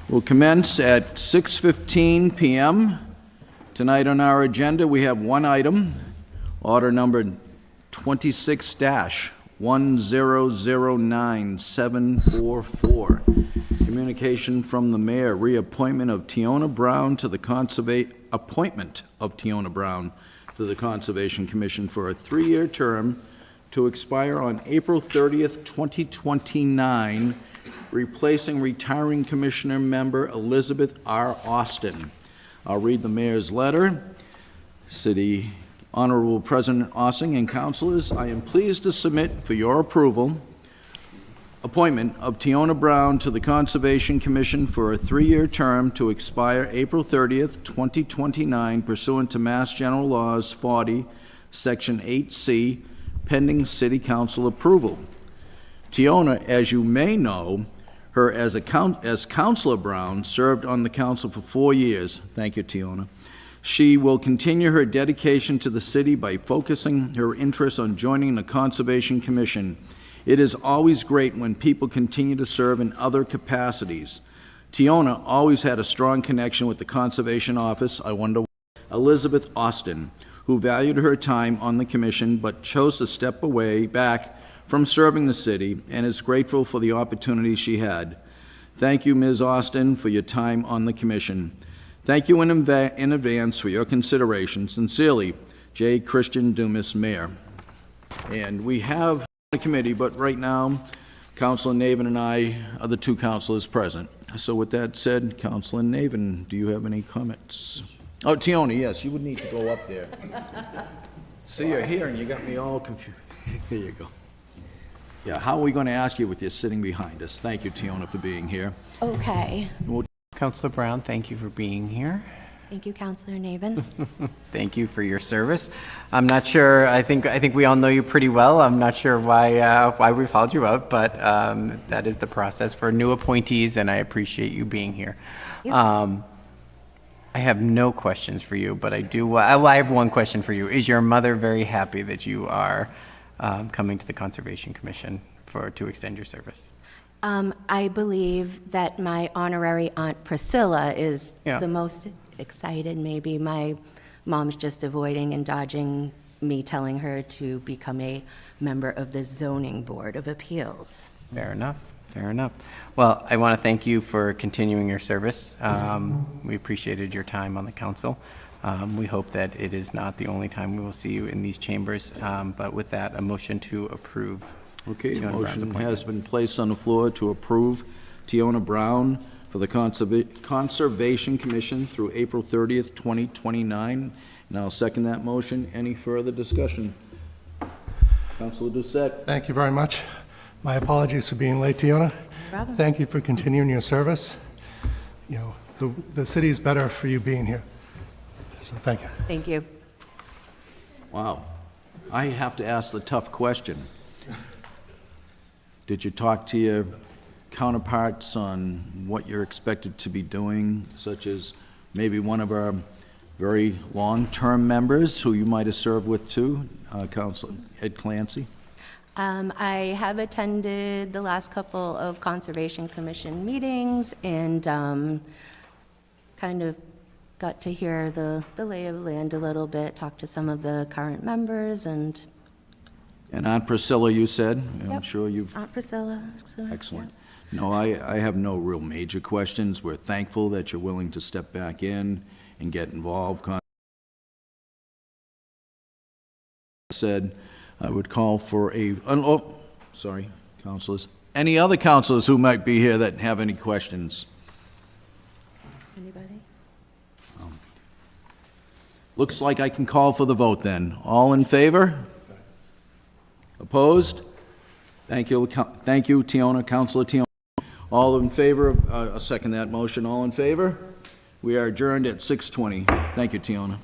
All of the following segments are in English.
We'll commence at 6:15 p.m. Tonight on our agenda, we have one item, order number 26-1009744. Communication from the mayor, reappointment of Tiona Brown to the appointment of Tiona Brown to the Conservation Commission for a 3-year term to expire on April 30th, 2029, replacing retiring commissioner member Elizabeth R. Austin. I'll read the mayor's letter. City Honorable President Ossing and councilors, I am pleased to submit for your approval appointment of Tiona Brown to the Conservation Commission for a 3-year term to expire April 30th, 2029, pursuant to Mass General Laws 40, Section 8C, pending City Council approval. Tiona, as you may know, her as Councilor Brown served on the council for 4 years. Thank you, Tiona. She will continue her dedication to the city by focusing her interest on joining the Conservation Commission. It is always great when people continue to serve in other capacities. Tiona always had a strong connection with the Conservation Office. I wonder why. Elizabeth Austin, who valued her time on the commission but chose to step back from serving the city, and is grateful for the opportunity she had. Thank you, Ms. Austin, for your time on the commission. Thank you in advance for your consideration. Sincerely, J. Christian Dumas, Mayor. And we have the committee, but right now, Councilor Navin and I are the two councilors present. So with that said, Councilor Navin, do you have any comments? Oh, Tiona, yes, you would need to go up there. See, you're here and you got me all confused. Here you go. Yeah, how are we going to ask you with you sitting behind us? Thank you, Tiona, for being here. Okay. Councilor Brown, thank you for being here. Thank you, Councilor Navin. Thank you for your service. I'm not sure, I think we all know you pretty well. I'm not sure why we've hauled you out, but that is the process for new appointees, and I appreciate you being here. Yep. I have no questions for you, but I have one question for you. Is your mother very happy that you are coming to the Conservation Commission to extend your service? I believe that my honorary Aunt Priscilla is the most excited. Maybe my mom's just avoiding and dodging me telling her to become a member of the Zoning Board of Appeals. Fair enough. Fair enough. Well, I want to thank you for continuing your service. We appreciated your time on the council. We hope that it is not the only time we will see you in these chambers, but with that, a motion to approve. Okay, the motion has been placed on the floor to approve Tiona Brown for the Conservation Commission through April 30th, 2029. And I'll second that motion. Any further discussion? Councilor Doucette. Thank you very much. My apologies for being late, Tiona. No problem. Thank you for continuing your service. You know, the city is better for you being here. So thank you. Thank you. Wow. I have to ask the tough question. Did you talk to your counterparts on what you're expected to be doing, such as maybe one of our very long-term members who you might have served with too, Councilor Ed Clancy? I have attended the last couple of Conservation Commission meetings and kind of got to hear the lay of the land a little bit, talk to some of the current members, and Aunt Priscilla, you said? Yep. I'm sure you've... Aunt Priscilla. Excellent. Yep. No, I have no real major questions. We're thankful that you're willing to step back in and get involved. Said I would call for a... Oh, sorry, councilors. Any other councilors who might be here that have any questions? Anybody? Looks like I can call for the vote then. All in favor? Opposed? Thank you, Tiona, Councilor Tiona. All in favor of, I'll second that motion. All in favor? We are adjourned at 6:20. Thank you, Tiona.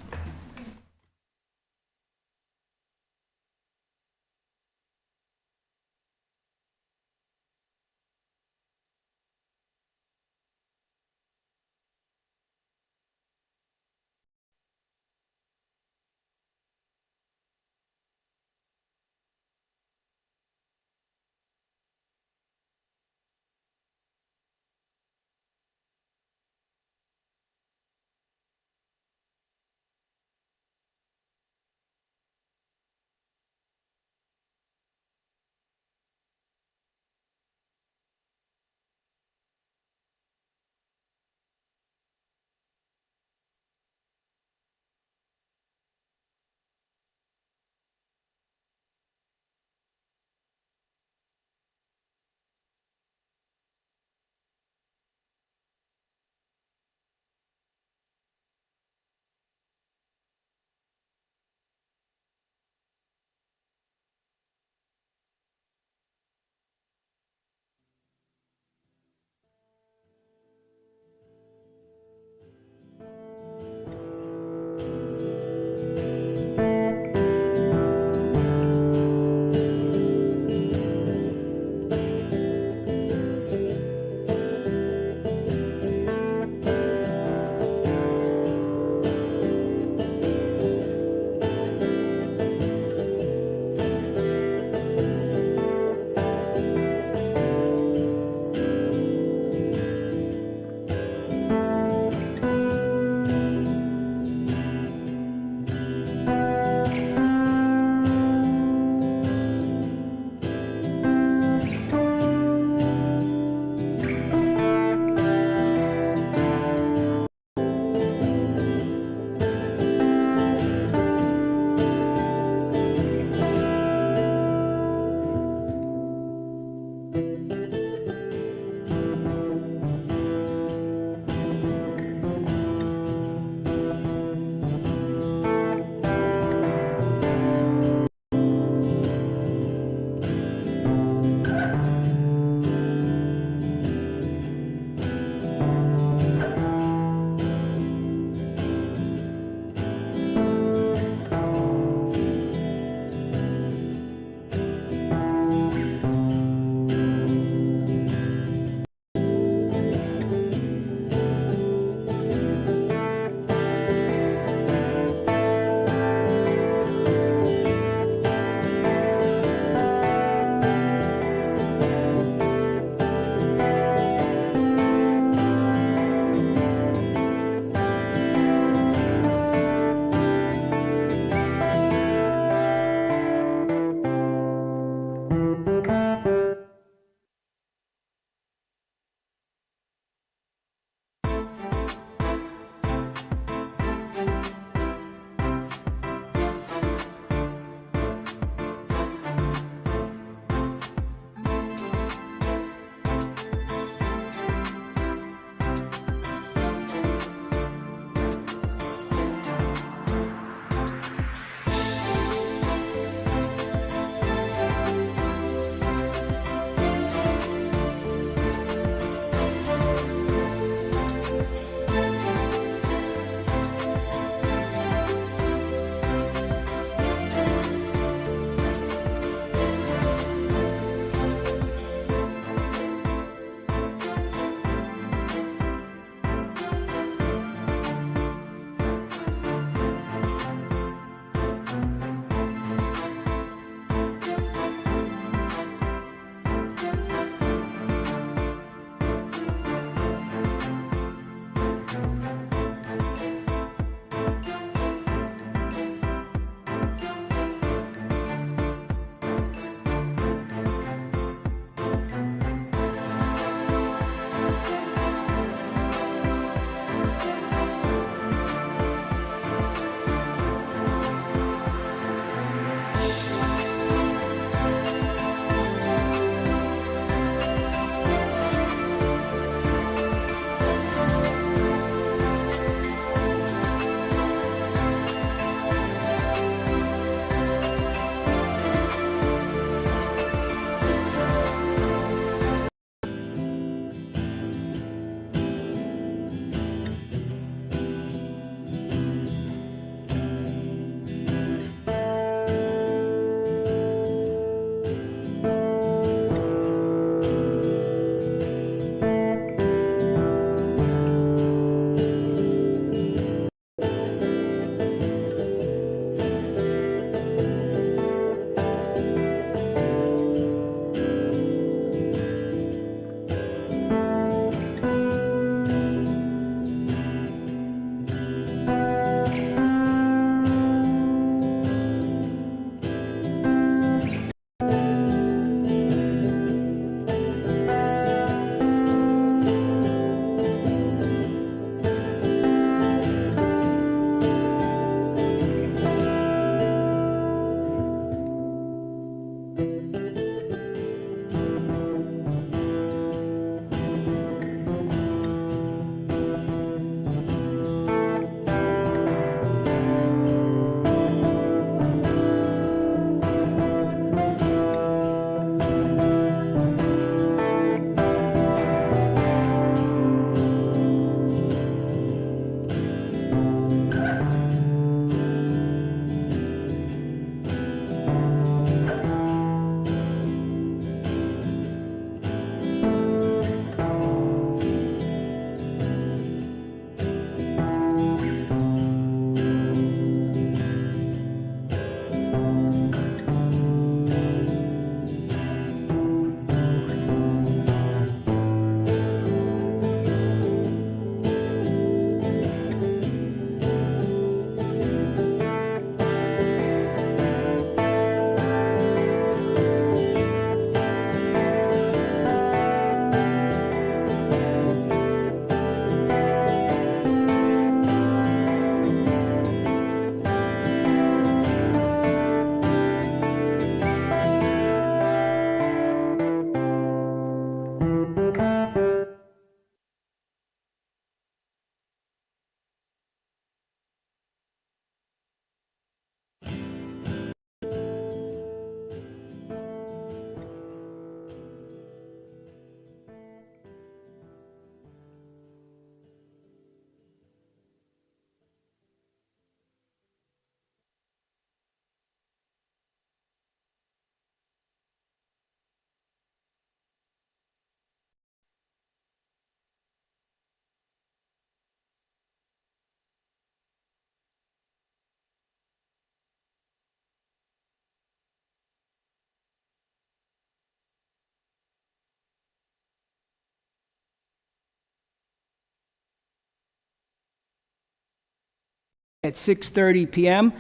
at 6:30 p.m.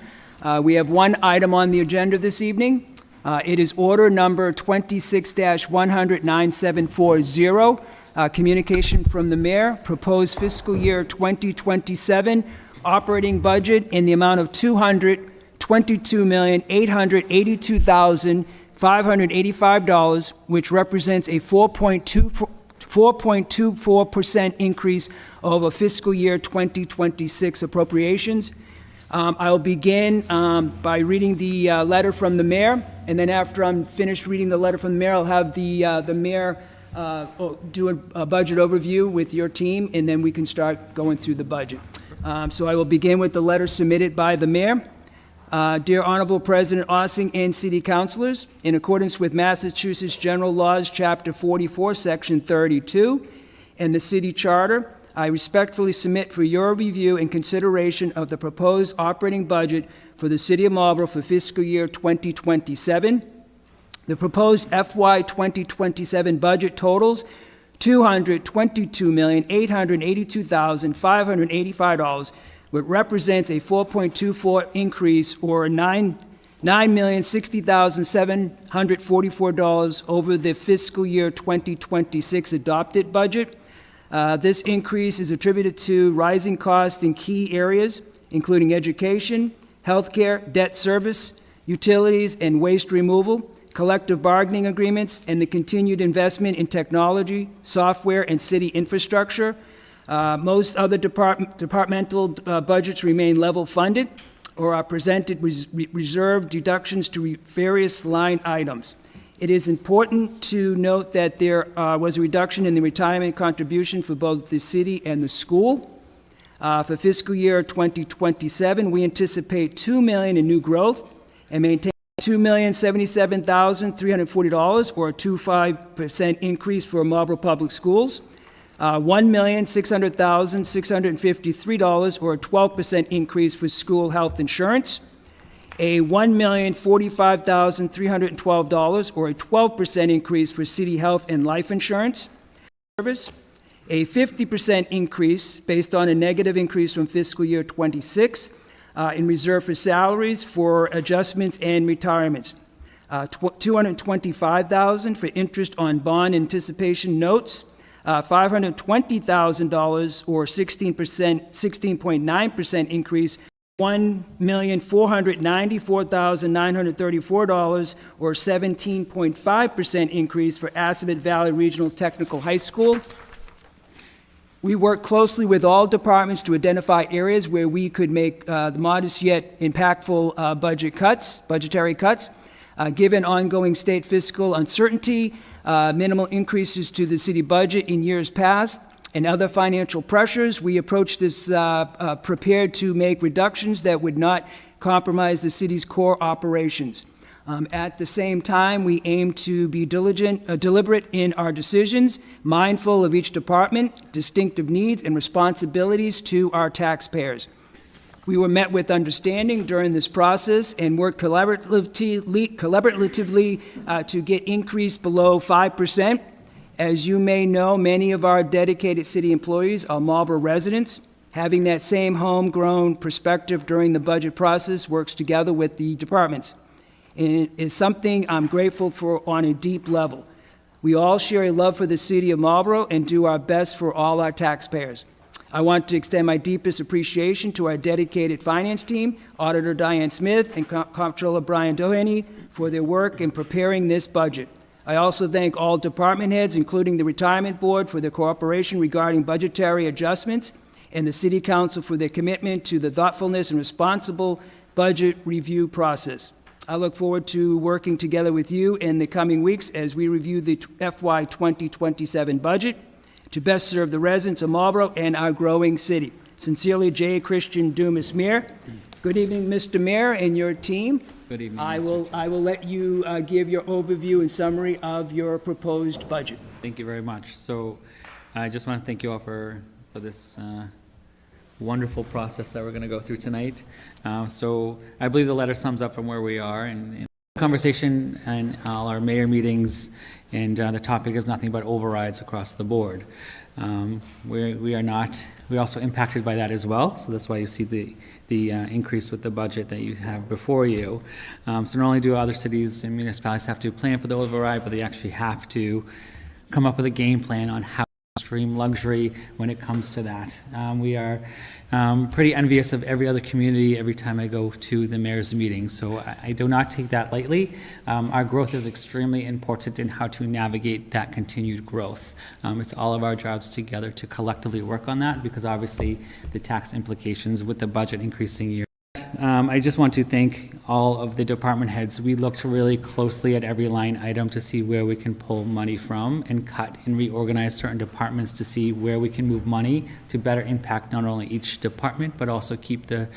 We have one item on the agenda this evening. It is order number 26-100-9740, communication from the mayor, proposed fiscal year 2027 operating budget in the amount of $222,882,585, which represents a 4.24% increase over fiscal year 2026 appropriations. I'll begin by reading the letter from the mayor, and then after I'm finished reading the letter from the mayor, I'll have the mayor do a budget overview with your team, and then we can start going through the budget. So I will begin with the letter submitted by the mayor. Dear Honorable President Ossing and City Councilors, in accordance with Massachusetts General Laws, Chapter 44, Section 32, and the City Charter, I respectfully submit for your review and consideration of the proposed operating budget for the City of Marlborough for fiscal year 2027. The proposed FY 2027 budget totals $222,882,585, which represents a 4.24 increase or $9,060,744 over the fiscal year 2026 adopted budget. This increase is attributed to rising costs in key areas, including education, healthcare, debt service, utilities, and waste removal, collective bargaining agreements, and the continued investment in technology, software, and city infrastructure. Most other departmental budgets remain level funded or are presented with reserve deductions to various line items. It is important to note that there was a reduction in the retirement contribution for both the city and the school. For fiscal year 2027, we anticipate $2 million in new growth and maintain $2,077,340, or a 2.5% increase for Marlborough Public Schools, $1,600,653, or a 12% increase for school health insurance, a $1,045,312, or a 12% increase for city health and life insurance service, a 50% increase based on a negative increase from fiscal year 26 in reserve for salaries for adjustments and retirements, $225,000 for interest on bond anticipation notes, $520,000 or 16.9% increase, $1,494,934 or 17.5% increase for Assabet Valley Regional Technical High School. We work closely with all departments to identify areas where we could make the modest yet impactful budgetary cuts. Given ongoing state fiscal uncertainty, minimal increases to the city budget in years past, and other financial pressures, we approach this prepared to make reductions that would not compromise the city's core operations. At the same time, we aim to be deliberate in our decisions, mindful of each department, distinctive needs, and responsibilities to our taxpayers. We were met with understanding during this process and worked collaboratively to get increased below 5%. As you may know, many of our dedicated city employees are Marlborough residents. Having that same homegrown perspective during the budget process works together with the departments. And it is something I'm grateful for on a deep level. We all share a love for the city of Marlborough and do our best for all our taxpayers. I want to extend my deepest appreciation to our dedicated finance team, Auditor Diane Smith and Comptroller Brian Doheny, for their work in preparing this budget. I also thank all department heads, including the Retirement Board, for their cooperation regarding budgetary adjustments, and the City Council for their commitment to the thoughtfulness and responsible budget review process. I look forward to working together with you in the coming weeks as we review the FY 2027 budget to best serve the residents of Marlborough and our growing city. Sincerely, J. Christian Dumas, Mayor. Good evening, Mr. Mayor and your team. Good evening, I will let you give your overview and summary of your proposed budget. Thank you very much. So I just want to thank you all for this wonderful process that we're going to go through tonight. So I believe the letter sums up from where we are in conversation and all our mayor meetings, and the topic is nothing but overrides across the board. We are not, we're also impacted by that as well, so that's why you see the increase with the budget that you have before you. So not only do other cities and municipalities have to plan for the override, but they actually have to come up with a game plan on how to stream luxury when it comes to that. We are pretty envious of every other community every time I go to the mayor's meeting, so I do not take that lightly. Our growth is extremely important in how to navigate that continued growth. It's all of our jobs together to collectively work on that, because obviously the tax implications with the budget increasing year. I just want to thank all of the department heads. We looked really closely at every line item to see where we can pull money from and cut and reorganize certain departments to see where we can move money to better impact not only each department, but also keep the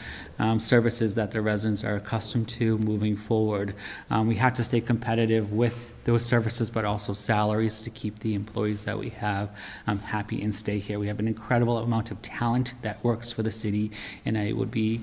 services that the residents are accustomed to moving forward. We had to stay competitive with those services, but also salaries to keep the employees that we have happy and stay here. We have an incredible amount of talent that works for the city, and I would be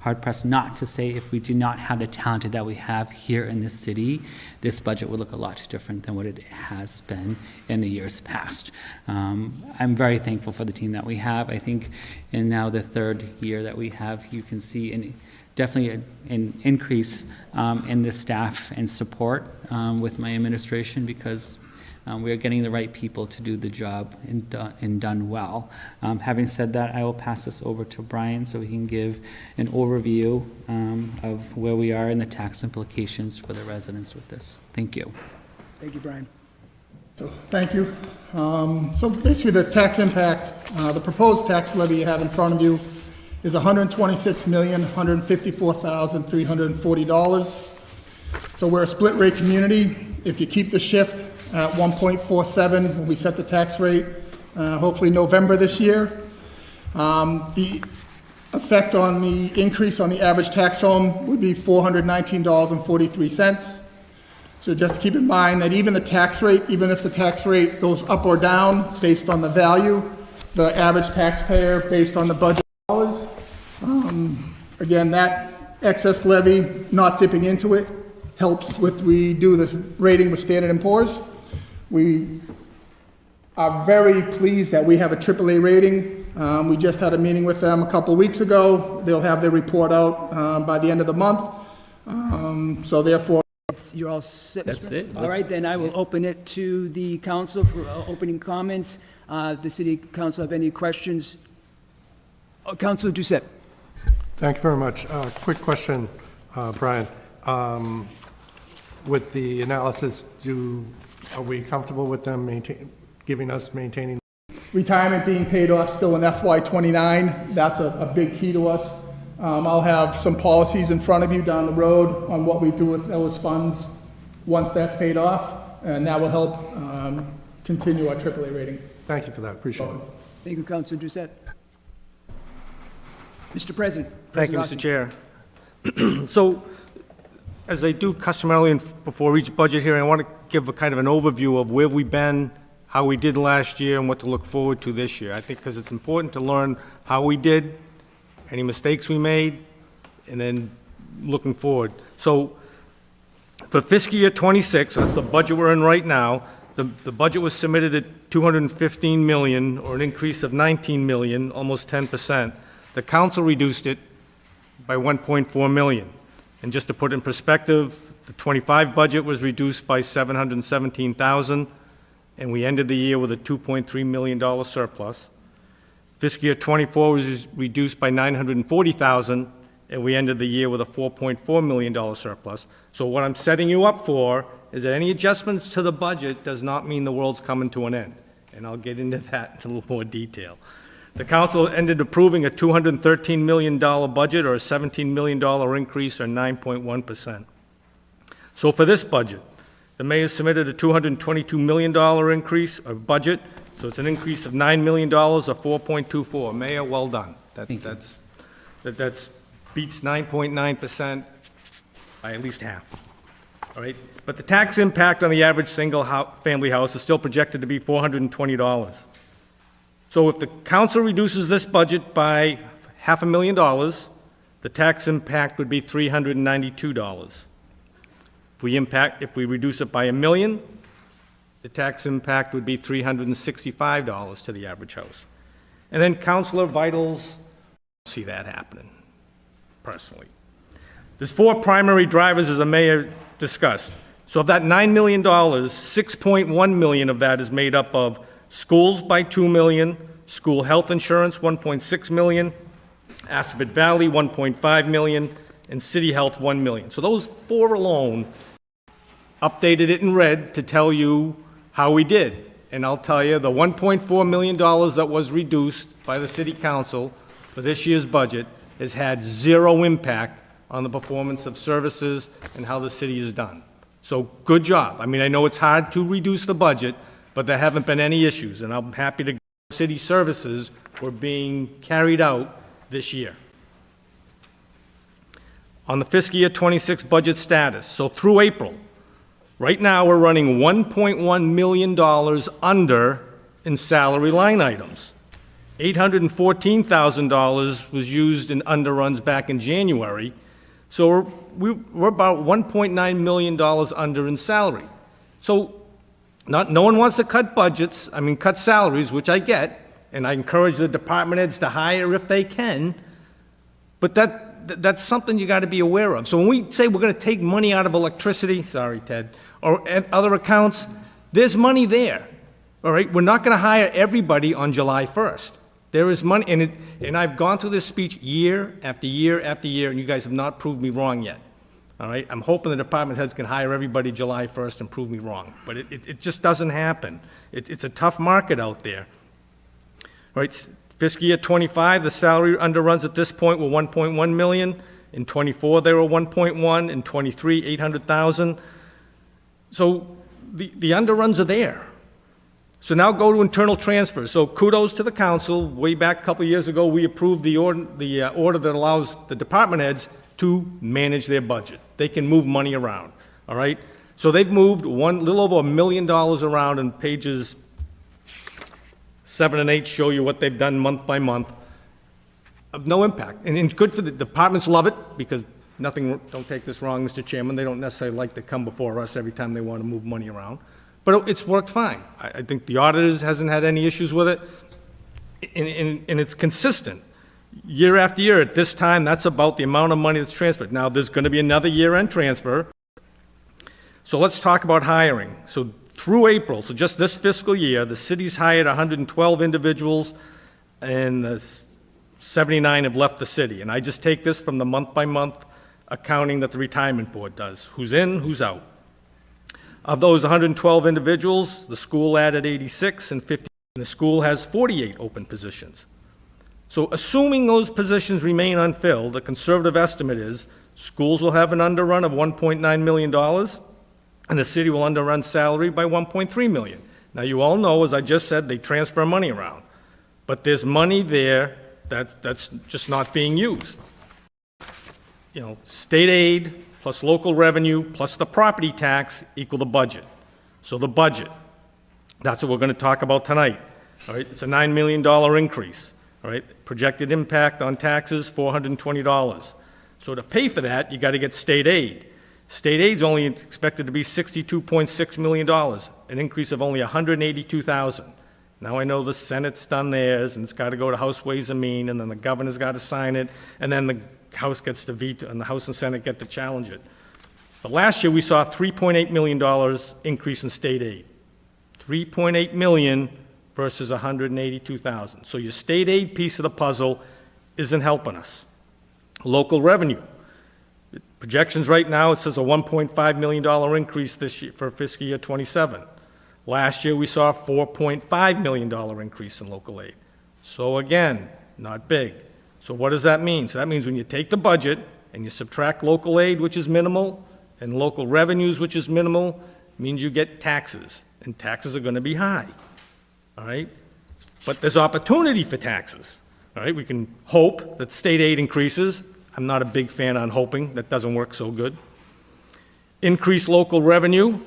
hard-pressed not to say if we do not have the talent that we have here in this city, this budget would look a lot different than what it has been in the years past. I'm very thankful for the team that we have. I think in now the third year that we have, you can see definitely an increase in the staff and support with my administration, because we are getting the right people to do the job and done well. Having said that, I will pass this over to Brian so he can give an overview of where we are and the tax implications for the residents with this. Thank you. Thank you, Brian. So, thank you. So basically the tax impact, the proposed tax levy you have in front of you is $126,154,340. So we're a split rate community. If you keep the shift at 1.47 when we set the tax rate, hopefully November this year, the effect on the increase on the average tax home would be $419.43. So just to keep in mind that even the tax rate, even if the tax rate goes up or down based on the value, the average taxpayer based on the budget dollars, again, that excess levy, not dipping into it, helps with, we do this rating with Standard & Poor's. We are very pleased that we have a AAA rating. We just had a meeting with them a couple of weeks ago. They'll have their report out by the end of the month. So therefore, You're all set, Mr. That's President? it. All right, then I will open it to the council for opening comments. The city council have any questions? Councilor Doucette. Thank you very much. Quick question, Brian. With the analysis, are we comfortable with them maintaining? retirement being paid off still in FY '29, that's a big key to us. I'll have some policies in front of you down the road on what we do with those funds once that's paid off, and that will help continue our AAA rating. Thank you for that. Appreciate it. Thank you, Councilor Doucette. Mr. President. Thank you, President Mr. Chair. So, as I do customarily before each budget hearing, I want to give a kind of an overview of where we've been, how we did last year, and what to look forward to this year. I think because it's important to learn how we did, any mistakes we made, and then looking forward. So, for fiscal year '26, that's the budget we're in right now, the budget was submitted at $215 million, or an increase of $19 million, almost 10%. The council reduced it by $1.4 million. And just to put in perspective, the '25 budget was reduced by $717,000, and we ended the year with a $2.3 million surplus. Fiscal year '24 was reduced by $940,000, and we ended the year with a $4.4 million surplus. So what I'm setting you up for is that any adjustments to the budget does not mean the world's coming to an end. And I'll get into that in a little more detail. The council ended approving a $213 million budget, or a $17 million increase, or 9.1%. So for this budget, the mayor submitted a $222 million increase of budget, so it's an increase of $9 million, or 4.24. Mayor, well done. That beats 9.9% by at least half. All right, but the tax impact on the average single-family house is still projected to be $420. So if the council reduces this budget by $500,000, the tax impact would be $392. If we reduce it by $1 million, the tax impact would be $365 to the average house. And then Counselor Vitals, I don't see that happening, personally. There's 4 primary drivers, as the mayor discussed. So of that $9 million, $6.1 million of that is made up of schools by $2 million, school health insurance, $1.6 million, Assabet Valley, $1.5 million, and city health, $1 million. So those 4 alone updated it in red to tell you how we did. And I'll tell you, the $1.4 million that was reduced by the city council for this year's budget has had 0 impact on the performance of services and how the city is done. So good job. I mean, I know it's hard to reduce the budget, but there haven't been any issues, and I'm happy to city services were being carried out this year. On the fiscal year 26 budget status, so through April, right now we're running $1.1 million under in salary line items. $814,000 was used in underruns back in January, so we're about $1.9 million under in salary. So no one wants to cut budgets, cut salaries, which I get, and I encourage the department heads to hire if they can, but that's something you got to be aware of. So when we say we're going to take money out of electricity, sorry, Ted, or other accounts, there's money there, all right? We're not going to hire everybody on July 1st. There is money, and I've gone through this speech year after year after year, and you guys have not proved me wrong yet, all right? I'm hoping the department heads can hire everybody July 1st and prove me wrong, but it just doesn't happen. It's a tough market out there. All right, fiscal year 25, the salary underruns at this point were 1.1 million. In 24, they were 1.1. In 23, 800,000. So the underruns are there. So now go to internal transfers. So kudos to the council. Way back a couple of years ago, we approved the order that allows the department heads to manage their budget. They can move money around, all right? So they've moved little over $1 million around, and pages 7 and 8 show you what they've done month by month of no impact. And it's good for the departments, love it, because don't take this wrong, Mr. Chairman, they don't necessarily like to come before us every time they want to move money around. But it's worked fine. I think the auditors hasn't had any issues with it, and it's consistent. Year after year, at this time, that's about the amount of money that's transferred. Now, there's going to be another year-end transfer. So let's talk about hiring. So through April, so just this fiscal year, the city's hired 112 individuals, and 79 have left the city. And I just take this from the month-by-month accounting that the retirement board does. Who's in, who's out. Of those 112 individuals, the school added 86, and the school has 48 open positions. So assuming those positions remain unfilled, a conservative estimate is schools will have an underrun of $1.9 million, and the city will underrun salary by $1.3 million. Now, you all know, as I just said, they transfer money around. But there's money there that's just not being used. You know, state aid plus local revenue plus the property tax equal the budget. So the budget, that's what we're going to talk about tonight. All right, it's a $9 million increase. All right, projected impact on taxes, $420. So to pay for that, you got to get state aid. State aid's only expected to be $62.6 million, an increase of only $182,000. Now I know the Senate's done theirs, and it's got to go to House Ways and Means, and then the governor's got to sign it, and then the House gets to veto, and the House and Senate get to challenge it. But last year we saw a $3.8 million increase in state aid. $3.8 million versus $182,000. So your state aid piece of the puzzle isn't helping us. Local revenue. Projections right now, it says a $1.5 million increase this year for fiscal year 27. Last year, we saw a $4.5 million increase in local aid. So again, not big. So what does that mean? So that means when you take the budget and you subtract local aid, which is minimal, and local revenues, which is minimal, it means you get taxes, and taxes are going to be high. All right? But there's opportunity for taxes. All right? We can hope that state aid increases. I'm not a big fan on hoping. That doesn't work so good. Increase local revenue.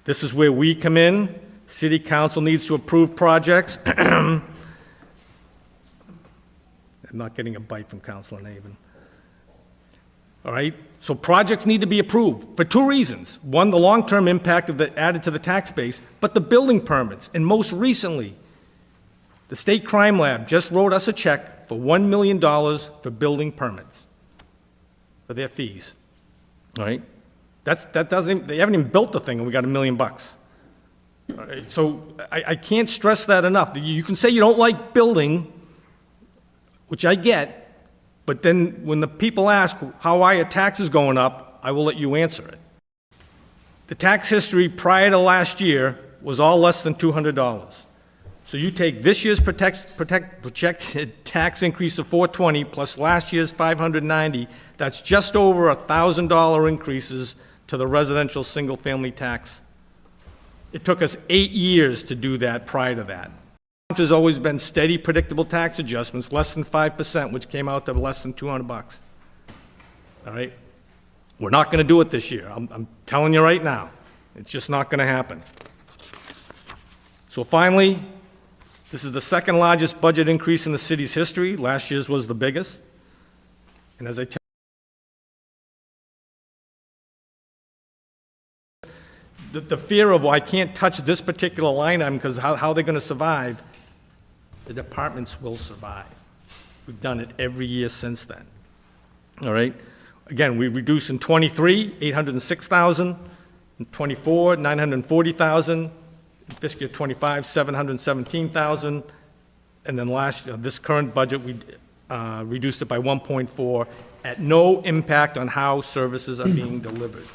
This is where we come in. City council needs to approve projects. I'm not getting a bite from Councilor Navin. all right? So projects need to be approved for two reasons. One, the long-term impact of the added to the tax base, but the building permits. And most recently, the State Crime Lab just wrote us a check for $1 million for building permits, for their fees, all right? They haven't even built the thing, and we got $1 million. All right, so I can't stress that enough. You can say you don't like building, which I get, but then when the people ask how are your taxes going up, I will let you answer it. The tax history prior to last year was all less than $200. So you take this year's projected tax increase of $420 plus last year's $590, that's just over $1,000 increases to the residential single-family tax. It took us 8 years to do that prior to that. There's always been steady, predictable tax adjustments, less than 5%, which came out to less than $200. All right? We're not going to do it this year. I'm telling you right now. It's just not going to happen. So finally, this is the second largest budget increase in the city's history. Last year's was the biggest. And as I tell the fear of, well, I can't touch this particular line item because how they're going to survive, the departments will survive. We've done it every year since then. All right? Again, we reduced in 23, 806,000, in 24, 940,000, in fiscal year 25, 717,000, and then this current budget, we reduced it by 1.4 at no impact on how services are being delivered.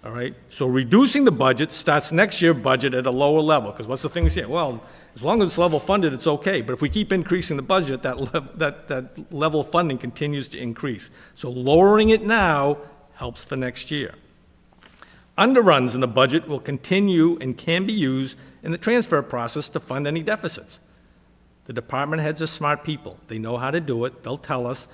All right? So reducing the budget starts next year's budget at a lower level, because what's the thing we say? Well, as long as it's level funded, it's okay. But if we keep increasing the budget, that level of funding continues to increase. So lowering it now helps for next year. Underruns in the budget will continue and can be used in the transfer process to fund any deficits. The department heads are smart people. They know how to do it. They'll tell us.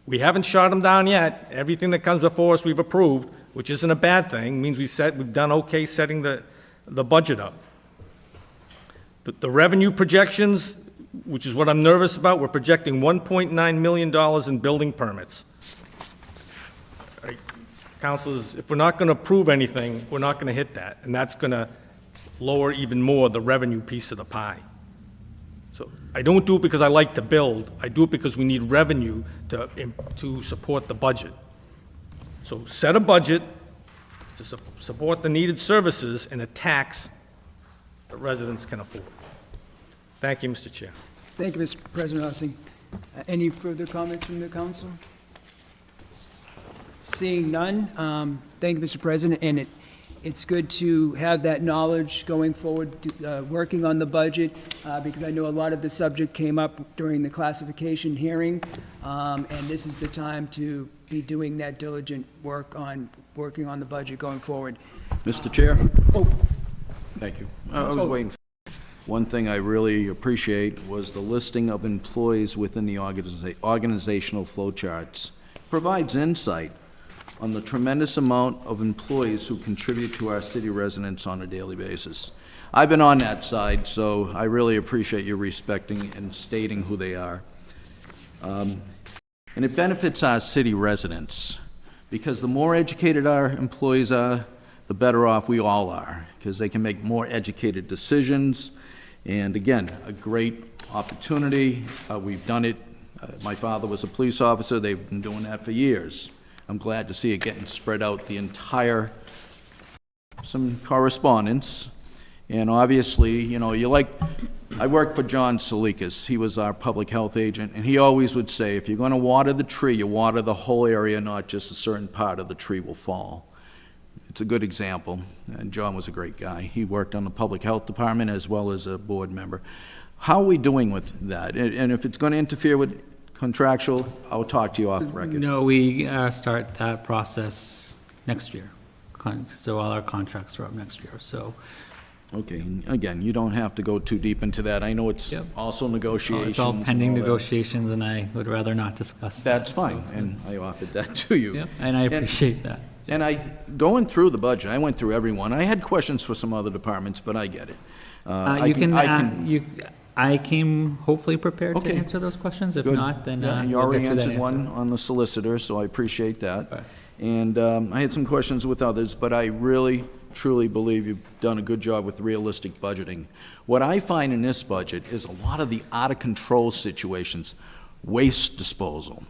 We haven't shot them down yet. Everything that comes before us, we've approved, which isn't a bad thing. It means we've done okay setting the budget up. The revenue projections, which is what I'm nervous about, we're projecting $1.9 million in building permits. Right. Councilors, if we're not going to approve anything, we're not going to hit that, and that's going to lower even more the revenue piece of the pie. So I don't do it because I like to build. I do it because we need revenue to support the budget. So set a budget to support the needed services and a tax that residents can afford. Thank you, Mr. Chair. Thank you, Mr. President Rossi. Any further comments from the council? Seeing none, thank you, Mr. President, and it's good to have that knowledge going forward, working on the budget, because I know a lot of the subject came up during the classification hearing, and this is the time to be doing that diligent work on working on the budget going forward. Mr. Chair? Oh, Thank you. I was waiting. One thing I really appreciate was the listing of employees within the organizational flowcharts. Provides insight on the tremendous amount of employees who contribute to our city residents on a daily basis. I've been on that side, so I really appreciate you respecting and stating who they are. And it benefits our city residents, because the more educated our employees are, the better off we all are, because they can make more educated decisions. And again, a great opportunity. We've done it. My father was a police officer. They've been doing that for years. I'm glad to see it getting spread out the entire, some correspondence. And obviously, you know, I worked for John Salikas. He was our public health agent, and he always would say, if you're going to water the tree, you water the whole area, not just a certain part of the tree will fall. It's a good example, and John was a great guy. He worked on the public health department as well as a board member. How are we doing with that? And if it's going to interfere with contractual, I'll talk to you off record. No, we start that process next year. So all our contracts are up next year, so. Okay, and again, you don't have to go too deep into that. I know it's Yep. also negotiations. It's all and pending all that. negotiations, and I would rather not discuss that. That's fine, so and it's- I offered that to you. Yep, and I appreciate that. And going through the budget, I went through every one. I had questions for some other departments, but I get it. I came hopefully prepared to Okay. answer those questions. If Good. not, then Yeah, you we'll already get to that answered one answer. on the solicitor, so I appreciate that. Okay. And I had some questions with others, but I really, truly believe you've done a good job with realistic budgeting. What I find in this budget is a lot of the out-of-control situations, waste disposal.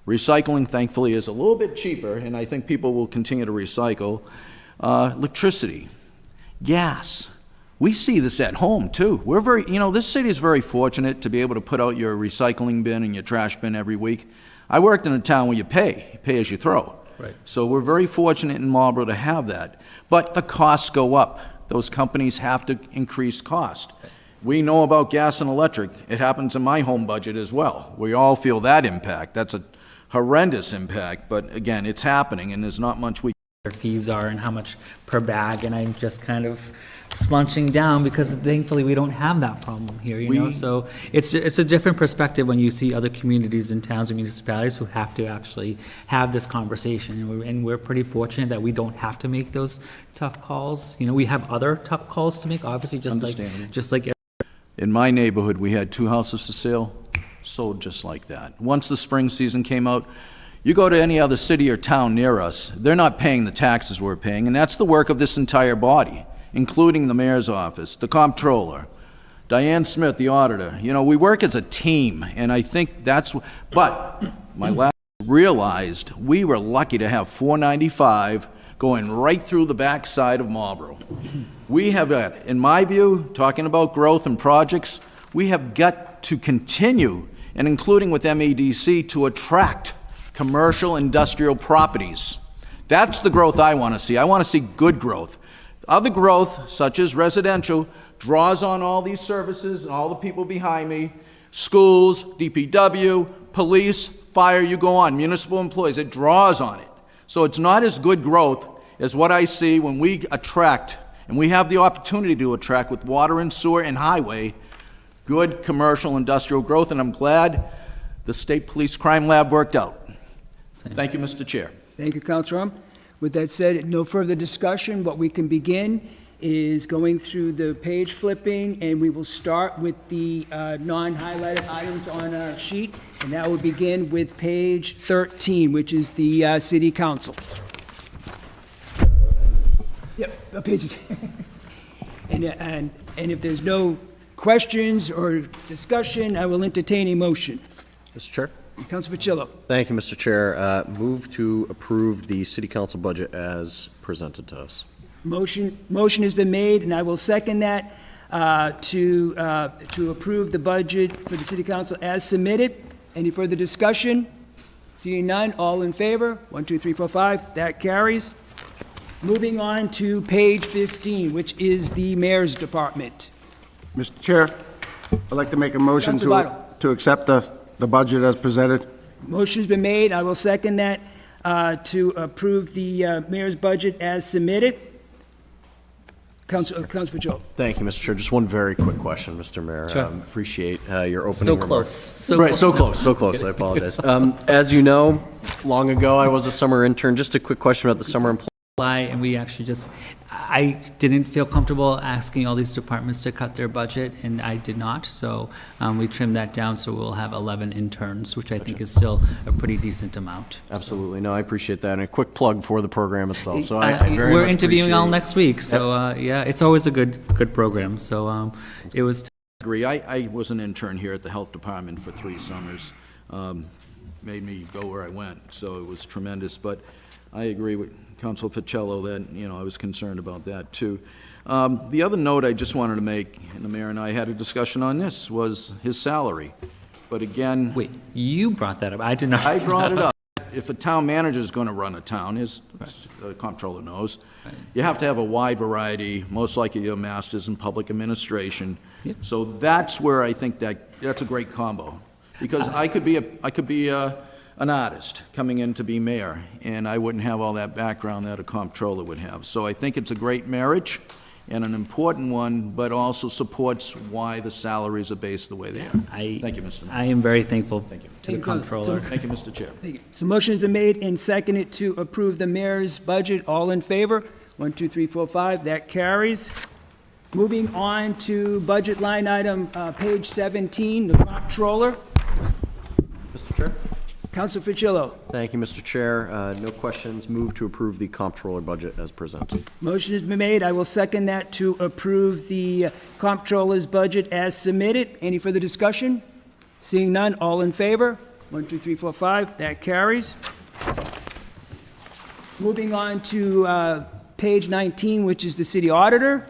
Recycling, thankfully, is a little bit cheaper, and I think people will continue to recycle. Electricity, gas. We see this at home, too. We're very, this city is very fortunate to be able to put out your recycling bin and your trash bin every week. I worked in a town where you pay as you throw. Right. So we're very fortunate in Marlboro to have that. But the costs go up. Those companies have to increase cost. We know about gas and electric. It happens in my home budget as well. We all feel that impact. That's a horrendous impact, but again, it's happening, and there's not much we Their fees are and how much per bag, and I'm just kind of slunching down because thankfully we don't have that problem here, you know? So it's a different perspective when you see other communities and towns and municipalities who have to actually have this conversation. And we're pretty fortunate that we don't have to make those tough calls. You know, we have other tough calls to make, obviously, just like In my neighborhood, we had 2 houses for sale, sold just like that. Once the spring season came out, you go to any other city or town near us, they're not paying the taxes we're paying, and that's the work of this entire body, including the mayor's office, the comptroller, Diane Smith, the auditor. You know, we work as a team, and I think that's, but my last realized we were lucky to have 495 going right through the backside of Marlboro. We have, in my view, talking about growth and projects, we have got to continue, and including with MEDC, to attract commercial industrial properties. That's the growth I want to see. I want to see good growth. Other growth, such as residential, draws on all these services and all the people behind me, schools, DPW, police, fire, you go on, municipal employees, it draws on it. So it's not as good growth as what I see when we attract, and we have the opportunity to attract with water and sewer and highway, good commercial industrial growth, and I'm glad the State Police Crime Lab worked out. Thank you, Mr. Chair. Thank you, Councilor. With that said, no further discussion. What we can begin is going through the page flipping, and we will start with the non-highlighted items on our sheet, and that will begin with page 13, which is the City Council. Yep, page. And if there's no questions or discussion, I will entertain a motion. Mr. Chair? Councilor Pacillo. Thank you, Mr. Chair. Move to approve the city council budget as presented to us. Motion has been made, and I will second that, to approve the budget for the city council as submitted. Any further discussion? Seeing none, all in favor? 1, 2, 3, 4, 5, that carries. Moving on to page 15, which is the mayor's department. Mr. Chair, I'd like to make a motion Councilor Vital. to accept the budget as presented. Motion's been made, I will second that, to approve the mayor's budget as submitted. Councilor Pacillo. Thank you, Mr. Chair. Just one very quick question, Mr. Mayor. Sure. Appreciate your opening so remarks. close. Right, so close. I apologize. As you know, long ago, I was a summer intern. Just a quick question about the summer employee. And we actually I didn't feel comfortable asking all these departments to cut their budget, and I did not, so we trimmed that down, so we'll have 11 interns, which I think is still a pretty decent amount. Absolutely. No, I appreciate that. And a quick plug for the program itself. So I very We're much interviewing all appreciate- next week, so yeah, it's always a good program, so it was. Agree. I was an intern here at the health department for 3 summers. Made me go where I went, so it was tremendous. But I agree with Councilor Pacillo that, I was concerned about that, too. The other note I just wanted to make, and the mayor and I had a discussion on this, was his salary. But again, Wait, you brought that up. I did not. I brought it up. If a town manager is going to run a town, as the comptroller knows, you have to have a wide variety, most likely a master's in public administration. Yep. So that's where I think that's a great combo. Because I could be an artist coming in to be mayor, and I wouldn't have all that background that a comptroller would have. So I think it's a great marriage and an important one, but also supports why the salaries are based the way they are. Thank you, Mr. Mayor. I am very thankful to the Thank you, comptroller. Thank you, Mr. Chair. Thank you. So motion has been made and seconded to approve the mayor's budget. All in favor? 1, 2, 3, 4, 5, that carries. Moving on to budget line item, page 17, the comptroller. Mr. Chair? Counsel Fitzgerald. Thank you, Mr. Chair. No questions. Move to approve the comptroller budget as presented. Motion has been made. I will second that to approve the comptroller's budget as submitted. Any further discussion? Seeing none, all in favor? 1, 2, 3, 4, 5. That carries. Moving on to page 19, which is the city auditor.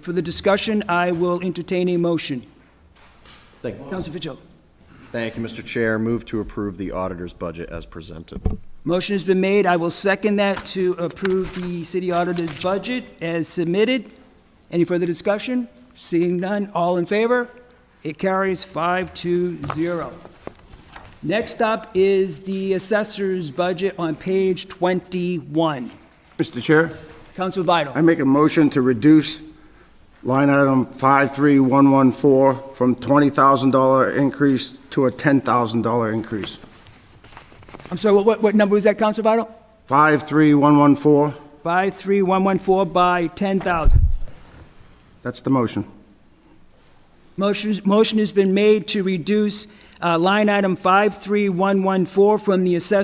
For the discussion, I will entertain a motion. Thank you. Counsel Fitzgerald. Thank you, Mr. Chair. Move to approve the auditor's budget as presented. Motion has been made. I will second that to approve the city auditor's budget as submitted. Any further discussion? Seeing none, all in favor? It carries 5-0. Next up is the assessor's budget on page 21. Mr. Chair, Counsel Vital. I make a motion to reduce line item 53114 from $20,000 increase to a $10,000 increase. I'm sorry, what number was that, Counsel Vital? 53114, 53114 by 10,000. that's the motion. Motion has been made to reduce line item 53114 from the assessor.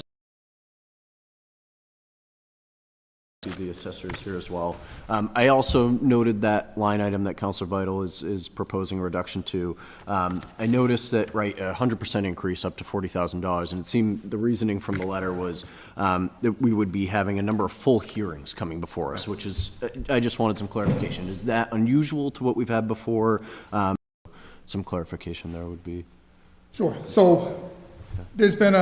The assessors here as well. I also noted that line item that Councilor Vital is proposing a reduction to. I noticed that, right, a 100% increase up to $40,000, and it seemed the reasoning from the letter was that we would be having a number of full hearings coming before us, which is, I just wanted some clarification. Is that unusual to what we've had before? Some clarification there would be. Sure. So there's been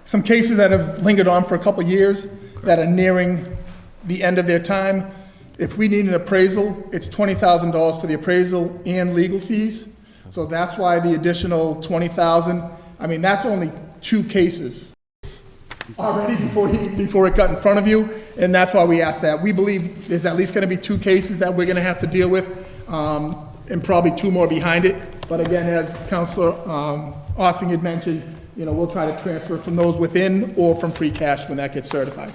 some cases that have lingered on for a couple of years that are nearing the end of their time. If we need an appraisal, it's $20,000 for the appraisal and legal fees. So that's why the additional $20,000. I mean, that's only 2 cases already before it got in front of you, and that's why we asked that. We believe there's at least going to be 2 cases that we're going to have to deal with, and probably 2 more behind it. But again, as Councilor Ossing had mentioned, you know, we'll try to transfer from those within or from free cash when that gets certified.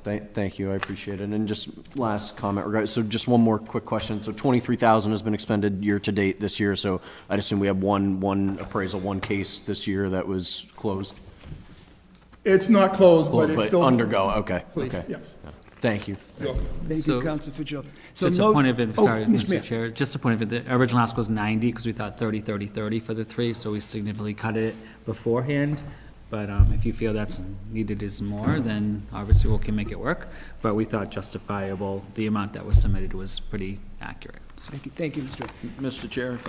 Thank you, I appreciate it. And just last comment, so just one more quick question. So $23,000 has been expended year to date this year, so I'd assume we have one appraisal, 1 case this year that was closed? It's not closed, but it's still. Undergo, okay. Please, Okay. yes. Thank you. Thank you, Counsel Fitzgerald. So Just a point of it, sorry, Mr. Mayor. Mr. Chair, just a point of it, the original ask was 90, because we thought 30, 30, 30 for the 3, so we significantly cut it beforehand. But if you feel that's needed is more, then obviously we can make it work. But we thought justifiable, the amount that was submitted was pretty accurate. So Thank you, Mr. Mr. Chair?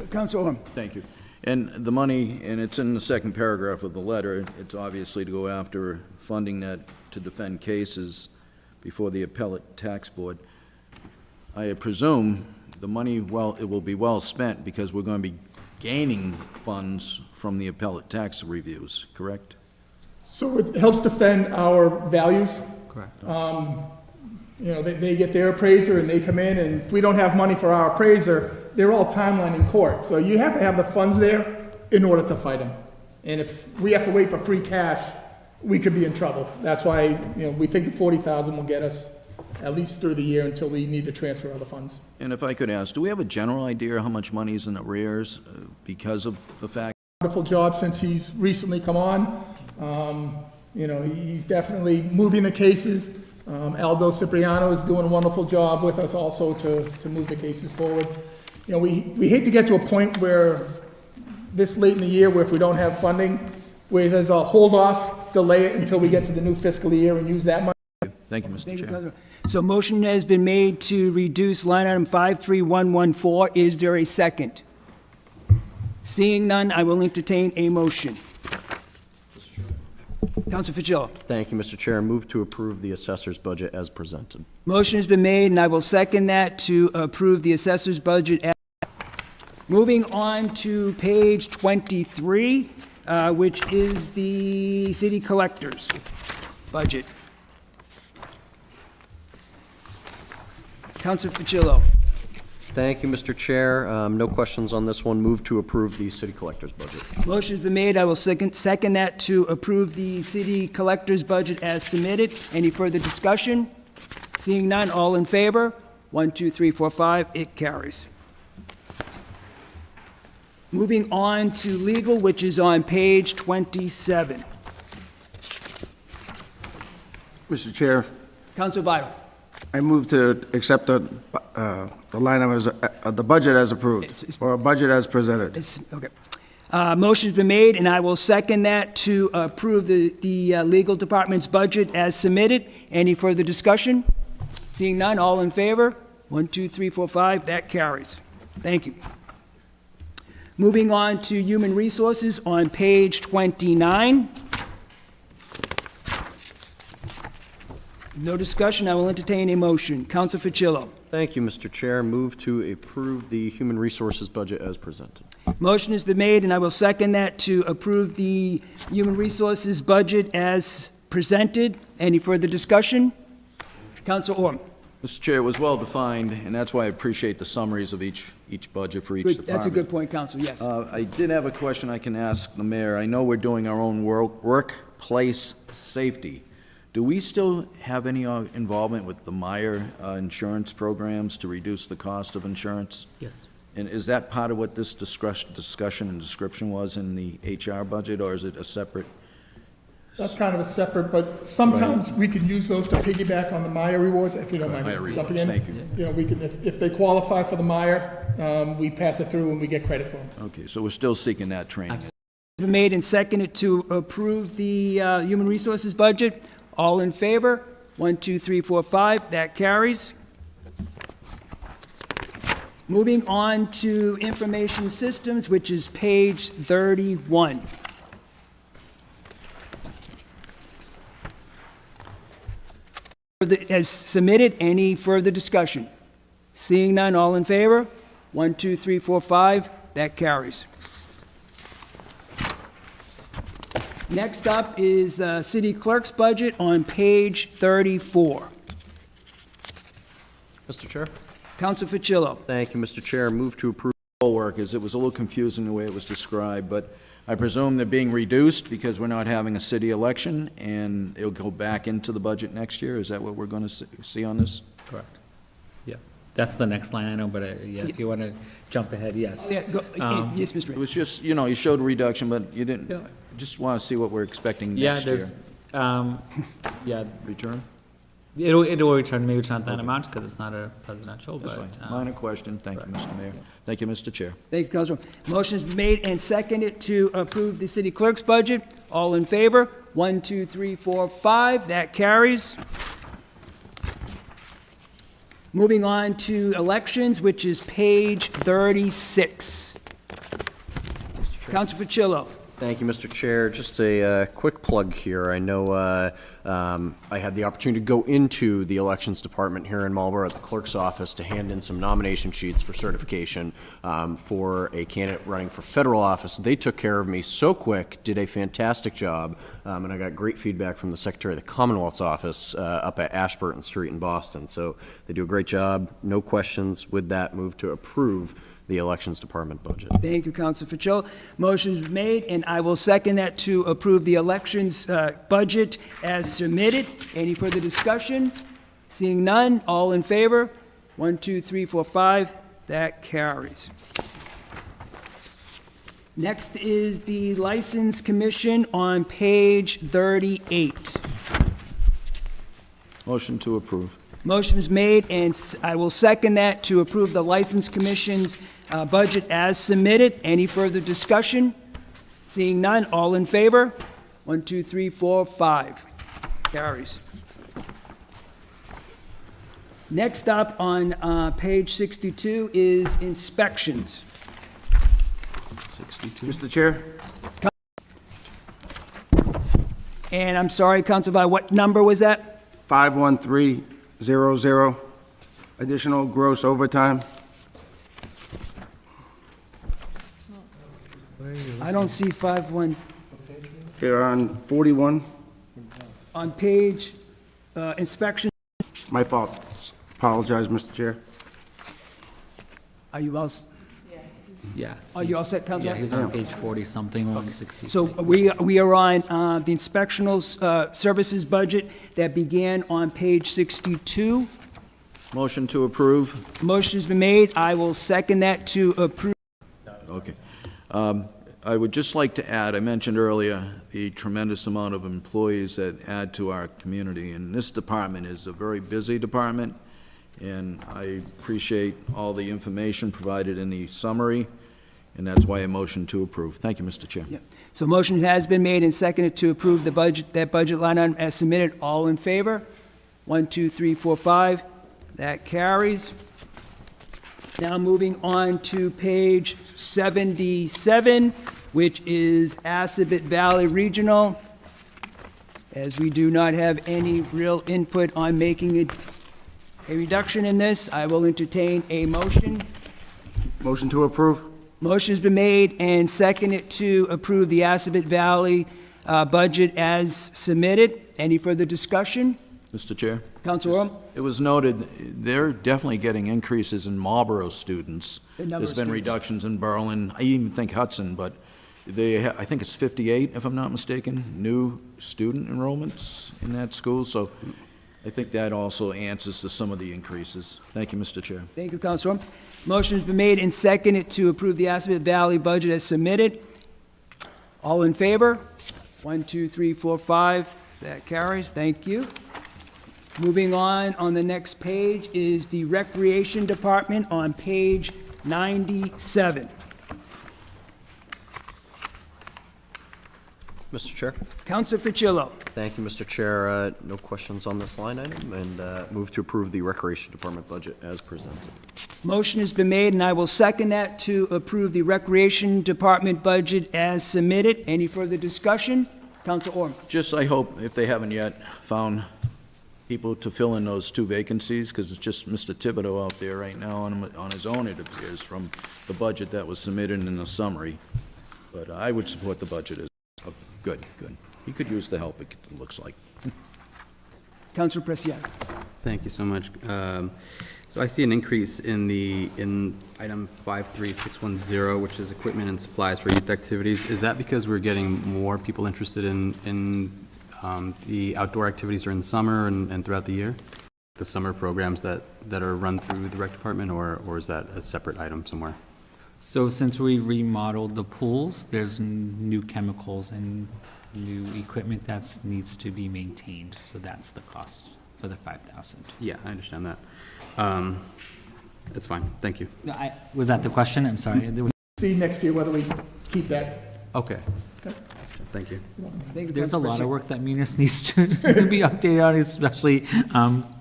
Counsel Orm. Thank you. And the money, and it's in the second paragraph of the letter, it's obviously to go after funding that to defend cases before the appellate tax board. I presume the money, it will be well spent because we're going to be gaining funds from the appellate tax reviews, correct? So it helps defend our values. correct. You know, they get their appraiser and they come in, and if we don't have money for our appraiser, they're all timeline in court. So you have to have the funds there in order to fight them. And if we have to wait for free cash, we could be in trouble. That's why, you know, we think the 40,000 will get us at least through the year until we need to transfer other funds. And if I could ask, do we have a general idea how much money is in arrears because of the fact? Wonderful job since he's recently come on. You know, he's definitely moving the cases. Aldo Cipriano is doing a wonderful job with us also to move the cases forward. You know, we hate to get to a point where this late in the year where if we don't have funding, where he says, hold off, delay it until we get to the new fiscal year and use that money. Thank you, Mr. Chair. So motion has been made to reduce line item 53114. Is there a second? Seeing none, I will entertain a motion. Counsel Fitzgerald. Thank you, Mr. Chair. Move to approve the assessor's budget as presented. Motion has been made, and I will second that to approve the assessor's budget. Moving on to page 23, which is the city collector's budget. Counsel Fitzgerald. Thank you, Mr. Chair. No questions on this one. Move to approve the city collector's budget. Motion's been made. I will second that to approve the city collector's budget as submitted. Any further discussion? Seeing none, all in favor? 1, 2, 3, 4, 5, it carries. Moving on to legal, which is on page 27. Mr. Chair, Council Vital. I move to accept the line item as, the budget as approved, or budget as presented. Okay. Motion's been made, and I will second that to approve the legal department's budget as submitted. Any further discussion? Seeing none, all in favor? 1, 2, 3, 4, 5, that carries. Thank you. Moving on to human resources on page 29. No discussion, I will entertain a motion. Counsel Ficillo. Thank you, Mr. Chair. Move to approve the human resources budget as presented. Motion has been made, and I will second that to approve the human resources budget as presented. Any further discussion? Counsel Orm. Mr. Chair, it was well-defined, and that's why I appreciate the summaries of each budget for each Good. department. That's a good point, Counsel, yes. I did have a question I can ask the mayor. I know we're doing our own workplace safety. Do we still have any involvement with the Meyer insurance programs to reduce the cost of insurance? Yes. And is that part of what this discussion and description was in the HR budget, or is it a separate? That's kind of a separate, but sometimes we can use those to piggyback on the Meyer rewards, if you don't mind Meyer jumping rewards, in. thank you. You know, we can, if they qualify for the Meyer, we pass it through and we get credit for them. Okay, so we're still seeking that training. It's been made and seconded to approve the human resources budget. All in favor? 1, 2, 3, 4, 5, that carries. Moving on to information systems, which is page 31. As submitted, any further discussion? Seeing none, all in favor? 1, 2, 3, 4, 5, that carries. Next up is the city clerk's budget on page 34. Mr. Chair? Counsel Ficillo. Thank you, Mr. Chair. Move to approve. Poll workers, it was a little confusing the way it was described, but I presume they're being reduced because we're not having a city election, and it'll go back into the budget next year? Is that what we're going to see on this? Correct. Yeah. That's the next line, I know, but yeah, if you want to jump ahead, yes. Yeah, yes, Mr. It was just, you know, you showed a reduction, but you didn't, Yeah. just want to see what we're expecting Yeah, next year. there's, yeah, Return? it'll return, maybe it's not that amount because it's not a presidential, That's but. fine. Minor question. Thank you, Mr. Mayor. Thank you, Mr. Chair. Thank you, Counsel. Motion is made and seconded to approve the city clerk's budget. All in favor? 1, 2, 3, 4, 5, that carries. Moving on to elections, which is page 36. Counsel Ficillo. Thank you, Mr. Chair. Just a quick plug here. I know I had the opportunity to go into the elections department here in Marlborough at the clerk's office to hand in some nomination sheets for certification for a candidate running for federal office. They took care of me so quick, did a fantastic job, and I got great feedback from the Secretary of the Commonwealth's office up at Ashburton Street in Boston. So they do a great job. No questions. With that, move to approve the Elections Department budget. Thank you, Counsel Ficillo. Motion's made, and I will second that to approve the elections budget as submitted. Any further discussion? Seeing none, all in favor? 1, 2, 3, 4, 5, that carries. Next is the License Commission on page 38. Motion to approve. Motion's made, and I will second that to approve the License Commission's budget as submitted. Any further discussion? Seeing none, all in favor? 1, 2, 3, 4, 5. Carries. Next up on page 62 is inspections. 62. Mr. Chair, And I'm sorry, Counsel Vi, what number was that? 51300, additional gross overtime. I don't see 5-1 Here on 41, on page inspection. my fault. Apologize, Mr. Chair. Are you all, Yeah. are you all set, Councilor? Yeah, he's on page 40-something, 160. So we are on the inspectional services budget that began on page 62. Motion to approve. Motion's been made. I will second that to approve. Okay. I would just like to add, I mentioned earlier, the tremendous amount of employees that add to our community, and this department is a very busy department, and I appreciate all the information provided in the summary, and that's why I motion to approve. Thank you, Mr. Chair. Yeah. So motion has been made and seconded to approve the budget, that budget line item as submitted. All in favor? 1, 2, 3, 4, 5. That carries. Now moving on to page 77, which is Assabet Valley Regional. As we do not have any real input on making a reduction in this, I will entertain a motion. Motion to approve? Motion's been made and seconded to approve the Assabet Valley budget as submitted. Any further discussion? Mr. Chair? Council Orm? It was noted, they're definitely getting increases in Marlboro students. The number There's of been students. reductions in Berlin, I even think Hudson, but I think it's 58, if I'm not mistaken, new student enrollments in that school, so I think that also answers to some of the increases. Thank you, Mr. Chair. Thank you, Council Orm. Motion's been made and seconded to approve the Assabet Valley budget as submitted. All in favor? 1, 2, 3, 4, 5. That carries. Thank you. Moving on the next page is the Recreation Department on page 97. Mr. Chair? Councilor Fricillo. Thank you, Mr. Chair. No questions on this line item, and move to approve the Recreation Department budget as presented. Motion has been made, and I will second that to approve the Recreation Department budget as submitted. Any further discussion? Council Orm. Just, I hope, if they haven't yet, found people to fill in those 2 vacancies, because it's just Mr. Thibodeau out there right now on his own, it appears, from the budget that was submitted in the summary. But I would support the budget as, good. He could use the help, it looks like. Councilor Preciado. Thank you so much. So I see an increase in item 53610, which is equipment and supplies for youth activities. Is that because we're getting more people interested in the outdoor activities during the summer and throughout the year? The summer programs that are run through the rec department, or is that a separate item somewhere? So since we remodeled the pools, there's new chemicals and new equipment that needs to be maintained. So that's the cost for the 5,000. Yeah, I understand that. That's fine. Thank you. No, was that the question? I'm sorry. There was- See next year whether we keep that. Okay. Thank you. Thank you, There's a Councilor lot Preciado. of work that Munis needs to be updated on, especially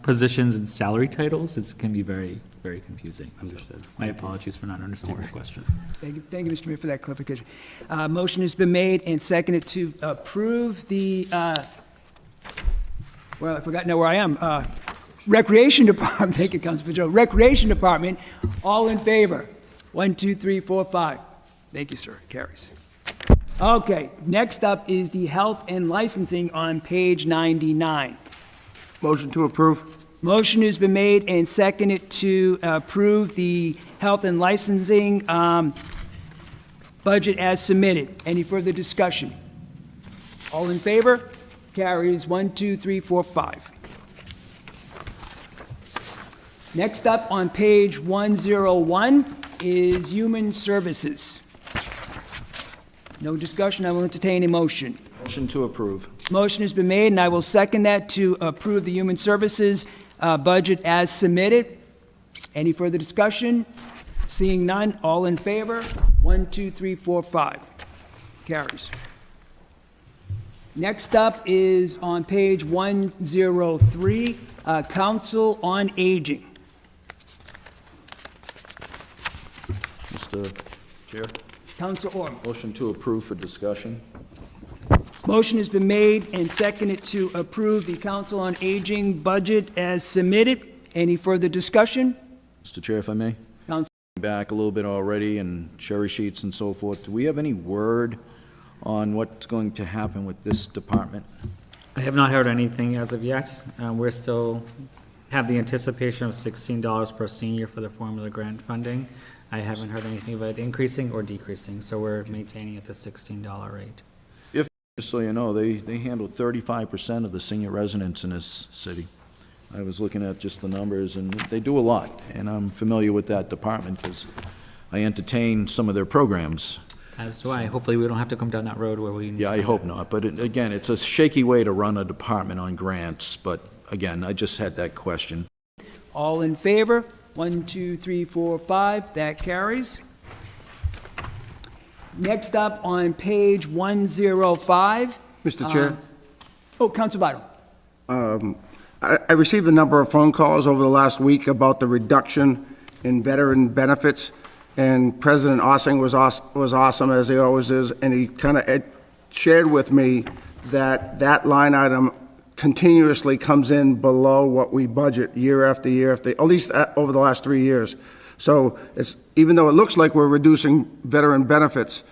positions and salary titles. It can be very, very confusing. So Understood. my apologies for not understanding the question. Thank you, Mr. Mayor, for that clarification. Motion has been made and seconded to approve the, well, I forgot now where I am. Recreation Department, thank you, Councilor Pedro. Recreation Department, all in favor? 1, 2, 3, 4, 5. Thank you, sir. Carries. Okay, next up is the Health and Licensing on page 99. Motion to approve? Motion has been made and seconded to approve the Health and Licensing budget as submitted. Any further discussion? All in favor? Carries 1, 2, 3, 4, 5. Next up on page 101 is Human Services. No discussion, I will entertain a motion. Motion to approve. Motion has been made, and I will second that to approve the Human Services budget as submitted. Any further discussion? Seeing none, all in favor? 1, 2, 3, 4, 5. Carries. Next up is on page 103, Council on Aging. Mr. Chair, Council Orm. motion to approve for discussion. Motion has been made and seconded to approve the Council on Aging budget as submitted. Any further discussion? Mr. Chair, if I may? Council. Back a little bit already, and cherry sheets and so forth. Do we have any word on what's going to happen with this department? I have not heard anything as of yet. We're still have the anticipation of $16 per senior for the formula grant funding. I haven't heard anything about increasing or decreasing, so we're maintaining at the $16 rate. Just so you know, they handle 35% of the senior residents in this city. I was looking at just the numbers, and they do a lot, and I'm familiar with that department because I entertain some of their programs. As do I. Hopefully, we don't have to come down that road where we. Yeah, I hope not, but again, it's a shaky way to run a department on grants, but again, I just had that question. All in favor? 1, 2, 3, 4, 5. That carries. Next up on page 105. Mr. Chair? Council Vital. I received a number of phone calls over the last week about the reduction in veteran benefits, and President Ossing was awesome, as he always is, and he kind of shared with me that that line item continuously comes in below what we budget year after year, at least over the last 3 years. So it's, even though it looks like we're reducing veteran benefits,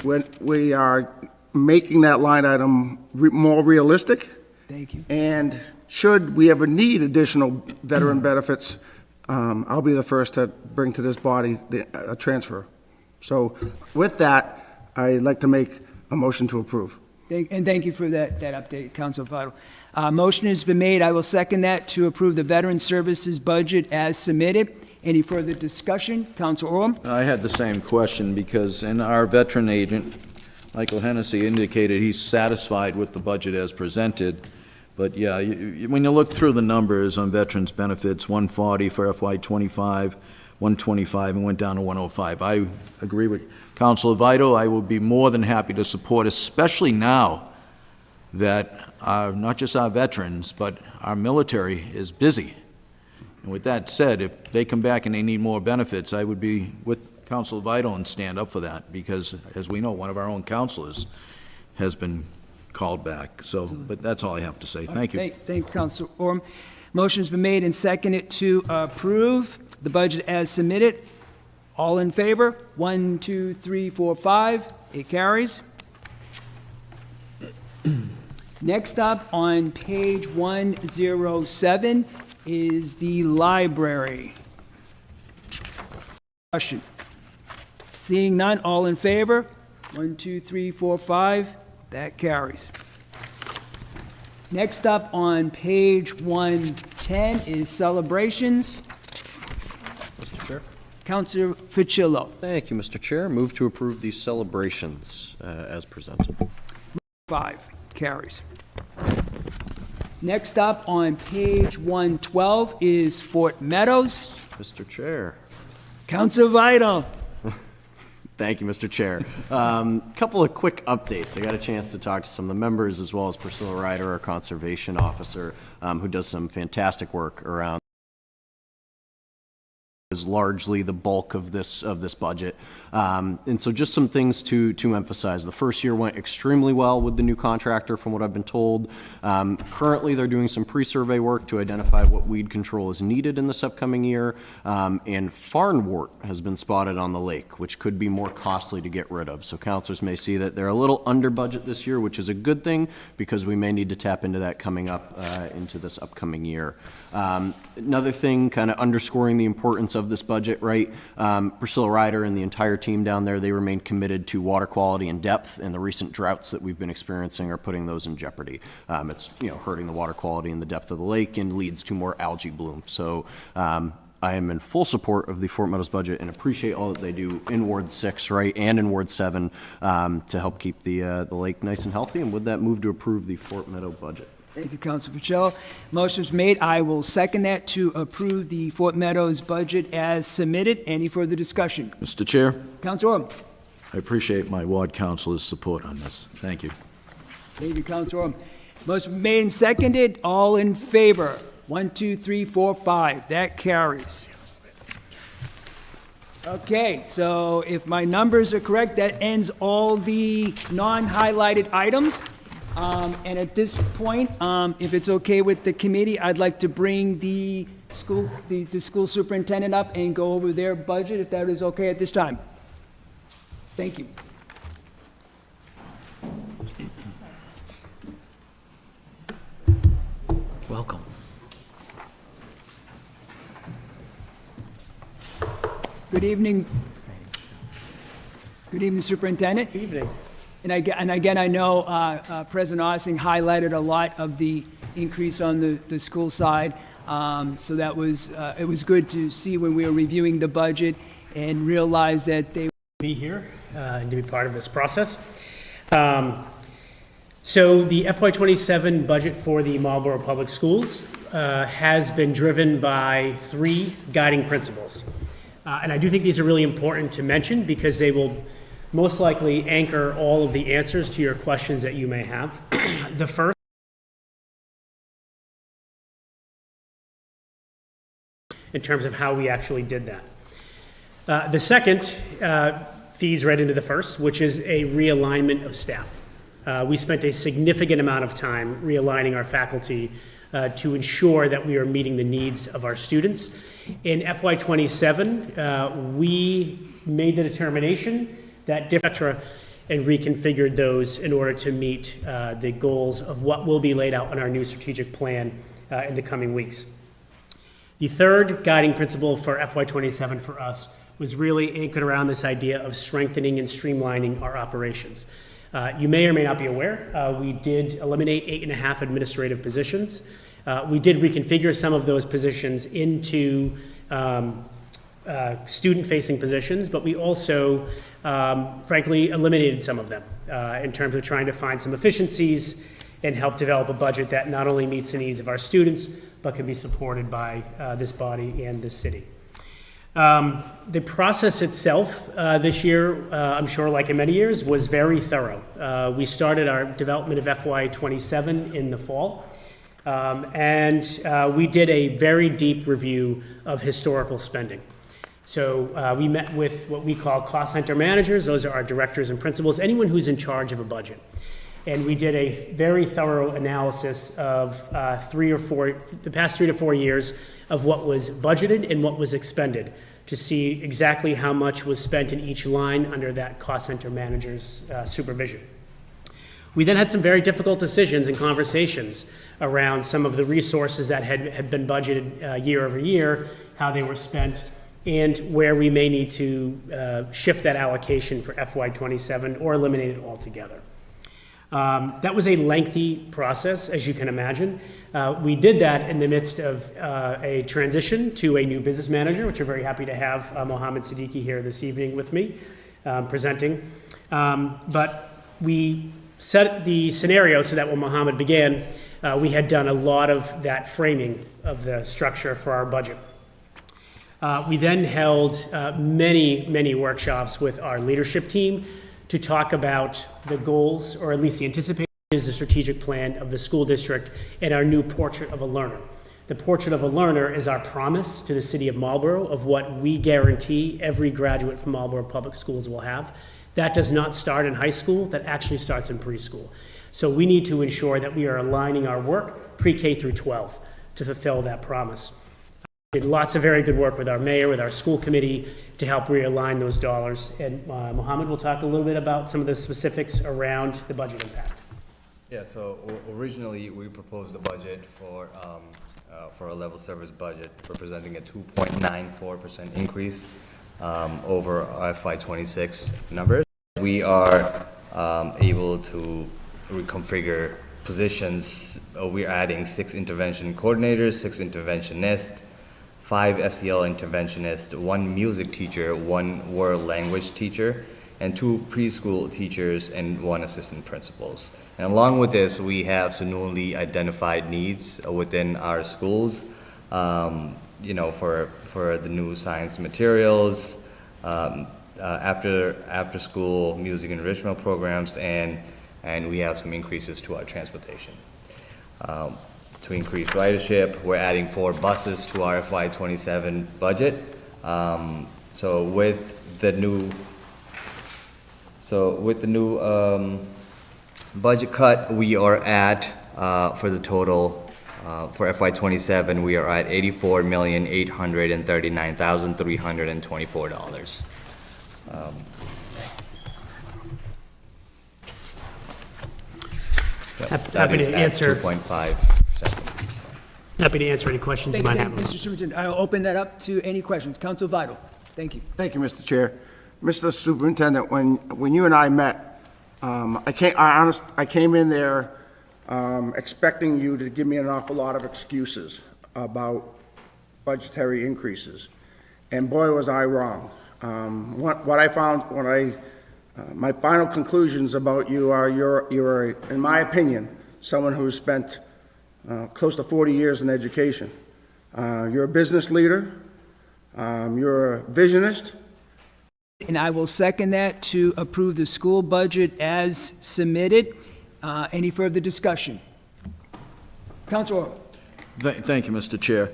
when we are making that line item more realistic. Thank you. And should we ever need additional veteran benefits, I'll be the first to bring to this body a transfer. So with that, I'd like to make a motion to approve. And thank you for that update, Council Vital. Motion has been made. I will second that to approve the Veteran Services budget as submitted. Any further discussion? Council Orem? I had the same question because, and our veteran agent, Michael Hennessy, indicated he's satisfied with the budget as presented. But yeah, when you look through the numbers on veterans benefits, 140 for FY '25, 125, and went down to 105. I agree with Councilor Vital. I will be more than happy to support, especially now that not just our veterans, but our military is busy. And with that said, if they come back and they need more benefits, I would be with Councilor Vital and stand up for that, because as we know, one of our own councilors has been called back. So, but that's all I have to say. Thank you. Thank you, Council Orem. Motion's been made and seconded to approve the budget as submitted. All in favor? 1, 2, 3, 4, 5. It carries. Next up on page 107 is the library. Question. Seeing none, all in favor? 1, 2, 3, 4, 5. That carries. Next up on page 110 is celebrations. Mr. Chair. Councilor Ficillo. Thank you, Mr. Chair. Move to approve these celebrations as presented. 5 carries. Next up on page 112 is Fort Meadows. Mr. Chair. Councilor Vital. Thank you, Mr. Chair. Couple of quick updates. I got a chance to talk to some of the members, as well as Priscilla Ryder, our conservation officer, who does some fantastic work around. Is largely the bulk of this budget, and so just some things to emphasize. The first year went extremely well with the new contractor, from what I've been told. Currently, they're doing some pre-survey work to identify what weed control is needed in this upcoming year, and farnwort has been spotted on the lake, which could be more costly to get rid of. So councilors may see that they're a little under budget this year, which is a good thing, because we may need to tap into that coming up into this upcoming year. Another thing, kind of underscoring the importance of this budget, right? Priscilla Ryder and the entire team down there, they remain committed to water quality and depth, and the recent droughts that we've been experiencing are putting those in jeopardy. It's hurting the water quality and the depth of the lake, and leads to more algae bloom. So I am in full support of the Fort Meadows budget and appreciate all that they do in Ward 6, right, and in Ward 7 to help keep the lake nice and healthy. And with that, move to approve the Fort Meadow budget. Thank you, Councilor Ficillo. Motion's made. I will second that to approve the Fort Meadows budget as submitted. Any further discussion? Mr. Chair, Councilor Orem. I appreciate my ward councilor's support on this. Thank you. Thank you, Councilor Orem. Motion made and seconded. All in favor? 1, 2, 3, 4, 5. That carries. Okay, so if my numbers are correct, that ends all the non-highlighted items. And at this point, if it's okay with the committee, I'd like to bring the school superintendent up and go over their budget, if that is okay at this time. Thank you. Welcome. Good evening. Good evening, Superintendent. Good evening. And again, I know President Ossing highlighted a lot of the increase on the school side. So that was, it was good to see when we were reviewing the budget and realize that they be here and to be part of this process. So the FY27 budget for the Marlborough Public Schools has been driven by 3 guiding principles. And I do think these are really important to mention because they will most likely anchor all of the answers to your questions that you may have. The first, in terms of how we actually did that. The second feeds right into the first, which is a realignment of staff. We spent a significant amount of time realigning our faculty to ensure that we are meeting the needs of our students. In FY27, we made the determination that and reconfigured those in order to meet the goals of what will be laid out in our new strategic plan in the coming weeks. The third guiding principle for FY27 for us was really anchored around this idea of strengthening and streamlining our operations. You may or may not be aware, we did eliminate 8.5 administrative positions. We did reconfigure some of those positions into student-facing positions, but we also, frankly, eliminated some of them in terms of trying to find some efficiencies and help develop a budget that not only meets the needs of our students, but can be supported by this body and this city. The process itself this year, I'm sure like in many years, was very thorough. We started our development of FY27 in the fall, and we did a very deep review of historical spending. So we met with what we call cost center managers. Those are our directors and principals, anyone who's in charge of a budget. And we did a very thorough analysis of the past 3 to 4 years of what was budgeted and what was expended to see exactly how much was spent in each line under that cost center manager's supervision. We then had some very difficult decisions and conversations around some of the resources that had been budgeted year over year, how they were spent, and where we may need to shift that allocation for FY27 or eliminate it altogether. That was a lengthy process, as you can imagine. We did that in the midst of a transition to a new business manager, which we're very happy to have Mohammed Siddiqui here this evening with me presenting. But we set the scenario so that when Mohammed began, we had done a lot of that framing of the structure for our budget. We then held many workshops with our leadership team to talk about the goals, or at least the anticipated is the strategic plan of the school district and our new portrait of a learner. The portrait of a learner is our promise to the city of Marlborough of what we guarantee every graduate from Marlborough Public Schools will have. That does not start in high school, that actually starts in preschool. So we need to ensure that we are aligning our work pre-K through 12 to fulfill that promise. We did lots of very good work with our mayor, with our school committee to help realign those dollars. And Mohammed will talk a little bit about some of the specifics around the budget impact. Yeah, so originally we proposed a budget for a level service budget representing a 2.94% increase over FY26 numbers. We are able to reconfigure positions. We're adding 6 intervention coordinators, 6 interventionists, 5 SEL interventionists, 1 music teacher, 1 world language teacher, and 2 preschool teachers and 1 assistant principals. And along with this, we have some newly identified needs within our schools, you know, for the new science materials, after school music enrichment programs, and we have some increases to our transportation. To increase ridership, we're adding 4 buses to our FY27 budget. So with the new budget cut, we are at for the total for FY27, we are at $84,839,324. Happy to answer. 2.5%. Happy to answer any questions you might have. Mr. Superintendent, I'll open that up to any questions. Council Vital. Thank you. Thank you, Mr. Chair. Mr. Superintendent, when you and I met, I came in there expecting you to give me an awful lot of excuses about budgetary increases. And boy, was I wrong. What I found, my final conclusions about you are you're, in my opinion, someone who's spent close to 40 years in education. You're a business leader. You're a visionist. And I will second that to approve the school budget as submitted. Any further discussion? Councilor Oro. Thank you, Mr. Chair.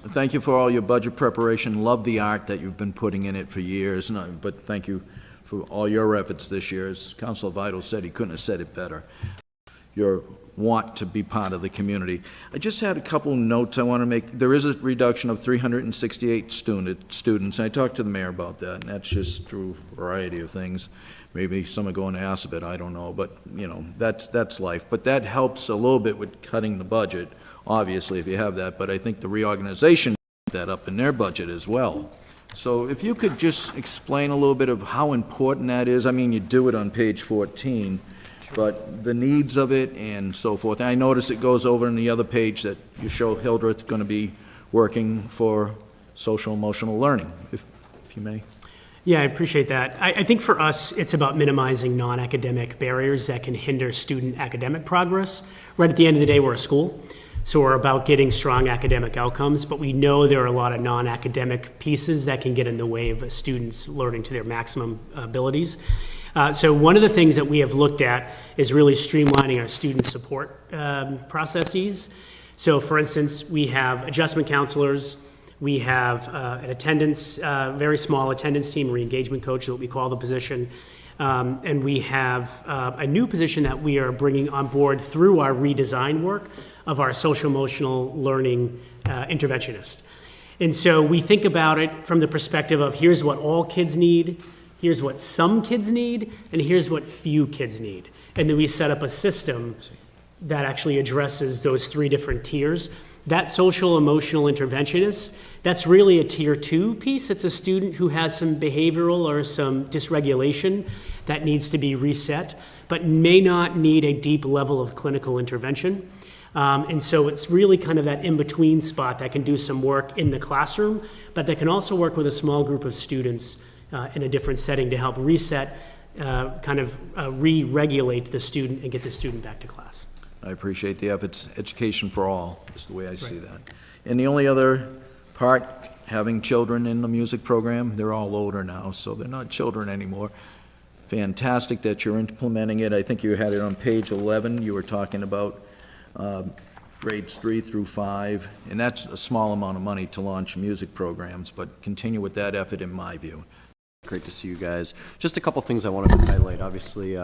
Thank you for all your budget preparation. Love the art that you've been putting in it for years, but thank you for all your efforts this year. As Councilor Vital said, he couldn't have said it better. Your want to be part of the community. I just had a couple notes I want to make. There is a reduction of 368 students. I talked to the mayor about that, and that's just through a variety of things. Maybe some are going to Assabet, I don't know, but, you know, that's life. But that helps a little bit with cutting the budget, obviously, if you have that, but I think the reorganization put that up in their budget as well. So if you could just explain a little bit of how important that is. I mean, you do it on page 14, but the needs of it and so forth. And I notice it goes over in the other page that you show Hildreth going to be working for social emotional learning, if you may. Yeah, I appreciate that. I think for us, it's about minimizing non-academic barriers that can hinder student academic progress. Right at the end of the day, we're a school, so we're about getting strong academic outcomes, but we know there are a lot of non-academic pieces that can get in the way of students learning to their maximum abilities. So one of the things that we have looked at is really streamlining our student support processes. So for instance, we have adjustment counselors, we have an attendance, very small attendance team, re-engagement coach, what we call the position. And we have a new position that we are bringing on board through our redesign work of our social emotional learning interventionist. And so we think about it from the perspective of here's what all kids need, here's what some kids need, and here's what few kids need. And then we set up a system that actually addresses those three different tiers. That social emotional interventionist, that's really a tier 2 piece. It's a student who has some behavioral or some dysregulation that needs to be reset, but may not need a deep level of clinical intervention. And so it's really kind of that in-between spot that can do some work in the classroom, but that can also work with a small group of students in a different setting to help reset, re-regulate the student and get the student back to class. I appreciate the efforts. Education for all is the way I see that. And the only other part, having children in the music program, they're all older now, so they're not children anymore. Fantastic that you're implementing it. I think you had it on page 11. You were talking about grades 3 through 5, and that's a small amount of money to launch music programs, but continue with that effort in my view. Great to see you guys. Just a couple things I wanted to highlight. Obviously,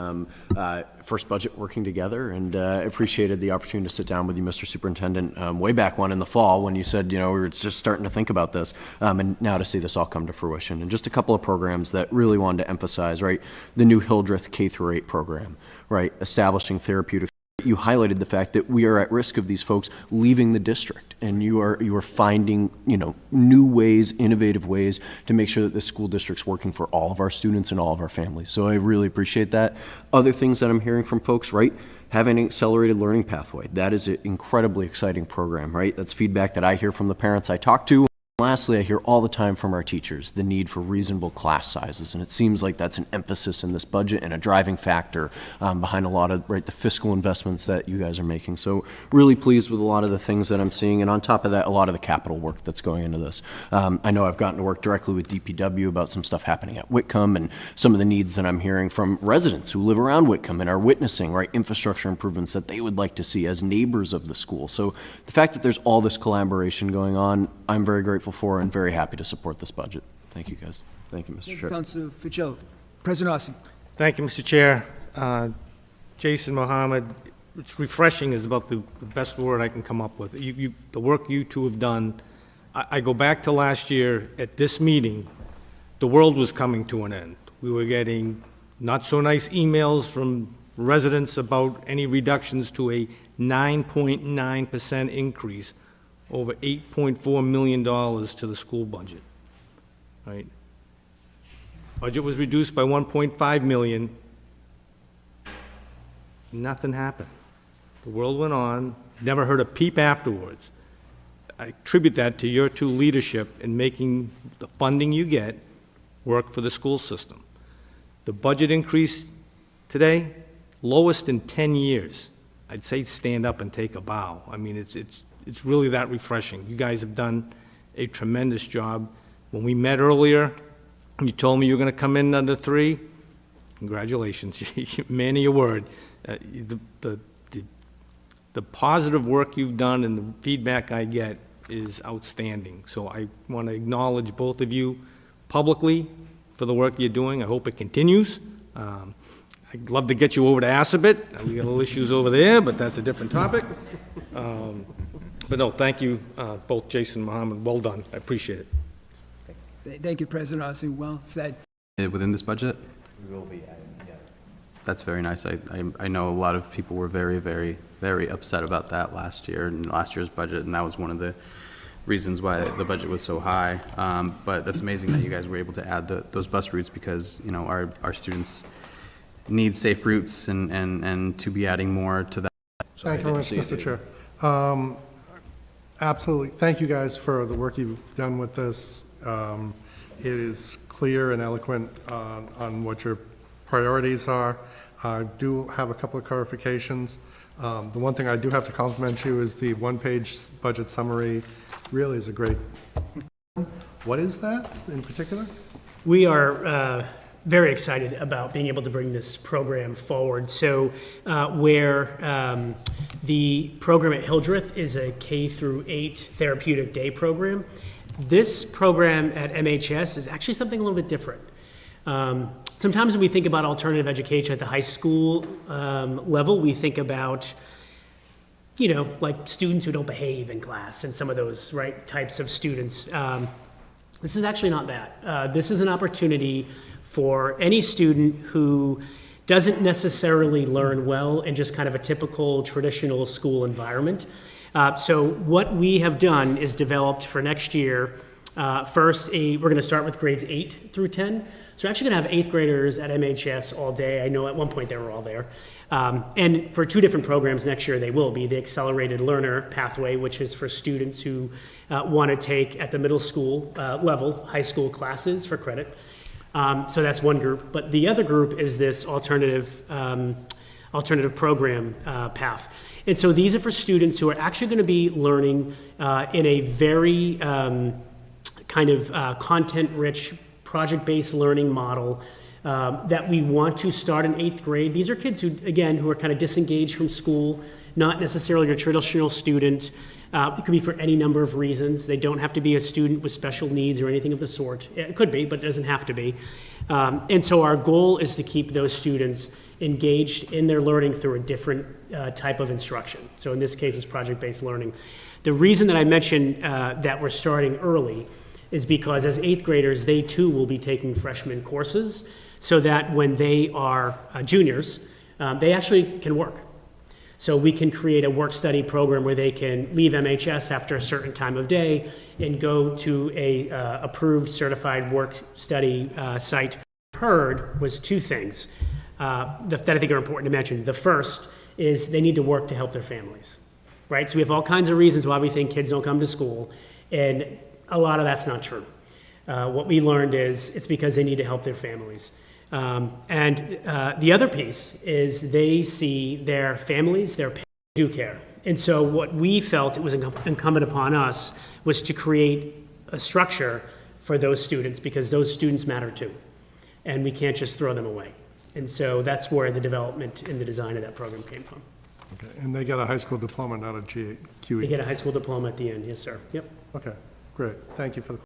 first budget working together, and appreciated the opportunity to sit down with you, Mr. Superintendent, way back when in the fall when you said, you know, we were just starting to think about this, and now to see this all come to fruition. And just a couple of programs that really wanted to emphasize, right? The new Hildreth K-8 program, right? Establishing therapeutic. You highlighted the fact that we are at risk of these folks leaving the district, and you are finding, you know, new ways, innovative ways to make sure that the school district's working for all of our students and all of our families. So I really appreciate that. Other things that I'm hearing from folks, right? Having an accelerated learning pathway. That is an incredibly exciting program, right? That's feedback that I hear from the parents I talk to. Lastly, I hear all the time from our teachers the need for reasonable class sizes, and it seems like that's an emphasis in this budget and a driving factor behind a lot of the fiscal investments that you guys are making. So really pleased with a lot of the things that I'm seeing, and on top of that, a lot of the capital work that's going into this. I know I've gotten to work directly with DPW about some stuff happening at Whitcomb and some of the needs that I'm hearing from residents who live around Whitcomb and are witnessing infrastructure improvements that they would like to see as neighbors of the school. So the fact that there's all this collaboration going on, I'm very grateful for and very happy to support this budget. Thank you, guys. Thank you, Mr. Chair. Councilor Fitzgerald. President Austin. Thank you, Mr. Chair. Jason Mohammed, it's refreshing is about the best word I can come up with. The work you two have done, I go back to last year at this meeting, the world was coming to an end. We were getting not so nice emails from residents about any reductions to a 9.9% increase over $8.4 million to the school budget. right? Budget was reduced by 1.5 million. Nothing happened. The world went on, never heard a peep afterwards. I attribute that to your two leadership in making the funding you get work for the school system. The budget increase today, lowest in 10 years. I'd say stand up and take a bow. I mean, it's really that refreshing. You guys have done a tremendous job. When we met earlier, you told me you were going to come in under 3. Congratulations, man of your word. The positive work you've done and the feedback I get is outstanding. So I want to acknowledge both of you publicly for the work you're doing. I hope it continues. I'd love to get you over to Assabet. We got a little issues over there, but that's a different topic. But no, thank you, both Jason and Mohammed. Well done. I appreciate it. Thank you, President Austin. Well said. Within this budget? We will be adding, yeah. That's very nice. I know a lot of people were very, very, very upset about that last year, and last year's budget, and that was one of the reasons why the budget was so high. But that's amazing that you guys were able to add those bus routes, because, you know, our students need safe routes, and to be adding more to that. Thank you very much, Mr. Chair. Absolutely. Thank you guys for the work you've done with this. It is clear and eloquent on what your priorities are. I do have a couple of clarifications. The one thing I do have to compliment you is the one-page budget summary really is a great. What is that in particular? We are very excited about being able to bring this program forward. So where the program at Hildreth is a K-8 therapeutic day program, this program at MHS is actually something a little bit different. Sometimes when we think about alternative education at the high school level, we think about, you know, like students who don't behave in class and some of those, right, types of students. This is actually not that. This is an opportunity for any student who doesn't necessarily learn well in just kind of a typical traditional school environment. So what we have done is developed for next year, first, we're going to start with grades 8 through 10. So we're actually going to have 8th graders at MHS all day. I know at one point they were all there. And for 2 different programs next year, they will be the Accelerated Learner Pathway, which is for students who want to take at the middle school level, high school classes for credit. So that's one group. But the other group is this alternative program path. And so these are for students who are actually going to be learning in a very kind of content-rich, project-based learning model that we want to start in 8th grade. These are kids who, again, who are kind of disengaged from school, not necessarily a traditional student. It could be for any number of reasons. They don't have to be a student with special needs or anything of the sort. It could be, but it doesn't have to be. And so our goal is to keep those students engaged in their learning through a different type of instruction. So in this case, it's project-based learning. The reason that I mentioned that we're starting early is because as 8th graders, they too will be taking freshman courses, so that when they are juniors, they actually can work. So we can create a work-study program where they can leave MHS after a certain time of day and go to a approved certified work-study site. Heard was 2 things that I think are important to mention. The first is they need to work to help their families, right? So we have all kinds of reasons why we think kids don't come to school, and a lot of that's not true. What we learned is it's because they need to help their families. And the other piece is they see their families, their parents do care. And so what we felt it was incumbent upon us was to create a structure for those students, because those students matter too. And we can't just throw them away. And so that's where the development and the design of that program came from. Okay, and they get a high school diploma, not a QE? They get a high school diploma at the end, yes, sir. Yep. Okay, great. Thank you for the.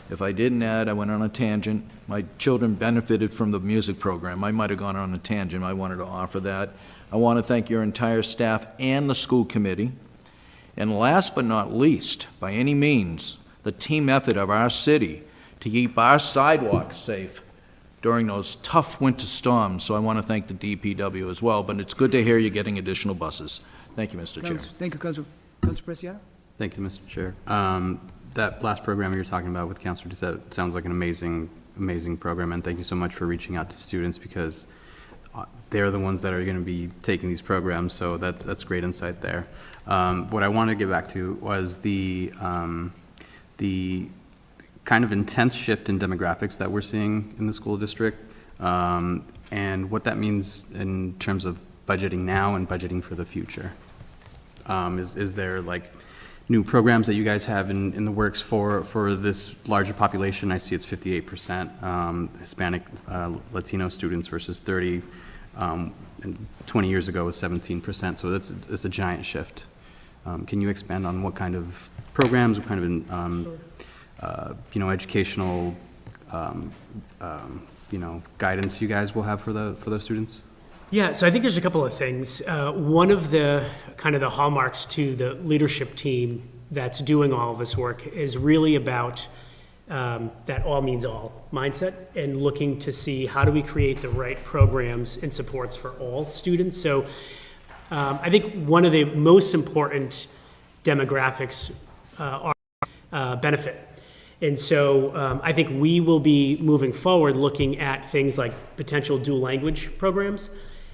If I didn't add, I went on a tangent. My children benefited from the music program. I might have gone on a tangent. I wanted to offer that. I want to thank your entire staff and the school committee. And last but not least, by any means, the team effort of our city to keep our sidewalks safe during those tough winter storms. So I want to thank the DPW as well, but it's good to hear you're getting additional buses. Thank you, Mr. Chair. Thank you, Councilor Preciado. Thank you, Mr. Chair. That last program you're talking about with Counselor Doucette sounds like an amazing program, and thank you so much for reaching out to students, because they're the ones that are going to be taking these programs, so that's great insight there. What I wanted to get back to was the kind of intense shift in demographics that we're seeing in the school district, and what that means in terms of budgeting now and budgeting for the future. Is there like new programs that you guys have in the works for this larger population? I see it's 58% Hispanic, Latino students versus 30, and 20 years ago was 17%, so that's a giant shift. Can you expand on what kind of programs, what kind of educational guidance you guys will have for those students? Yeah, so I think there's a couple of things. One of the kind of the hallmarks to the leadership team that's doing all of this work is really about that all means all mindset, and looking to see how do we create the right programs and supports for all students. So I think one of the most important demographics are benefit. And so I think we will be moving forward looking at things like potential dual language programs,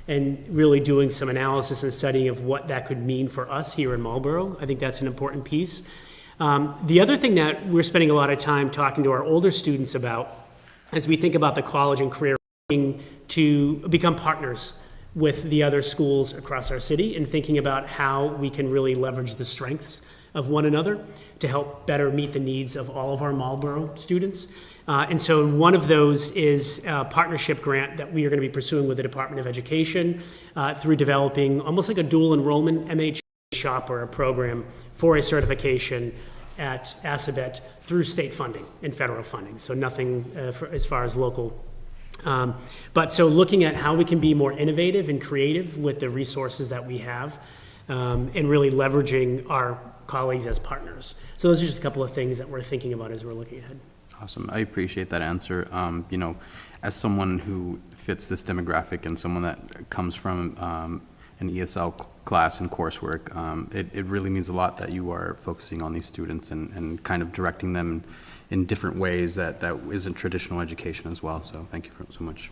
and really doing some analysis and studying of what that could mean for us here in Marlborough. I think that's an important piece. The other thing that we're spending a lot of time talking to our older students about, as we think about the college and career, to become partners with the other schools across our city, and thinking about how we can really leverage the strengths of one another to help better meet the needs of all of our Marlborough students. And so one of those is a partnership grant that we are going to be pursuing with the Department of Education through developing almost like a dual enrollment MH shopper program for a certification at Assabet through state funding and federal funding. So nothing as far as local. But so looking at how we can be more innovative and creative with the resources that we have, and really leveraging our colleagues as partners. So those are just a couple of things that we're thinking about as we're looking ahead. Awesome. I appreciate that answer. As someone who fits this demographic and someone that comes from an ESL class and coursework, it really means a lot that you are focusing on these students and kind of directing them in different ways that isn't traditional education as well. So thank you so much.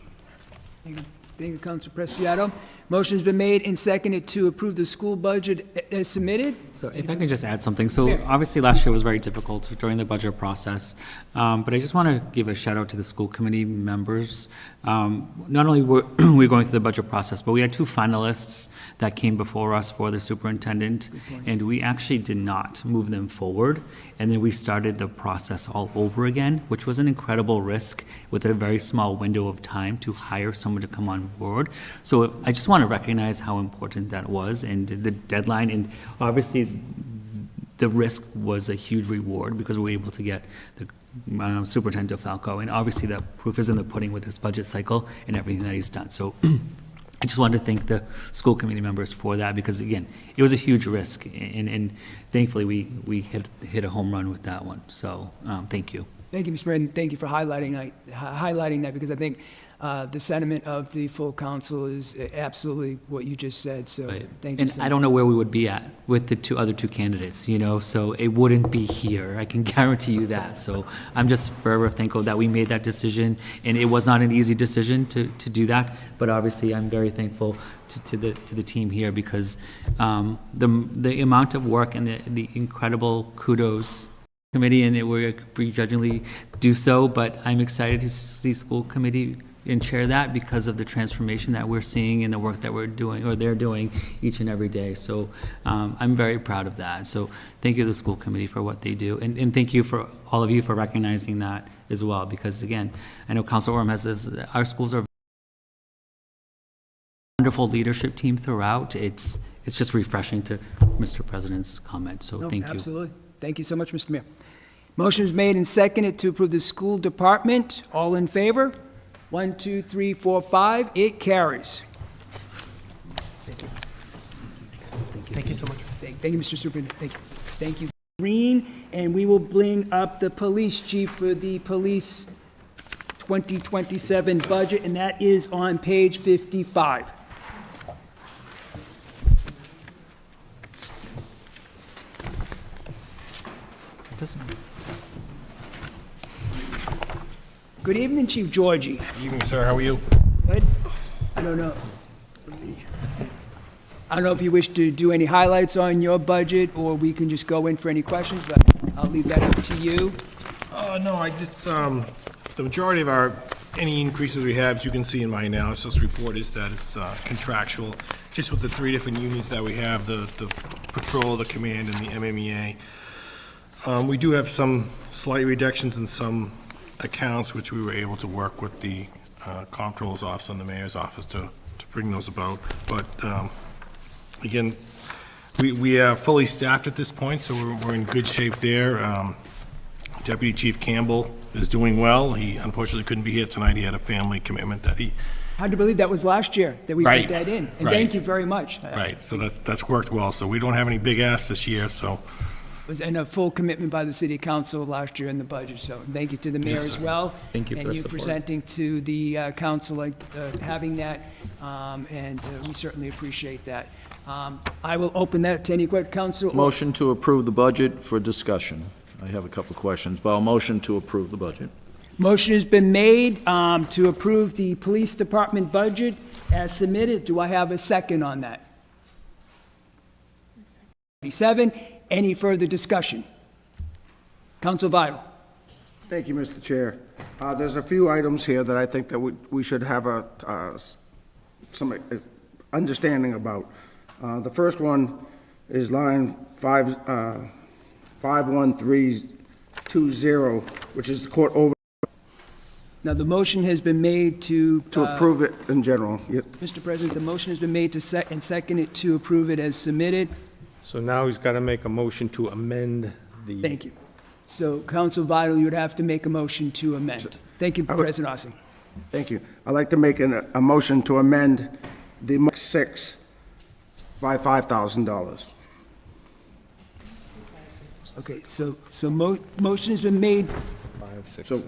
Thank you, Councilor Preciado. Motion's been made and seconded to approve the school budget as submitted. So if I could just add something. So obviously last year was very difficult during the budget process, but I just want to give a shout out to the school committee members. Not only were we going through the budget process, but we had two finalists that came before us for the superintendent, and we actually did not move them forward. And then we started the process all over again, which was an incredible risk with a very small window of time to hire someone to come on board. So I just want to recognize how important that was, and the deadline, and obviously the risk was a huge reward because we were able to get the Superintendent Falco, and obviously the proof is in the pudding with this budget cycle and everything that he's done. So I just wanted to thank the school committee members for that, because again, it was a huge risk, and thankfully we hit a home run with that one. So thank you. Thank you, Mr. Mayor, and thank you for highlighting that, because I think the sentiment of the full council is absolutely what you just said, so thank you. And I don't know where we would be at with the other two candidates, so it wouldn't be here. I can guarantee you that. So I'm just forever thankful that we made that decision, and it was not an easy decision to do that, but obviously I'm very thankful to the team here, because the amount of work and the incredible kudos committee, and it will begrudgingly do so, but I'm excited to see school committee and chair that because of the transformation that we're seeing in the work that we're doing, or they're doing each and every day. So I'm very proud of that. So thank you to the school committee for what they do, and thank you for all of you for recognizing that as well, because again, I know Council Orm has this, our schools are a wonderful leadership team throughout. It's just refreshing to Mr. President's comment, so thank you. Absolutely. Thank you so much, Mr. Mayor. Motion is made and seconded to approve the school department. All in favor? 1, 2, 3, 4, 5. It carries. Thank you. Thank you so much. Thank you, Mr. Superintendent. Thank you. Thank you, Green. And we will bring up the police chief for the police 2027 budget, and that is on page 55. Good evening, Chief Georgie. Evening, sir. How are you? Good. I don't know. I don't know if you wish to do any highlights on your budget, or we can just go in for any questions, but I'll leave that up to you. No, I just, the majority of any increases we have, as you can see in my analysis report, is that it's contractual. Just with the three different unions that we have, the patrol, the command, and the MMEA. We do have some slight reductions in some accounts, which we were able to work with the comptroller's office and the mayor's office to bring those about. But again, we are fully staffed at this point, so we're in good shape there. Deputy Chief Campbell is doing well. He unfortunately couldn't be here tonight. He had a family commitment that he... Hard to believe that was last year that we put Right, that in. And right. thank you very much. Right, so that's worked well. So we don't have any big asks this year, so... And a full commitment by the city council last year in the budget, so thank you to the mayor Yes, as sir. well. Thank you for the And you support. presenting to the council, having that, and we certainly appreciate that. I will open that to any council. Motion to approve the budget for discussion. I have a couple of questions, but I'll motion to approve the budget. Motion has been made to approve the police department budget as submitted. Do I have a second on that? 7. Any further discussion? Council Vital. Thank you, Mr. Chair. There's a few items here that I think that we should have some understanding about. The first one is line 51320, which is the court over Now, the motion has been made to... to approve it in general. Yep. Mr. President, the motion has been made to second it to approve it as submitted. So now he's got to make a motion to amend the... Thank you. So, Council Vital, you would have to make a motion to amend. Thank you, President Ossing. Thank you. I'd like to make a motion to amend the 6 by $5,000. Okay, so motion has been made. So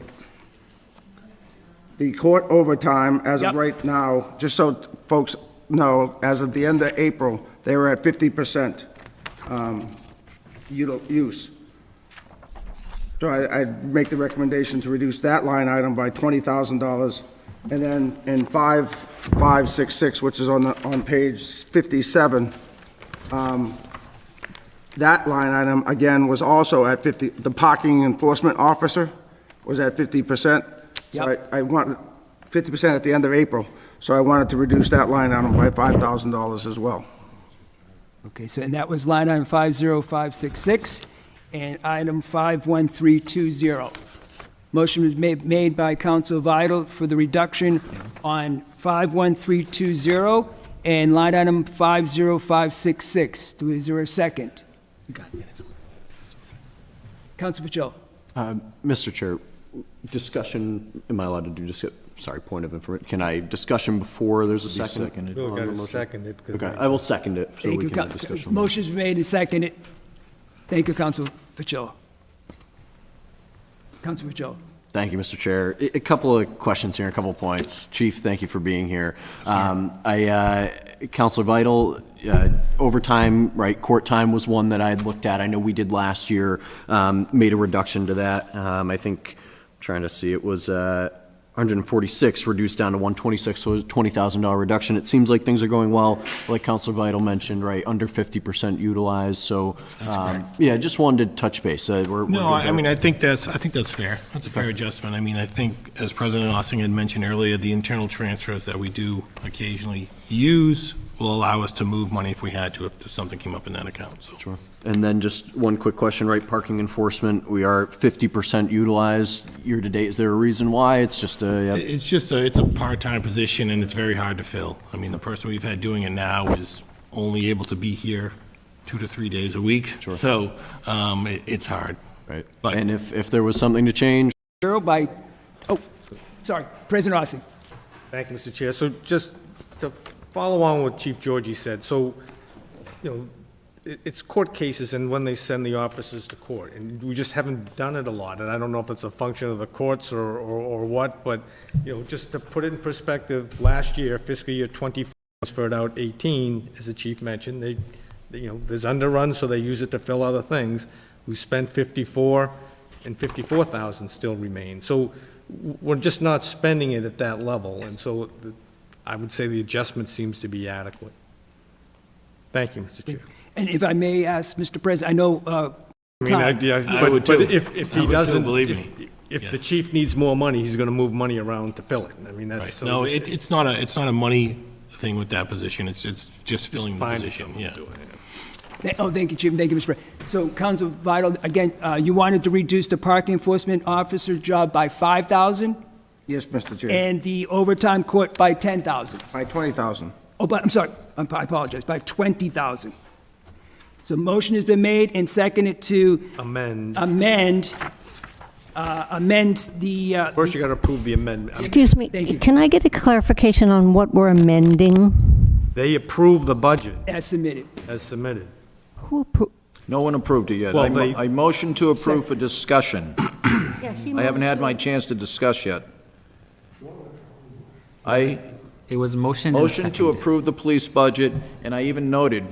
the court overtime, as Yep. of right now, just so folks know, as of the end of April, they were at 50% use. So I'd make the recommendation to reduce that line item by $20,000. And then in 5566, which is on page 57, that line item, again, was also at 50, the parking enforcement officer was at 50%. So Yep. I want 50% at the end of April, so I wanted to reduce that line item by $5,000 as well. Okay, so, and that was line item 50566 and item 51320. Motion was made by Council Vital for the reduction on 51320 and line item 50566. Is there a second? Council Pacheco. Mr. Chair, discussion, am I allowed to do point of information? Can I discussion before there's a second? Seconded. We've on got the to motion? second it. 'cause Okay, I will second it so Thank we you. can have discussion. Motion's been made and seconded. Thank you, Council Pacheco. Council Pacheco. Thank you, Mr. Chair. A couple of questions here, a couple of points. Chief, thank you for being here. Counselor Vital, overtime, right, court time was one that I had looked at. I know we did last year, made a reduction to that. I think, trying to see, it was 146 reduced down to 126, so it was a $20,000 reduction. It seems like things are going well, like Counselor Vital mentioned, right, under 50% utilized, so, yeah, just wanted to touch base. No, I mean, I think that's fair. That's a fair adjustment. I mean, I think, as President Ossing had mentioned earlier, the internal transfers that we do occasionally use will allow us to move money if we had to, if something came up in that account, so. Sure. And then just one quick question, right, parking enforcement, we are 50% utilized year-to-date. Is there a reason why? It's just a... It's a part-time position, and it's very hard to fill. I mean, the person we've had doing it now is only able to be here 2 to 3 days a week. Sure. So, it's hard. Right. But- And if there was something to change... By, sorry, President Ossing. Thank you, Mr. Chair. So just to follow on what Chief Georgie said, so, you know, it's court cases and when they send the officers to court, and we just haven't done it a lot, and I don't know if it's a function of the courts or what, but, you know, just to put it in perspective, last year, fiscal year 24, transferred out 18, as the chief mentioned, you know, there's underruns, so they use it to fill other things. We spent 54, and 54,000 still remain. So we're just not spending it at that level, and so I would say the adjustment seems to be adequate. Thank you, Mr. Chair. And if I may ask, Mr. President, I know, I mean, I would too. but if he I would too, doesn't, believe me. if the Yes. chief needs more money, he's gonna move money around to fill it. I mean, Right. that's. No, it's not a money thing with that position. It's just filling the finding position, something yeah. to do it. thank you, Chief, thank you, Mr. President. So, Council Vital, again, you wanted to reduce the parking enforcement officer job by 5,000 Yes, Mr. Chair. and the overtime court by 10,000. By 20,000. Oh, but, I'm sorry, I apologize, by 20,000. So motion has been made and seconded to Amend. amend the, First, you gotta approve the amendment. Excuse me, Thank you. can I get a clarification on what we're amending? They approve the budget as submitted. as submitted. Who approved? No one approved it yet. Well, they- I motion to approve for discussion. Yeah, he I haven't moved had to- my chance to discuss yet. It was motion and Motion to seconded. approve the police budget, and I even noted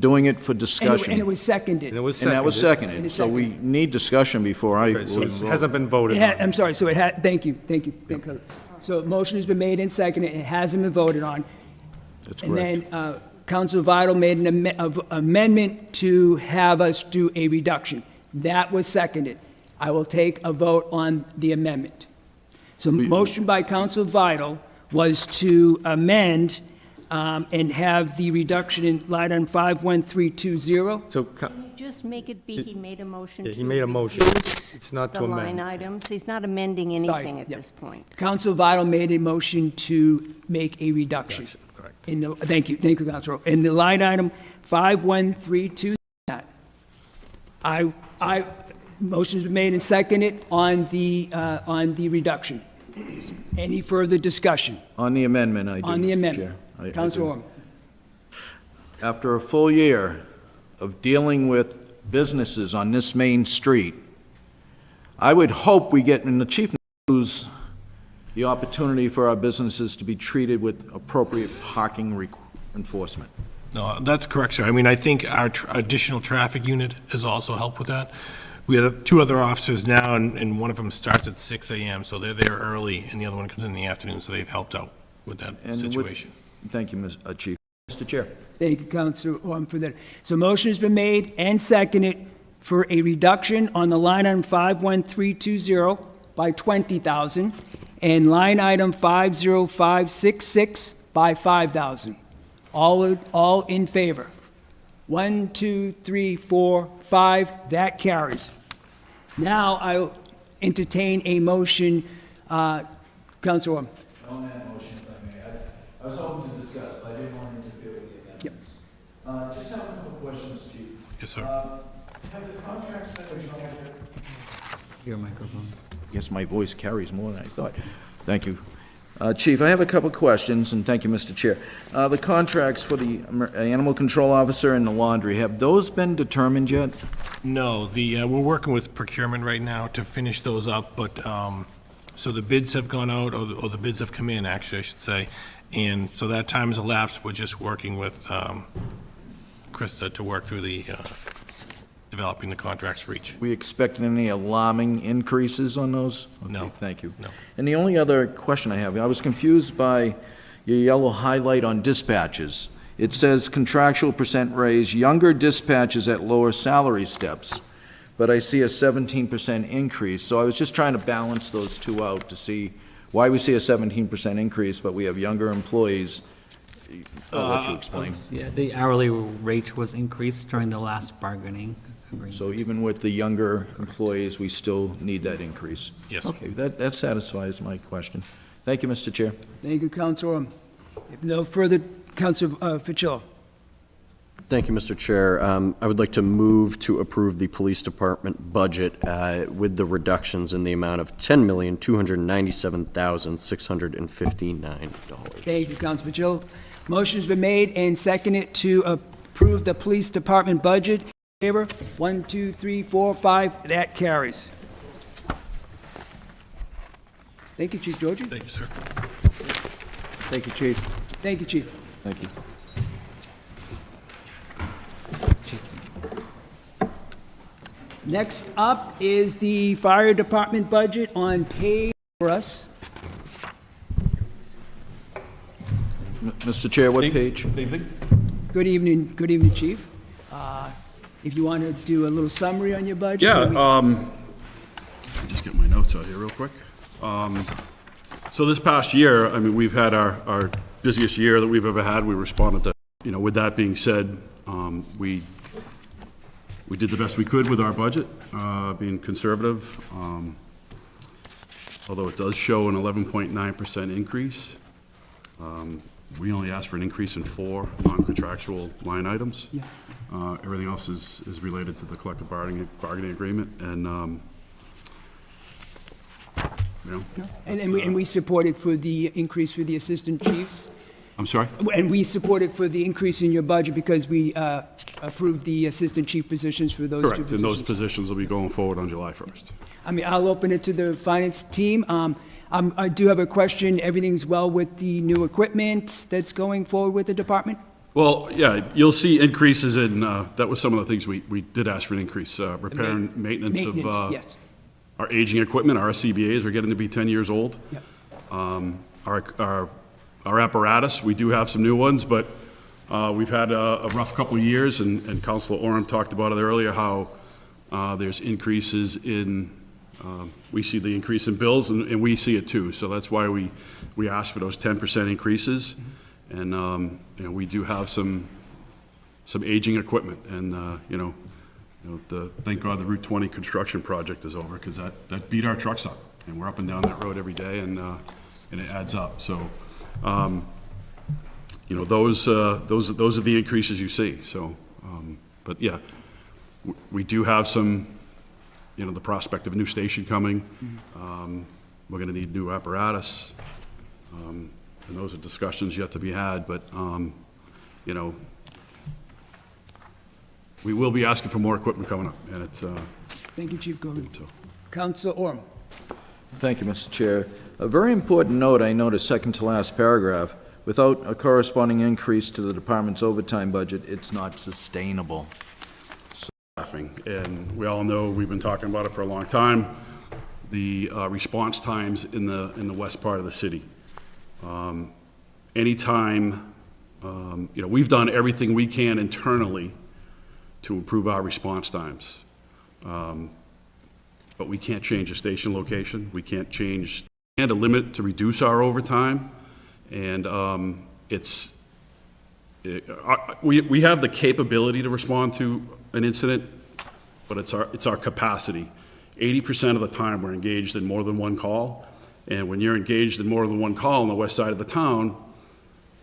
doing it for And discussion. it was seconded. And it was And that was seconded. seconded, so we need discussion before I. Okay, so it hasn't been voted It on. had, I'm sorry, so it had, thank you. So a motion has been made and seconded, it hasn't been voted on. That's And correct. then Council Vital made an amendment to have us do a reduction. That was seconded. I will take a vote on the amendment. So motion by Council Vital was to amend and have the reduction in line item 51320. So, Can you just make it be, he made a motion Yeah, to he made a motion. reduce It's not to the amend. line items? He's not amending anything at yep. this point. Council Vital made a motion to make a reduction. correct. In the, thank you, Council. In the line item 5132, motion's been made and seconded on the reduction. Any further discussion On the amendment, I do, on the Mr. amendment? Chair. I do. Councilwoman. After a full year of dealing with businesses on this main street, I would hope we get, and the chief knows, the opportunity for our businesses to be treated with appropriate parking enforcement. No, that's correct, sir. I mean, I think our additional traffic unit has also helped with that. We have two other officers now, and one of them starts at 6 a.m., so they're there early, and the other one comes in the afternoon, so they've helped out with that And with- situation. Thank you, Chief. Mr. Chair. Thank you, Councilwoman, for that. So motion has been made and seconded for a reduction on the line item 51320 by 20,000 and line item 50566 by 5,000. All in favor? 1, 2, 3, 4, 5, that carries. Now I'll entertain a motion, Councilwoman. On that motion, if I may, I was hoping to discuss, but I didn't want to interfere with the amendments. Just have a couple of questions, Chief. Yes, sir. Have the contracts been expired? Your microphone. Yes, my voice carries more than I thought. Thank you. Chief, I have a couple of questions, and thank you, Mr. Chair. The contracts for the animal control officer and the laundry, have those been determined yet? No, we're working with procurement right now to finish those up, but, so the bids have gone out, or the bids have come in, actually, I should say, and so that time has elapsed. We're just working with Krista to work through the developing the contracts for each. We expecting any alarming increases on those? No. Okay, thank you. No. And the only other question I have, I was confused by your yellow highlight on dispatches. It says contractual percent raise, younger dispatches at lower salary steps, but I see a 17% increase. So I was just trying to balance those two out to see why we see a 17% increase, but we have younger employees. I'll let you explain. Yeah, the hourly rate was increased during the last bargaining agreement. So even with the younger employees, we still need that increase? Yes. Okay, that satisfies my question. Thank you, Mr. Chair. Thank you, Councilwoman. If no further, Council Fitzgerald. Thank you, Mr. Chair. I would like to move to approve the police department budget with the reductions in the amount of $10,297,659. Thank you, Council Fitzgerald. Motion's been made and seconded to approve the police department budget. Favor? 1, 2, 3, 4, 5, that carries. Thank you, Chief Georgie. Thank you, sir. Thank you, Chief. Thank you, Chief. Thank you. Next up is the fire department budget on page for us. Mr. Chair, what page? Good evening, Chief. If you want to do a little summary on your budget? Yeah, let me just get my notes out here real quick. So this past year, I mean, we've had our busiest year that we've ever had. We responded to, with that being said, we did the best we could with our budget, being conservative. Although it does show an 11.9% increase. We only asked for an increase in 4 non-contractual line items. Yeah. Everything else is related to the collective bargaining agreement, and, And we supported for the increase for the assistant chiefs. I'm sorry? And we supported for the increase in your budget because we approved the assistant chief positions for those two Correct, positions. and those positions will be going forward on July 1st. I mean, I'll open it to the finance team. I do have a question. Everything's well with the new equipment that's going forward with the department? Well, yeah, you'll see increases in, that was some of the things we did ask for an increase, repair and maintenance of Yes. our aging equipment. Our CBAs are getting to be 10 years old. Yep. Our apparatus, we do have some new ones, but we've had a rough couple of years, and Councilor Oram talked about it earlier, how there's increases in, we see the increase in bills, and we see it too. So that's why we asked for those 10% increases. And, we do have some aging equipment, and, thank God the Route 20 construction project is over, because that beat our trucks up, and we're up and down that road every day, and it adds up. So, those are the increases you see. So, but yeah, we do have some, the prospect of a new station coming. We're going to need new apparatus. And those are discussions yet to be had, but, we will be asking for more equipment coming up, and it's, Thank you, Chief Gordon. Councilor Oram. Thank you, Mr. Chair. A very important note I noticed, second to last paragraph, without a corresponding increase to the department's overtime budget, it's not sustainable. staffing. And we all know, we've been talking about it for a long time, the response times in the west part of the city. Anytime, we've done everything we can internally to improve our response times. But we can't change a station location. We can't change, and a limit to reduce our overtime. And we have the capability to respond to an incident, but it's our capacity. 80% of the time we're engaged in more than one call. And when you're engaged in more than one call on the west side of the town,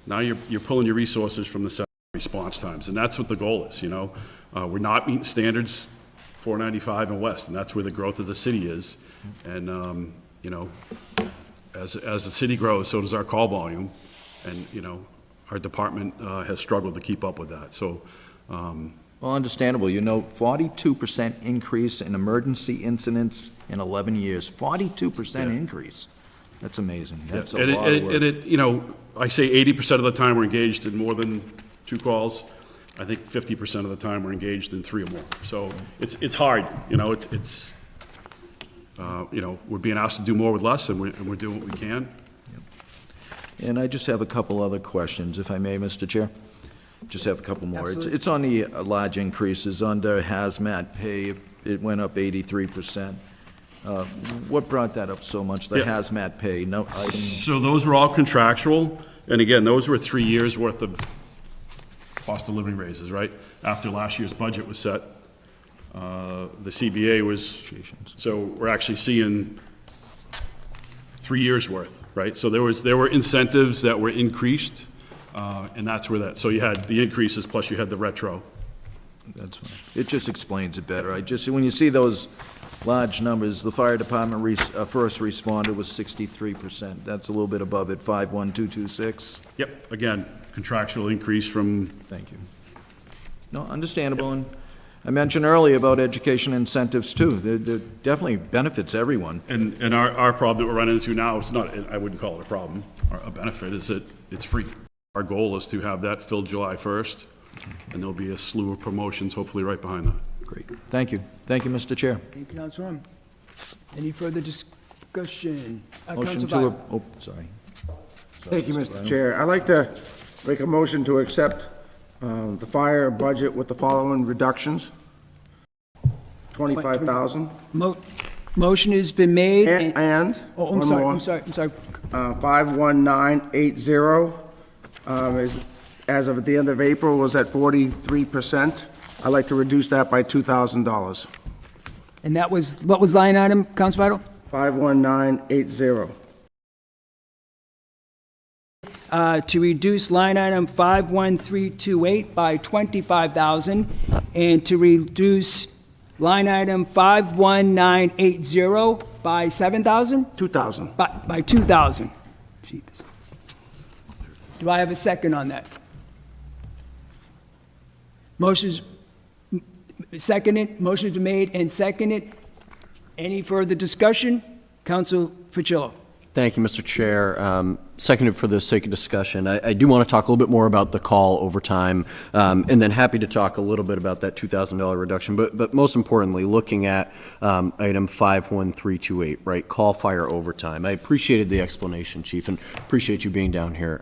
now you're pulling your resources from the response times. And that's what the goal is, We're not meeting standards 495 and west, and that's where the growth of the city is. And, as the city grows, so does our call volume. And, our department has struggled to keep up with that. So, Well, understandable. 42% increase in emergency incidents in 11 years. 42% increase. That's amazing. That's a lot of work. And I say 80% of the time we're engaged in more than 2 calls. I think 50% of the time we're engaged in 3 or more. So it's hard, we're being asked to do more with less, and we're doing what we can. And I just have a couple other questions, if I may, Mr. Chair. Just have a couple more. Absolutely. It's on the large increases under hazmat pay. It went up 83%. What brought that up so much, the hazmat pay? No item. So those were all contractual, and again, those were 3 years' worth of cost of living raises, right? After last year's budget was set, the CBA was, so we're actually seeing 3 years' worth, right? So there were incentives that were increased, and that's where so you had the increases plus you had the retro. That's fine. It just explains it better. When you see those large numbers, the fire department first responder was 63%. That's a little bit above it, 51226. Yep, again, contractual increase from. Thank you. No, understandable. And I mentioned earlier about education incentives too. There definitely benefits everyone. And our problem that we're running into now, it's not, I wouldn't call it a problem, or a benefit, is that it's free. Our goal is to have that filled July 1st, and there'll be a slew of promotions hopefully right behind that. Great. Thank you. Thank you, Mr. Chair. Thank you, Councilor. Any further discussion? Motion Councilor to, Biden. oh, sorry. Thank you, Mr. Chair. I'd like to make a motion to accept the fire budget with the following reductions. 25,000. Motion has been made. And, Oh, I'm one sorry, more. I'm sorry. 51980 is, as of the end of April, was at 43%. I'd like to reduce that by $2,000. And that was, what was line item, Council Vital? 51980. To reduce line item 51328 by 25,000, and to reduce line item 51980 by 7,000? 2,000. By 2,000. Jeez. Do I have a second on that? Motion's seconded, motion's been made and seconded. Any further discussion? Council Fucillo. Thank you, Mr. Chair. Seconded for the sake of discussion. I do want to talk a little bit more about the call overtime, and then happy to talk a little bit about that $2,000 reduction. But most importantly, looking at item 51328, right, call fire overtime. I appreciated the explanation, Chief, and appreciate you being down here.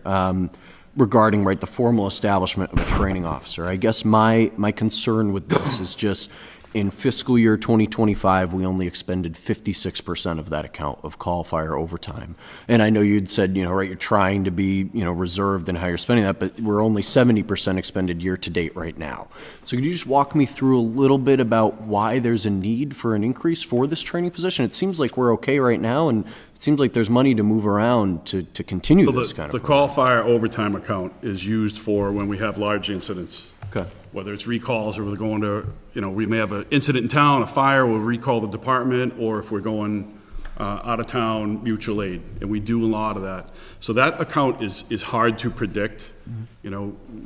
Regarding, right, the formal establishment of a training officer. I guess my concern with this is just, in fiscal year 2025, we only expended 56% of that account of call fire overtime. And I know you'd said, right, you're trying to be, reserved in how you're spending that, but we're only 70% expended year to date right now. So could you just walk me through a little bit about why there's a need for an increase for this training position? It seems like we're okay right now, and it seems like there's money to move around to continue this kind of The program. call fire overtime account is used for when we have large incidents. Okay. Whether it's recalls or we're going to, we may have an incident in town, a fire, we'll recall the department, or if we're going out of town, mutual aid, and we do a lot of that. So that account is hard to predict.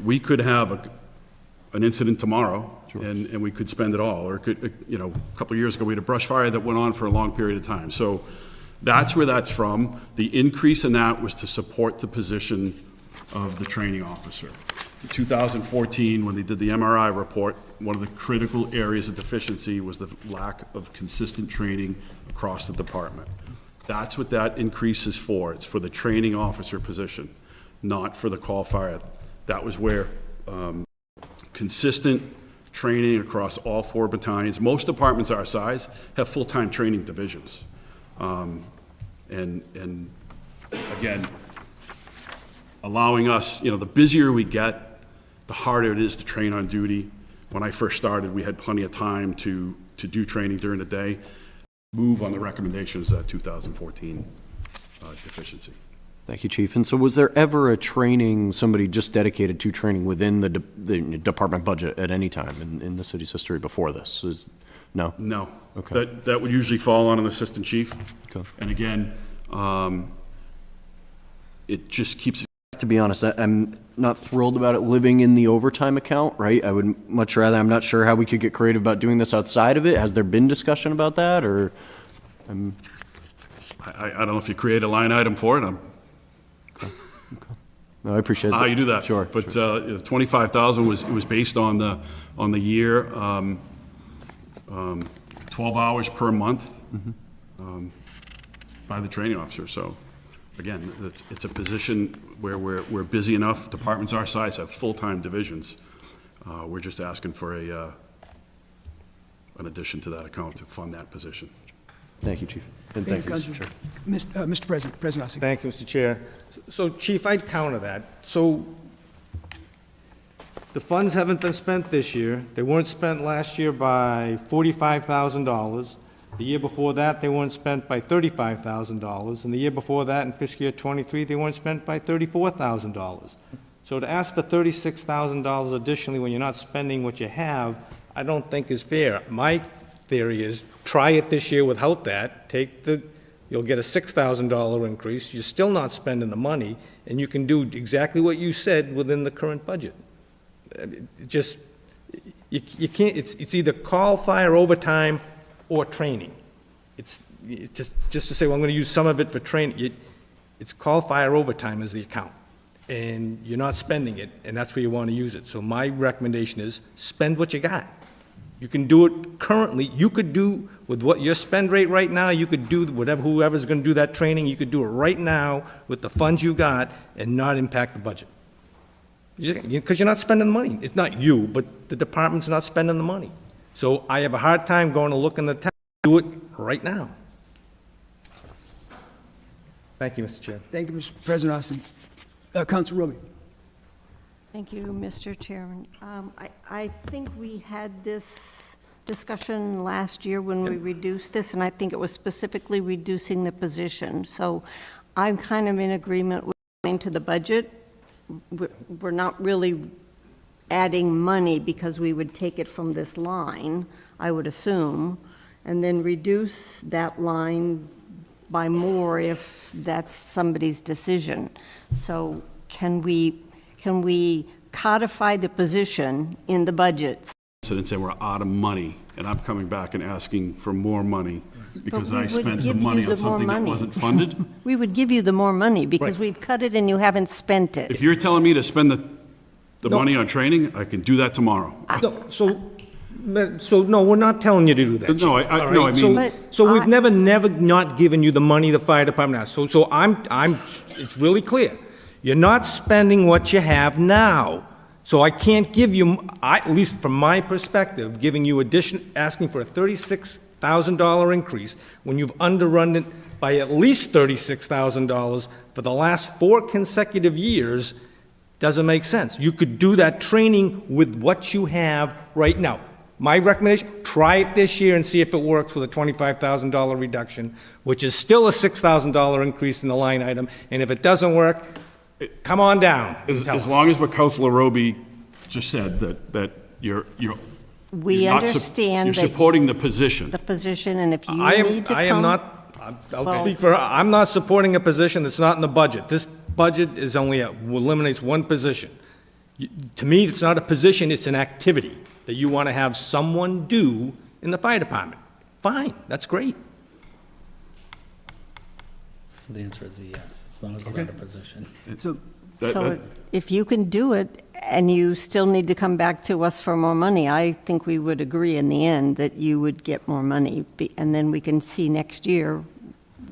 We could have an incident tomorrow, and we could spend it all, or it could, a couple of years ago, we had a brush fire that went on for a long period of time. So that's where that's from. The increase in that was to support the position of the training officer. In 2014, when they did the MRI report, one of the critical areas of deficiency was the lack of consistent training across the department. That's what that increase is for. It's for the training officer position, not for the call fire. That was where consistent training across all 4 battalions. Most departments our size have full-time training divisions. And again, allowing us, the busier we get, the harder it is to train on duty. When I first started, we had plenty of time to do training during the day. Move on the recommendations of that 2014 deficiency. Thank you, Chief. And so was there ever a training, somebody just dedicated to training within the department budget at any time in the city's history before this? No? No. Okay. That would usually fall on an assistant chief. Okay. And again, it just keeps. To be honest, I'm not thrilled about it living in the overtime account, right? I would much rather, I'm not sure how we could get creative about doing this outside of it. Has there been discussion about that, or? I don't know if you create a line item for it. No, I appreciate that. How you do that. Sure. But 25,000 was based on the year, 12 hours per month by the training officer. So again, it's a position where we're busy enough. Departments our size have full-time divisions. We're just asking for an addition to that account to fund that position. Thank you, Chief. And thank you, Mr. Chair. Mr. President, President Ossing. Thank you, Mr. Chair. So, Chief, I'd counter that. So, the funds haven't been spent this year. They weren't spent last year by $45,000. The year before that, they weren't spent by $35,000. And the year before that, in fiscal year '23, they weren't spent by $34,000. So to ask for $36,000 additionally when you're not spending what you have, I don't think is fair. My theory is, try it this year without that, you'll get a $6,000 increase, you're still not spending the money, and you can do exactly what you said within the current budget. You can't, it's either call fire overtime or training. It's just to say, well, I'm gonna use some of it for training, it's call fire overtime as the account, and you're not spending it, and that's where you wanna use it. So my recommendation is, spend what you got. You can do it currently. You could do, with what your spend rate right now, you could do whatever, whoever's gonna do that training, you could do it right now with the funds you got and not impact the budget. Because you're not spending the money. It's not you, but the department's not spending the money. So I have a hard time going to look in the town, do it right now. Thank you, Mr. Chair. Thank you, Mr. President Austin. Council Rowley. Thank you, Mr. Chairman. I think we had this discussion last year when we reduced this, and I think it was specifically reducing the position. So I'm kind of in agreement with going to the budget. We're not really adding money because we would take it from this line, I would assume, and then reduce that line by more if that's somebody's decision. So can we codify the position in the budget? And say we're out of money, and I'm coming back and asking for more money because But we I would spent the give you money the on something more that money. wasn't funded? We would give you the more money because Right. we've cut it and you haven't spent it. If you're telling me to spend the No. money on training, I can do that tomorrow. No, no, we're not telling you to do that. No, Chief, I all no, right? I So- mean- But So we've I- never not given you the money the fire department has. So it's really clear. You're not spending what you have now. So I can't give you, at least from my perspective, giving you asking for a $36,000 increase when you've underrun it by at least $36,000 for the last 4 consecutive years doesn't make sense. You could do that training with what you have right now. My recommendation, try it this year and see if it works with a $25,000 reduction, which is still a $6,000 increase in the line item. And if it doesn't work, come on down. and tell As us. long as what Councilor Roby just said, that you're We you're not understand you're that supporting the position. the position, and if you I need to come... am not, I'll Well- speak for, I'm not supporting a position that's not in the budget. This budget is eliminates one position. To me, it's not a position, it's an activity that you want to have someone do in the fire department. Fine, that's great. So the answer is a yes, as long as it's not a position. So, So if you can do it and you still need to come back to us for more money, I think we would agree in the end that you would get more money. And then we can see next year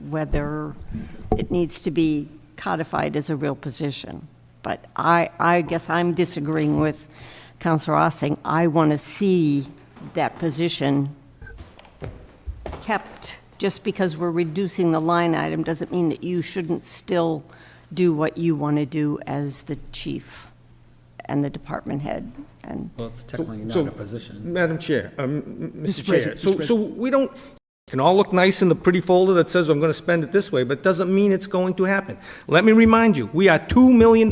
whether it needs to be codified as a real position. But I guess I'm disagreeing with Councilor Ossing. I want to see that position kept. Just because we're reducing the line item doesn't mean that you shouldn't still do what you want to do as the chief and the department head. And Well, it's technically not So- a position. Madam Chair, Mr. Chair, President, Mr. so we don't, it can all look nice in the pretty folder that says I'm going to spend it this way, but it doesn't mean it's going to happen. Let me remind you, we are $2 million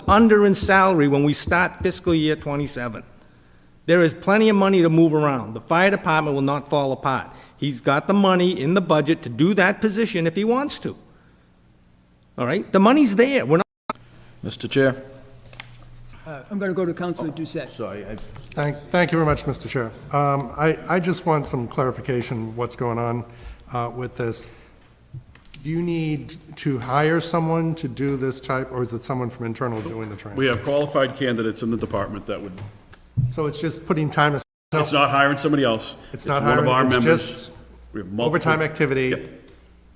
under in salary when we start fiscal year '27. There is plenty of money to move around. The fire department will not fall apart. He's got the money in the budget to do that position if he wants to. All right? The money's there. We're not. Mr. Chair? I'm going to go to Councilor Doucette. Sorry, Thank you very much, Mr. Chair. I just want some clarification what's going on with this. Do you need to hire someone to do this type, or is it someone from internal doing the training? We have qualified candidates in the department that would, So it's just putting time aside? it's not hiring somebody else. It's not one of our hiring, it's members. just We have multiple- overtime activity, Yep.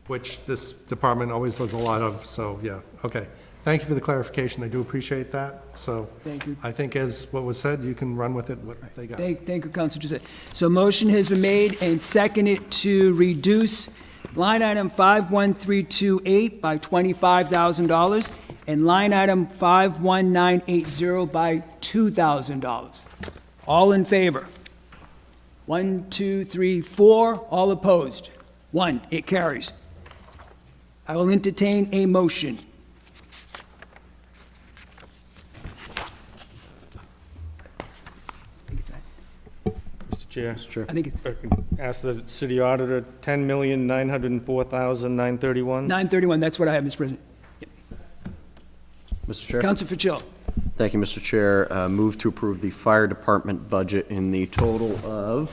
which this department always does a lot of, so, yeah, okay. Thank you for the clarification, I do appreciate that, so. Thank you. I think as what was said, you can run with it, what they got. Thank you, Councilor Doucette. So motion has been made and seconded to reduce line item 51328 by $25,000 and line item 51980 by $2,000. All in favor? 1, 2, 3, 4. All opposed? 1. It carries. I will entertain a motion. I think it's that. Mr. Chair. I think it's If I could ask the city auditor, $10,904,931. 931. That's what I have, Mr. President. Mr. Chair? Councilor Fitzgerald. Thank you, Mr. Chair. Move to approve the fire department budget in the total of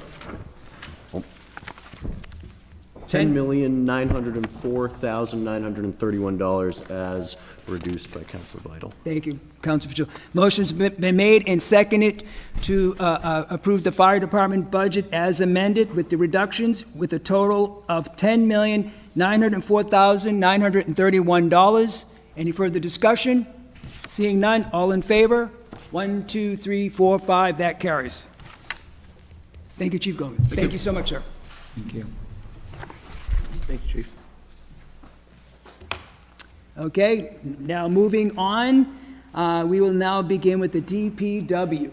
$10,904,931 as reduced by Council Vital. Thank you, Council Fitzgerald. Motion's been made and seconded to approve the fire department budget as amended with the reductions, with a total of $10,904,931. Any further discussion? Seeing none, all in favor? 1, 2, 3, 4, 5, that carries. Thank you, Chief Goldman. Thank you so much, sir. Thank you. Thank you, Chief. Okay, now moving on, we will now begin with the DPW.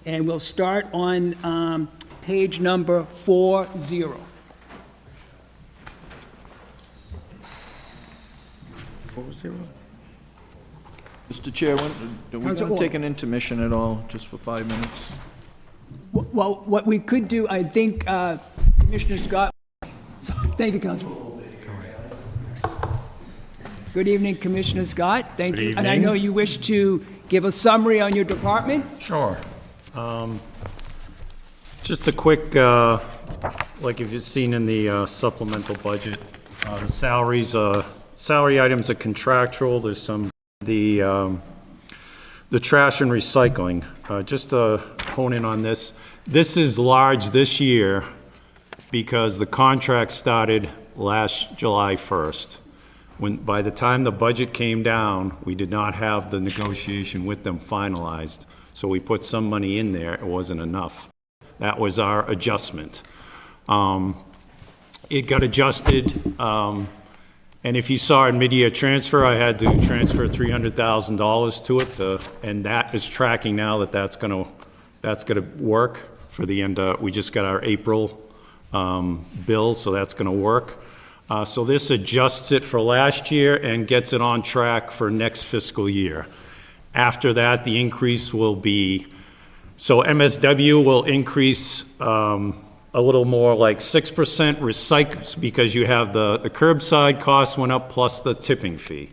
And we'll start on page number 40. Mr. Chair, do we Council want to take Orr. an intermission at all, just for 5 minutes? Well, what we could do, I think Commissioner Scott, thank you, Councilor. Good evening, Commissioner Scott. Thank you. And I know you wish to give a summary on your department? Sure. Just a quick, like if you've seen in the supplemental budget, the salaries, salary items are contractual. There's some, the trash and recycling. Just to hone in on this, this is large this year because the contract started last July 1st. By the time the budget came down, we did not have the negotiation with them finalized. So we put some money in there, it wasn't enough. That was our adjustment. It got adjusted, and if you saw in mid-year transfer, I had to transfer $300,000 to it, and that is tracking now that's gonna work for the end. We just got our April bill, so that's gonna work. So this adjusts it for last year and gets it on track for next fiscal year. After that, the increase will be, so MSW will increase a little more, like 6% recycle, because you have the curbside costs went up plus the tipping fee.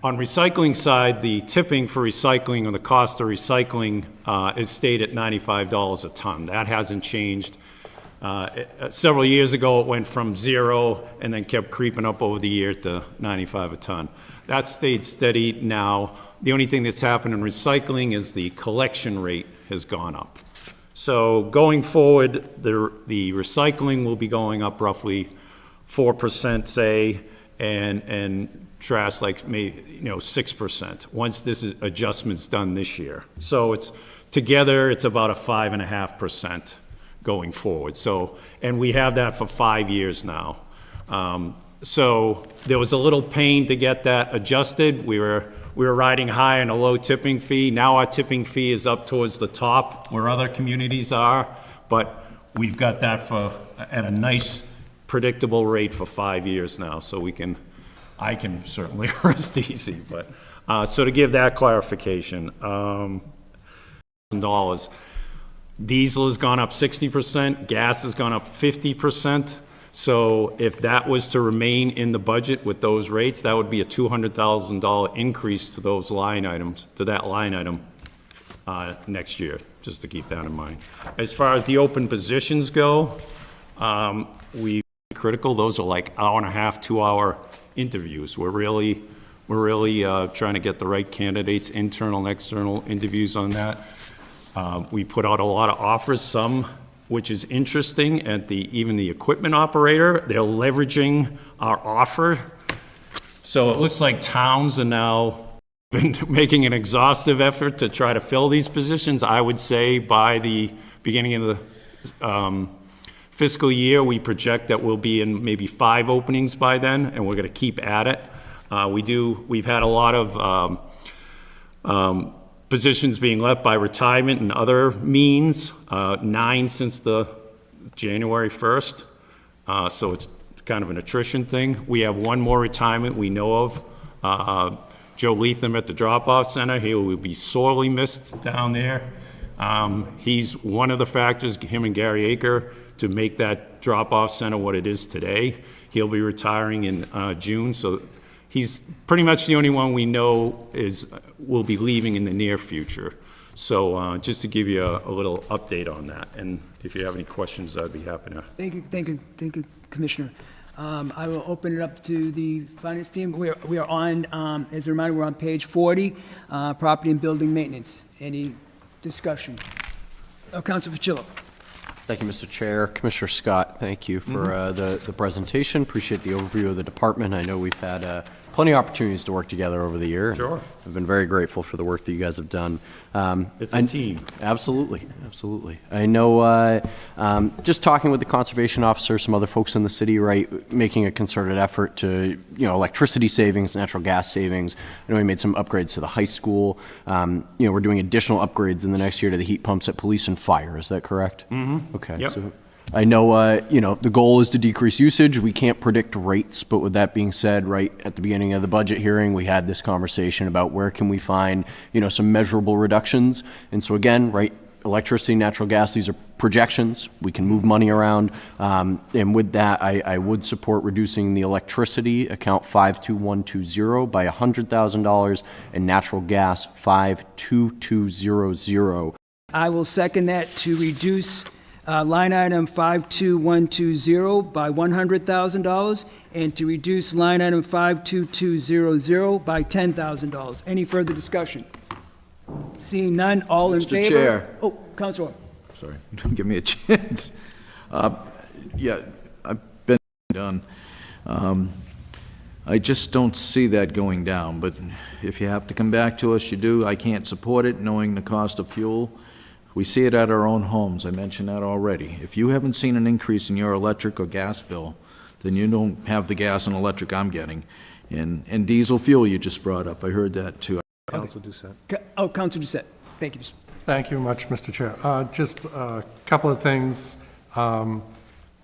On recycling side, the tipping for recycling or the cost of recycling is stayed at $95 a ton. That hasn't changed. Several years ago, it went from 0 and then kept creeping up over the year to 95 a ton. That stayed steady now. The only thing that's happened in recycling is the collection rate has gone up. So going forward, the recycling will be going up roughly 4%, say, and trash like maybe 6%. Once this adjustment's done this year, so it's together it's about a 5.5%. Going forward. So, and we have that for 5 years now. So there was a little pain to get that adjusted. We were riding high on a low tipping fee. Now our tipping fee is up towards the top where other communities are, but we've got that at a nice predictable rate for 5 years now. So I can certainly rest easy, but, so to give that clarification, $1,000. Diesel has gone up 60%, gas has gone up 50%. So if that was to remain in the budget with those rates, that would be a $200,000 increase to those line items, to that line item next year, just to keep that in mind. As far as the open positions go, we critical, those are like hour-and-a-half, 2-hour interviews. We're really trying to get the right candidates, internal and external interviews on that. We put out a lot of offers, some which is interesting, at even the equipment operator. They're leveraging our offer. So it looks like towns are now been making an exhaustive effort to try to fill these positions. I would say by the beginning of the fiscal year, we project that we'll be in maybe 5 openings by then, and we're going to keep at it. We've had a lot of positions being left by retirement and other means, 9 since the January 1st. So it's kind of an attrition thing. We have 1 more retirement we know of. Joe Leatham at the drop-off center. He will be sorely missed down there. He's one of the factors, him and Gary Aker, to make that drop-off center what it is today. He'll be retiring in June, so he's pretty much the only one we know will be leaving in the near future. So just to give you a little update on that, and if you have any questions, I'd be happy to. Thank you, Commissioner. I will open it up to the finance team. We are on, as a reminder, we're on page 40, property and building maintenance. Any discussion? Council Fucillo. Thank you, Mr. Chair. Commissioner Scott, thank you for the presentation. Appreciate the overview of the department. I know we've had plenty of opportunities to work together over the year. Sure. I've been very grateful for the work that you guys have done. It's a team. Absolutely, absolutely. I know, just talking with the conservation officer, some other folks in the city, right, making a concerted effort to, electricity savings, natural gas savings. I know we made some upgrades to the high school. We're doing additional upgrades in the next year to the heat pumps at police and fire. Is that correct? Mm-hmm. Okay. Yep. So I know, the goal is to decrease usage. We can't predict rates, but with that being said, right at the beginning of the budget hearing, we had this conversation about where can we find, some measurable reductions. And so again, right, electricity, natural gas, these are projections. We can move money around. And with that, I would support reducing the electricity account 52120 by $100,000 and natural gas 52200. I will second that to reduce line item 52120 by $100,000 and to reduce line item 52200 by $10,000. Any further discussion? Seeing none, all in Mr. favor? Chair. Oh, Councilor. Sorry, give me a chance. Yeah, I've been done. I just don't see that going down, but if you have to come back to us, you do. I can't support it, knowing the cost of fuel. We see it at our own homes. I mentioned that already. If you haven't seen an increase in your electric or gas bill, then you don't have the gas and electric I'm getting. And diesel fuel you just brought up, I heard that too. Council Doucette. Councilor Doucette. Thank you. Thank you much, Mr. Chair. Just a couple of things.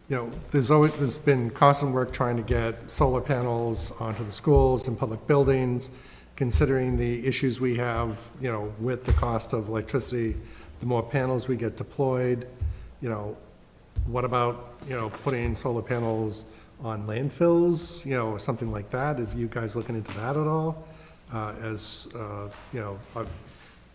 There's been constant work trying to get solar panels onto the schools and public buildings, considering the issues we have, with the cost of electricity. The more panels we get deployed, what about, putting solar panels on landfills, or something like that? Are you guys looking into that at all? The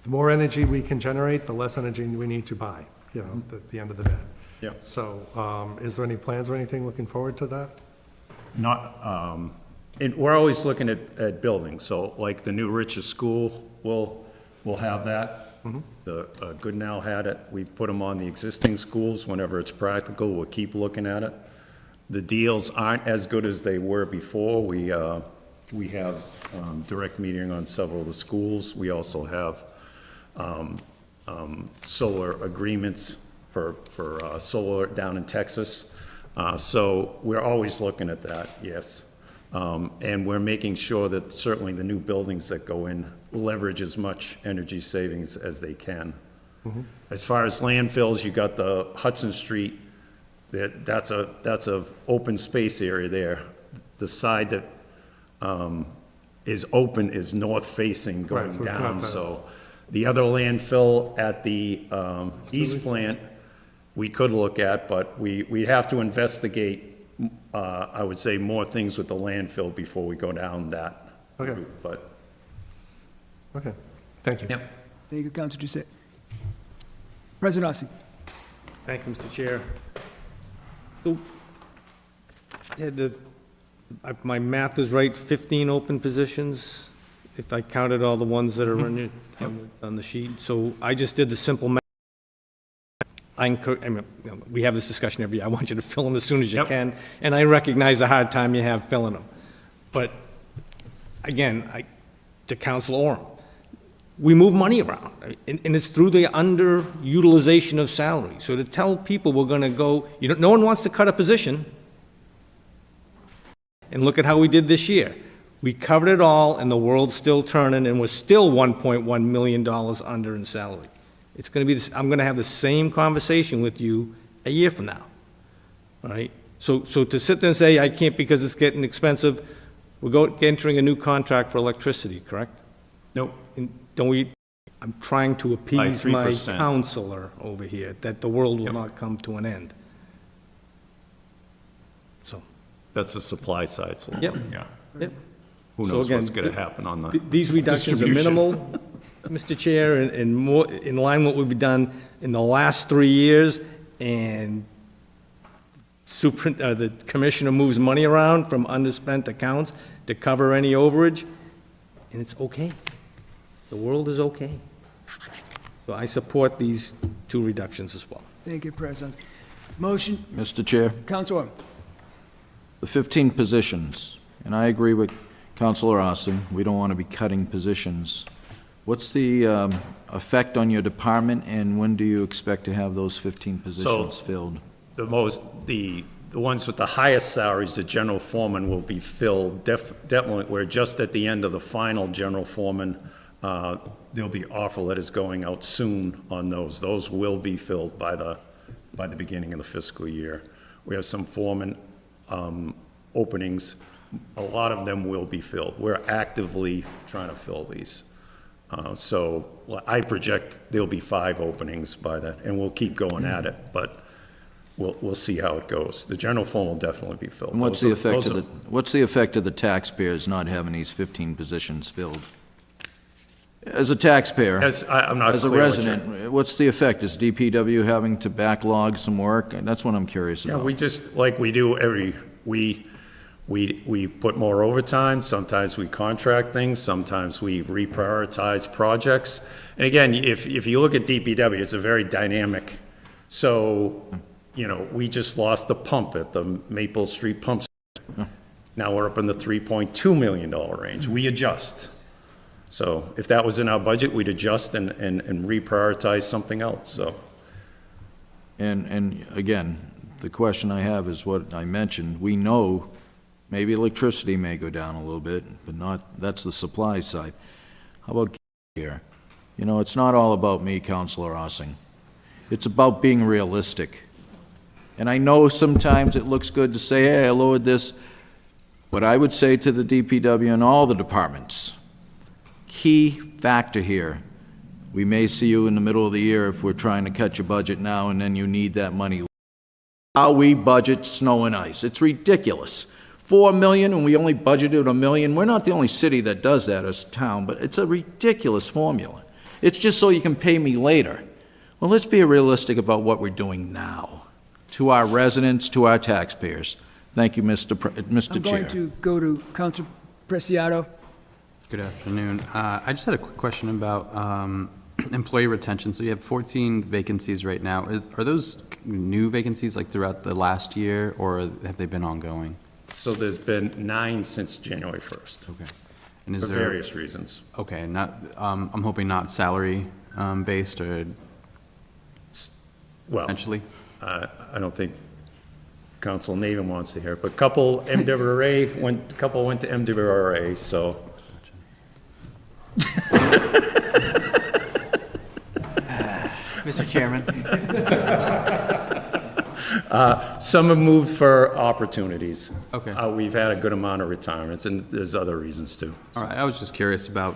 more energy we can generate, the less energy we need to buy, at the end of the day. Yeah. So, is there any plans or anything looking forward to that? Not, and we're always looking at buildings, so like the new Rich's School will have that. The Goodnow had it. We put them on the existing schools whenever it's practical. We'll keep looking at it. The deals aren't as good as they were before. We have direct metering on several of the schools. We also have solar agreements for solar down in Texas. So we're always looking at that, yes. And we're making sure that certainly the new buildings that go in leverage as much energy savings as they can. As far as landfills, you got the Hudson Street, that's a open space area there. The side that is open is north facing going Right, so it's not down, bad. so the other landfill at the east plant, we could look at, but we have to investigate, I would say, more things with the landfill before we go down that Okay. route, but. Okay, thank you. Yep. Thank you, Councilor Doucette. President Ossie. Thank you, Mr. Chair. My math is right, 15 open positions, if I counted all the ones that are on the sheet. So I just did the simple math. We have this discussion every year. I want you to fill them as soon as you can, and I recognize the hard time you have filling them. But again, to Councilor Orem, we move money around, and it's through the underutilization of salary. So to tell people we're going to go, no one wants to cut a position, and look at how we did this year. We covered it all, and the world's still turning, and we're still $1.1 million under in salary. It's going to be this, I'm going to have the same conversation with you a year from now, all right? So to sit there and say, I can't because it's getting expensive, we're entering a new contract for electricity, correct? Nope. Don't we, I'm trying to appease By my 3%. counselor over here, that the world will not come to an end. So, That's the supply side, so. Yep. Yeah. yep. Who So knows again, what's gonna happen on the These reductions are distribution. minimal, Mr. Chair, and more, in line with what we've done in the last 3 years, and the commissioner moves money around from underspent accounts to cover any overage, and it's okay. The world is okay. So I support these 2 reductions as well. Thank you, President. Motion, Mr. Chair, Counselor. the 15 positions, and I agree with Councilor Austin, we don't want to be cutting positions. What's the effect on your department, and when do you expect to have those 15 positions filled? The ones with the highest salaries, the general foreman, will be filled. Definitely, we're just at the end of the final general foreman. There'll be offer letters going out soon on those. Those will be filled by the beginning of the fiscal year. We have some foreman openings. A lot of them will be filled. We're actively trying to fill these. So I project there'll be 5 openings by that, and we'll keep going at it, but we'll see how it goes. The general foreman will definitely be filled. And what's the effect of the taxpayers not having these 15 positions filled? As a taxpayer, I'm not as a clear what resident, what's the effect? Is DPW having to backlog some work? That's what I'm curious Yeah, about. we just, like we do we put more overtime, sometimes we contract things, sometimes we reprioritize projects. And again, if you look at DPW, it's a very dynamic, so, we just lost the pump at the Maple Street Pump Station. Now we're up in the $3.2 million range. We adjust. So if that was in our budget, we'd adjust and reprioritize something else, so. And again, the question I have is what I mentioned. We know maybe electricity may go down a little bit, but that's the supply side. How about here? It's not all about me, Councilor Ossing. It's about being realistic. And I know sometimes it looks good to say, hey, I lowered this. What I would say to the DPW and all the departments, key factor here, we may see you in the middle of the year if we're trying to cut your budget now and then you need that money. How we budget snow and ice. It's ridiculous. $4 million and we only budgeted $1 million. We're not the only city that does that as a town, but it's a ridiculous formula. It's just so you can pay me later. Well, let's be realistic about what we're doing now to our residents, to our taxpayers. Thank you, Mr. Chair. I'm going to go to Councilor Preciado. Good afternoon. I just had a quick question about employee retention. So you have 14 vacancies right now. Are those new vacancies like throughout the last year, or have they been ongoing? So there's been 9 since January 1st. Okay. And for various reasons. Okay, I'm hoping not salary based or potentially? I don't think Council Navin wants to hear it, but a couple went to MWRA, so. Mr. Chairman. Some have moved for opportunities. Okay. We've had a good amount of retirements, and there's other reasons too. All right, I was just curious about,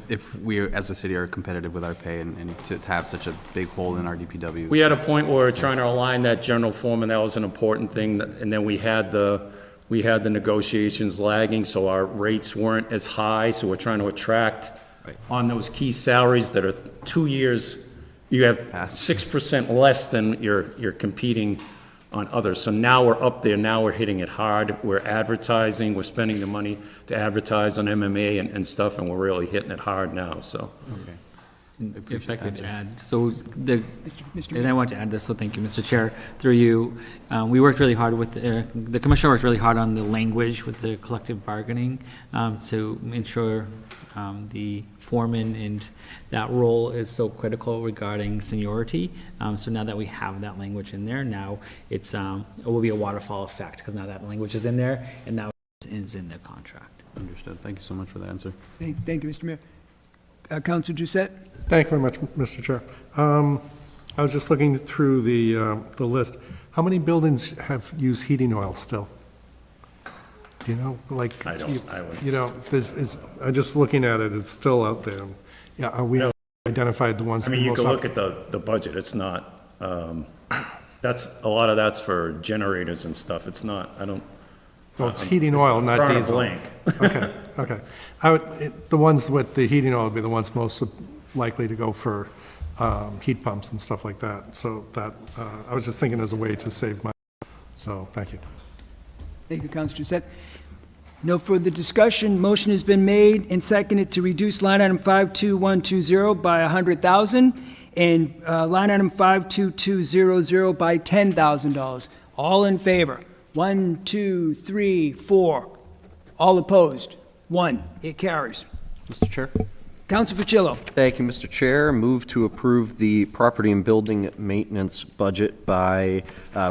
if we as a city are competitive with our pay and to have such a big hole in our DPW. We had a point where we were trying to align that general foreman, that was an important thing, and then we had the negotiations lagging, so our rates weren't as high, so we're trying to attract on those key salaries that are 2 years, you have 6% less than you're competing on others. So now we're up there, now we're hitting it hard, we're advertising, we're spending the money to advertise on MMA and stuff, and we're really hitting it hard now, so. Okay. If I could add, and I want to add this, so thank you, Mr. Chair, through you. We worked really hard with, the commissioner worked really hard on the language with the collective bargaining to ensure the foreman and that role is so critical regarding seniority. So now that we have that language in there, now it will be a waterfall effect, because now that language is in there, and now it is in the contract. Understood. Thank you so much for the answer. Thank you, Mr. Mayor. Councilor Doucette? Thank you very much, Mr. Chair. I was just looking through the list. How many buildings have used heating oil still? Do you know, like? I don't. I'm just looking at it, it's still out there. Yeah, we identified the ones. I mean, you can look at the budget, it's not, that's, a lot of that's for generators and stuff, it's not, I don't. Well, it's heating oil, not diesel. Blank. Okay. The ones with the heating oil would be the ones most likely to go for heat pumps and stuff like that. So that, I was just thinking as a way to save money. So, thank you. Thank you, Councilor Doucette. No further discussion. Motion has been made and seconded to reduce line item 52120 by $100,000 and line item 52200 by $10,000. All in favor? 1, 2, 3, 4. All opposed? 1. It carries. Mr. Chair? Councilor Patillo. Thank you, Mr. Chair. Move to approve the property and building maintenance budget by,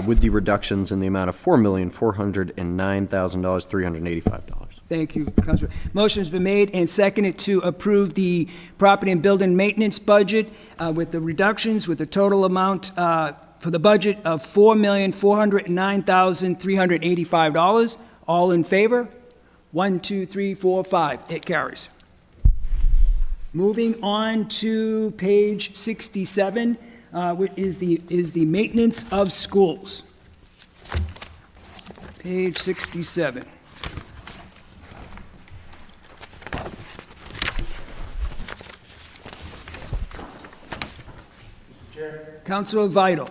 with the reductions in the amount of $4,409,385. Thank you, Councilor. Motion's been made and seconded to approve the property and building maintenance budget with the reductions, with the total amount for the budget of $4,409,385. All in favor? 1, 2, 3, 4, 5. It carries. Moving on to page 67, which is the maintenance of schools. Page 67. Councilor Vital.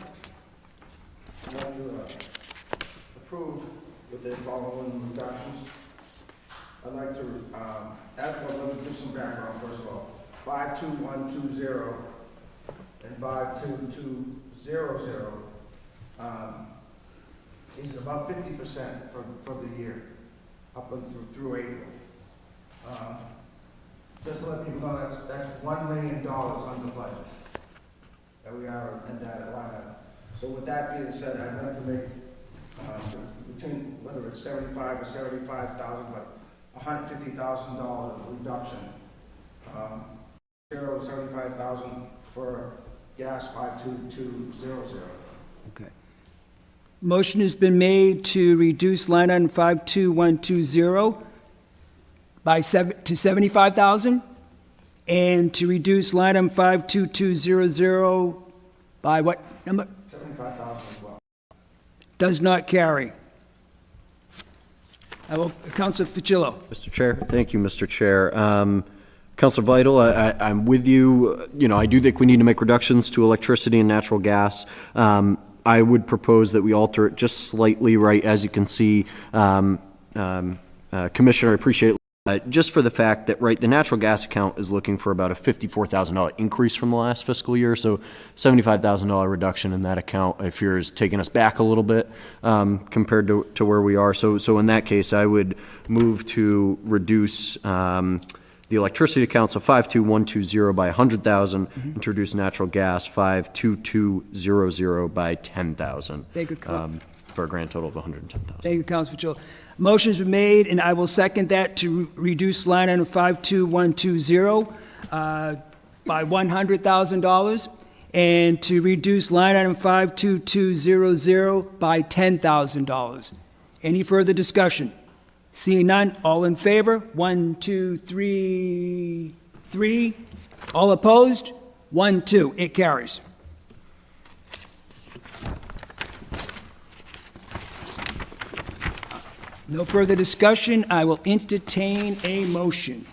I want to approve with the following reductions. I'd like to add, well, let me do some background first of all. 52120 and 52200 is about 50% for the year, up and through April. Just to let people know, that's $1 million under budget that we are in that line item. So with that being said, I'd like to make between, whether it's 75 or 75,000, but $150,000 reduction. 75,000 for gas 52200. Okay. Motion has been made to reduce line item 52120 by to 75,000 and to reduce line item 52200 by what number? 75,000 as well. Does not carry. Councilor Patillo. Mr. Chair, thank you, Mr. Chair. Councilor Vital, I'm with you. You know, I do think we need to make reductions to electricity and natural gas. I would propose that we alter it just slightly, right, as you can see, Commissioner, I appreciate it. Just for the fact that, right, the natural gas account is looking for about a $54,000 increase from the last fiscal year, so $75,000 reduction in that account, I fear, is taking us back a little bit compared to where we are. So in that case, I would move to reduce the electricity accounts of 52120 by 100,000, introduce natural gas 52200 by 10,000. Thank you, for a grand total of 110,000. Thank you, Councilor Patillo. Motion's been made, and I will second that to reduce line item 52120 by $100,000 and to reduce line item 52200 by $10,000. Any further discussion? Seeing none, all in favor? 1, 2, 3, 3. All opposed? 1, 2. It carries. No further discussion. I will entertain a motion.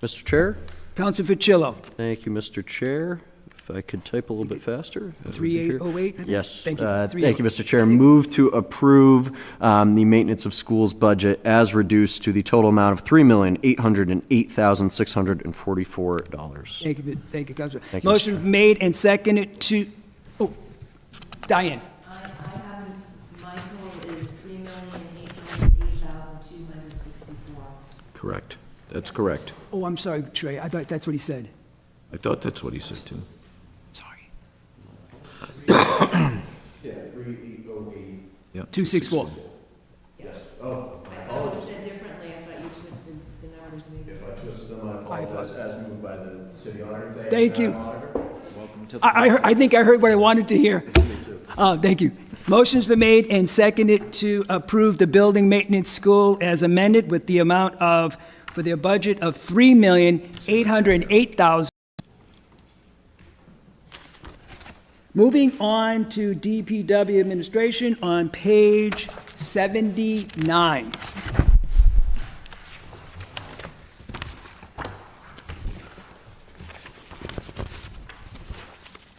Mr. Chair? Councilor Patillo. Thank you, Mr. Chair. If I could type a little bit faster. 3808? Yes. Thank you. Thank you, Mr. Chair. Move to approve the maintenance of schools budget as reduced to the total amount of $3,808,644. Thank you, Councilor. Thank you, Motion made and seconded to, Diane. I have, my total is $3,808,264. Correct. That's correct. Oh, I'm sorry, Trey. I thought that's what he said. I thought that's what he said, too. Sorry. Yeah, 3808. Yeah. 264. Yes. Oh, I thought you said differently. I thought you twisted the numbers maybe. if I twisted them, I apologize, as moved by the city auditor. Thank you. Welcome to the I think I heard what I wanted to hear. Thank you. Motion's been made and seconded to approve the building maintenance school as amended with the amount of, for their budget of $3,808,000. Moving on to DPW administration on page 79.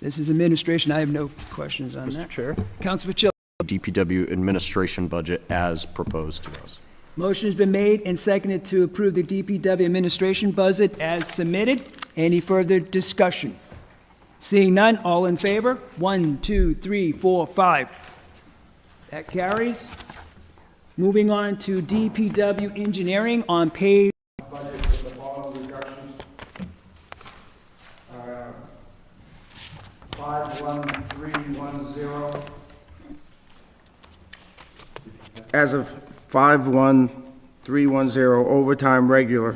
This is administration. I have no questions on that. Mr. Chair? Councilor Fitzgerald. DPW administration budget as proposed to us. Motion's been made and seconded to approve the DPW administration budget as submitted. Any further discussion? Seeing none, all in favor? 1, 2, 3, 4, 5. That carries. Moving on to DPW engineering on page. Budget with the following reductions. 51310. As of 51310, overtime regular,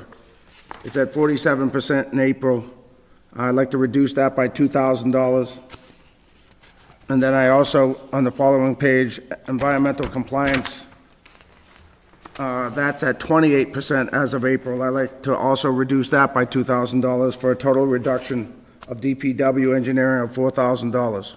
it's at 47% in April. I'd like to reduce that by $2,000. And then I also, on the following page, environmental compliance, that's at 28% as of April. I'd like to also reduce that by $2,000 for a total reduction of DPW engineering of $4,000.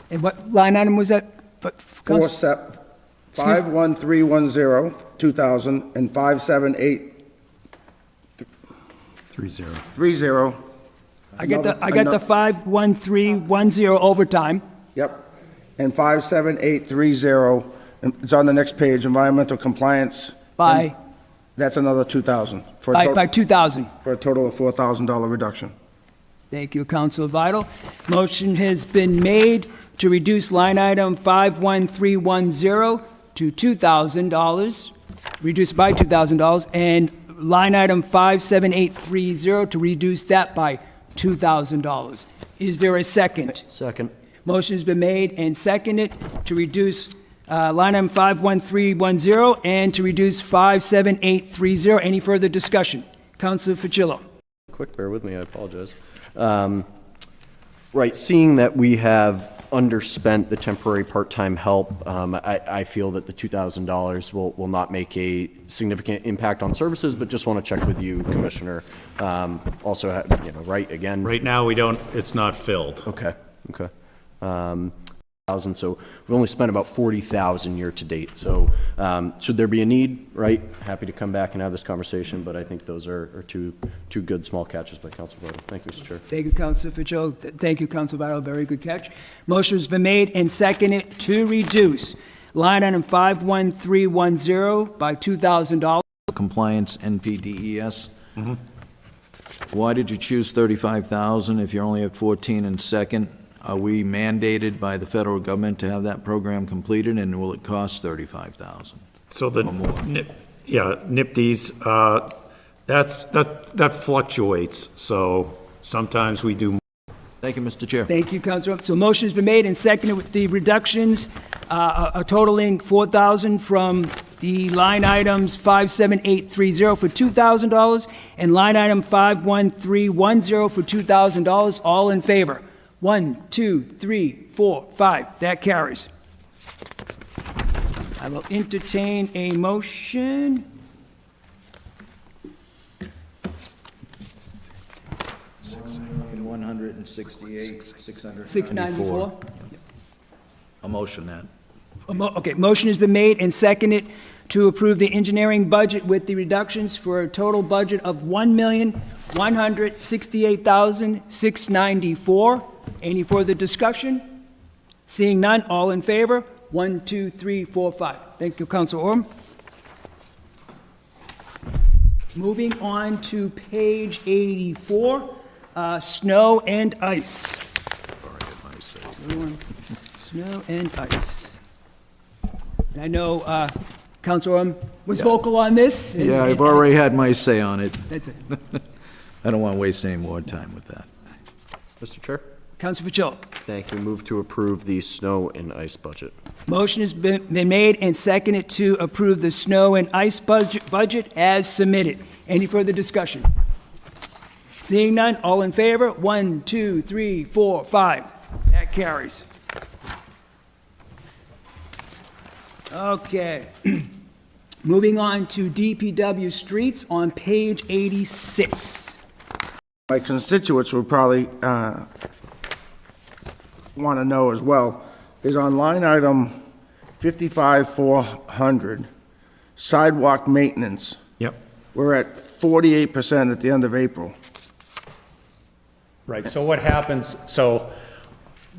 And what line item was that? 51310, 2,000, and 57830. I got the 51310 overtime. Yep. And 57830, it's on the next page, environmental compliance. By? That's another 2,000. By 2,000. For a total of $4,000 reduction. Thank you, Councilor Vital. Motion has been made to reduce line item 51310 to $2,000, reduce by $2,000, and line item 57830 to reduce that by $2,000. Is there a second? Second. Motion's been made and seconded to reduce line item 51310 and to reduce 57830. Any further discussion? Councilor Fucillo. Quick, bear with me, I apologize. Right, seeing that we have underspent the temporary part-time help, I feel that the $2,000 will not make a significant impact on services, but just want to check with you, Commissioner. Also, right, again. Right now, it's not filled. Okay. So we've only spent about 40,000 year to date. So should there be a need, right? Happy to come back and have this conversation, but I think those are two good small catches by Council Vital. Thank you, Mr. Chair. Thank you, Councilor Fitzgerald. Thank you, Councilor Vital. Very good catch. Motion has been made and seconded to reduce line item 51310 by $2,000. Compliance, NPDES. Why did you choose 35,000 if you're only at 14 and second? Are we mandated by the federal government to have that program completed, and will it cost 35,000? So NIPDs, that fluctuates, so sometimes we do more. Thank you, Mr. Chair. Thank you, Councilor. So motion has been made and seconded with the reductions totaling $4,000 from the line items 57830 for $2,000 and line item 51310 for $2,000. All in favor? 1, 2, 3, 4, 5. That carries. I will entertain a motion. $694. A motion that. Okay, motion has been made and seconded to approve the engineering budget with the reductions for a total budget of $1,168,694. Any further discussion? Seeing none, all in favor? 1, 2, 3, 4, 5. Thank you, Councilor Orm. Moving on to page 84, snow and ice. Snow and ice. And I know Councilor Orm was vocal on this. Yeah, I've already had my say on it. That's it. I don't want to waste any more time with that. Mr. Chair? Councilor Fitzgerald. Thank you. Move to approve the snow and ice budget. Motion has been made and seconded to approve the snow and ice budget as submitted. Any further discussion? Seeing none, all in favor? 1, 2, 3, 4, 5. That carries. Okay. Moving on to DPW streets on page 86. My constituents would probably want to know as well, is on line item 55,400, sidewalk maintenance. Yep. We're at 48% at the end of April. Right, so what happens, so